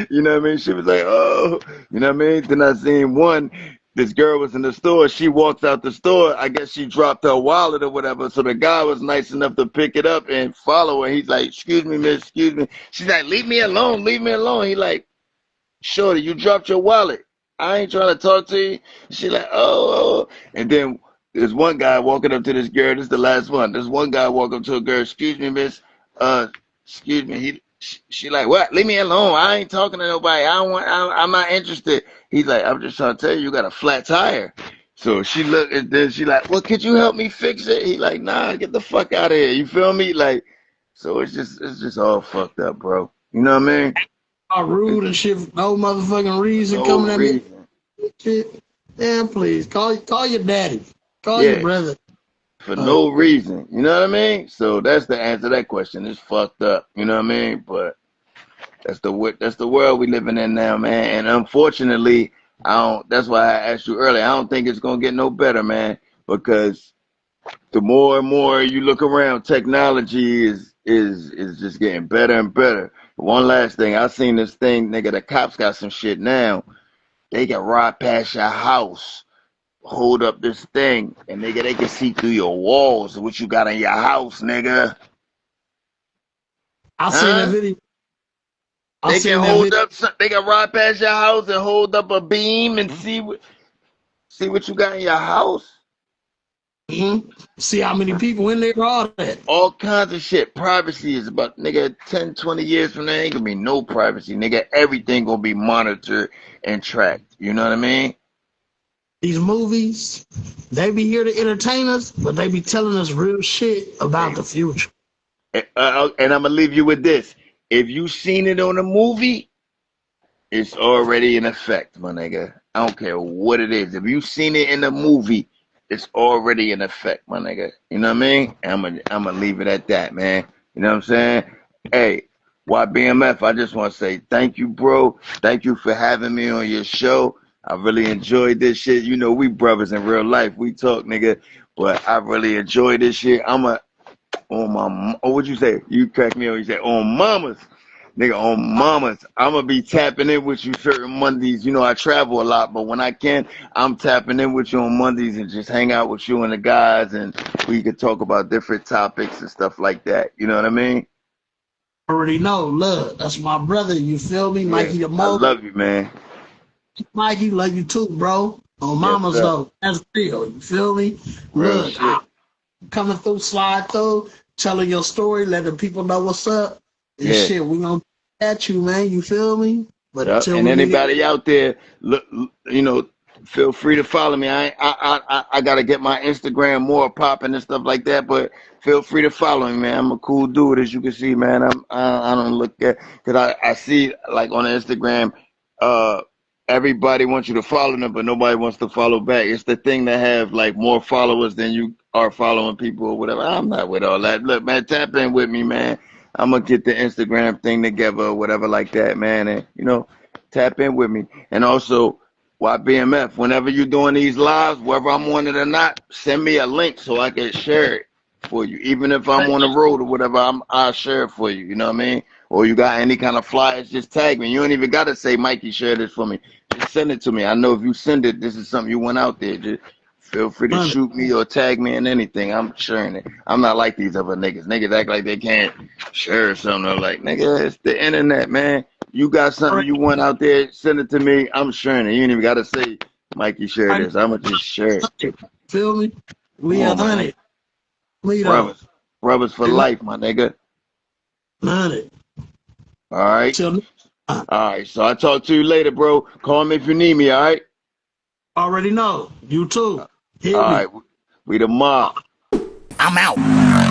S2: You know what I mean? She was like, "Oh," you know what I mean? Then I seen one. This girl was in the store. She walks out the store. I guess she dropped her wallet or whatever. So the guy was nice enough to pick it up and follow her. He's like, "Excuse me, miss, excuse me." She's like, "Leave me alone, leave me alone." He like, "Shorty, you dropped your wallet. I ain't trying to talk to you." She like, "Oh, oh." And then there's one guy walking up to this girl. This is the last one. There's one guy walk up to a girl. "Excuse me, miss. Uh, excuse me." She like, "What? Leave me alone. I ain't talking to nobody. I don't want. I'm not interested." He's like, "I'm just trying to tell you, you got a flat tire." So she looked, and then she like, "Well, could you help me fix it?" He like, "Nah, get the fuck out of here." You feel me? Like, so it's just all fucked up, bro. You know what I mean?
S1: All rude and shit for no motherfucking reason
S2: No
S1: coming at me.
S2: reason.
S1: Shit. Yeah, please. Call your daddy. Call your
S2: Yeah,
S1: brother.
S2: for
S1: Uh,
S2: no reason. You know what I mean? So that's the answer to that question. It's fucked up. You know what I mean? But that's the world we living in now, man. And unfortunately, I don't. That's why I asked you earlier. I don't think it's gonna get no better, man. Because the more and more you look around, technology is just getting better and better. One last thing, I seen this thing, nigga. The cops got some shit now. They can ride past your house hold up this thing, and nigga, they can see through your walls what you got in your house, nigga.
S1: I seen that
S2: Huh?
S1: video. I
S2: They
S1: seen
S2: can
S1: that
S2: hold
S1: video.
S2: up. They can ride past your house and hold up a beam and see what you got in your house.
S1: See how many people in there, all that.
S2: All kinds of shit. Privacy is about, nigga, 10, 20 years from now, ain't gonna be no privacy. Nigga, everything gonna be monitored and tracked. You know what I mean?
S1: These movies, they be here to entertain us, but they be telling us real shit about the future.
S2: And I'm gonna leave you with this. If you seen it on a movie, it's already in effect, my nigga. I don't care what it is. If you seen it in a movie, it's already in effect, my nigga. You know what I mean? I'm gonna leave it at that, man. You know what I'm saying? Hey, YBMF, I just want to say thank you, bro. Thank you for having me on your show. I really enjoyed this shit. You know, we brothers in real life. We talk, nigga. But I really enjoyed this shit. On my, what'd you say? You cracked me up. You said, on mamas. Nigga, on mamas. I'm going to be tapping in with you certain Mondays. You know, I travel a lot, but when I can, I'm tapping in with you on Mondays and just hang out with you and the guys, and we could talk about different topics and stuff like that. You know what I mean?
S1: Already know, love. That's my brother. You feel me?
S2: Yeah.
S1: Mikey the
S2: I
S1: Mogul.
S2: love you, man.
S1: Mikey, love you too, bro. On
S2: Yes,
S1: mama's
S2: sir.
S1: though. That's real. You feel me?
S2: Real
S1: Look,
S2: shit.
S1: I'm coming through, slide through, telling your story, letting people know what's up. And
S2: Yeah.
S1: shit, we gonna at you, man. You feel me? But
S2: Yep.
S1: until
S2: And
S1: we meet
S2: anybody out there, look, you know, feel free to follow me. I gotta get my Instagram more popping and stuff like that. But feel free to follow me, man. I'm a cool dude, as you can see, man. I don't look at, because I see like on Instagram, uh, everybody wants you to follow them, but nobody wants to follow back. It's the thing that have like more followers than you are following people or whatever. I'm not with all that. Look, man, tap in with me, man. I'm gonna get the Instagram thing together or whatever like that, man. And you know, tap in with me. And also, YBMF, whenever you're doing these lives, whether I'm on it or not, send me a link so I can share it for you. Even if I'm on the road or whatever, I'll share it for you. You know what I mean? Or you got any kind of flyers, just tag me. You don't even gotta say, Mikey, share this for me. Just send it to me. I know if you send it, this is something you went out there. Just feel free to
S1: on it.
S2: shoot me or tag me in anything. I'm sharing it. I'm not like these other niggas. Niggas act like they can't share something. I'm like, nigga, it's the internet, man. You got something you want out there, send it to me. I'm sharing it. You ain't even gotta say, Mikey, share this. I'ma just share it.
S1: Feel me?
S2: Come
S1: We
S2: on,
S1: are
S2: my
S1: on
S2: nigga.
S1: it. We though.
S2: Brothers. Brothers for life, my nigga.
S1: On it.
S2: All right.
S1: Till
S2: All right. So I'll talk to you later, bro. Call me if you need me, all right?
S1: already know. You too.
S2: All
S1: Hit me.
S2: right. We the mob.
S3: I'm out.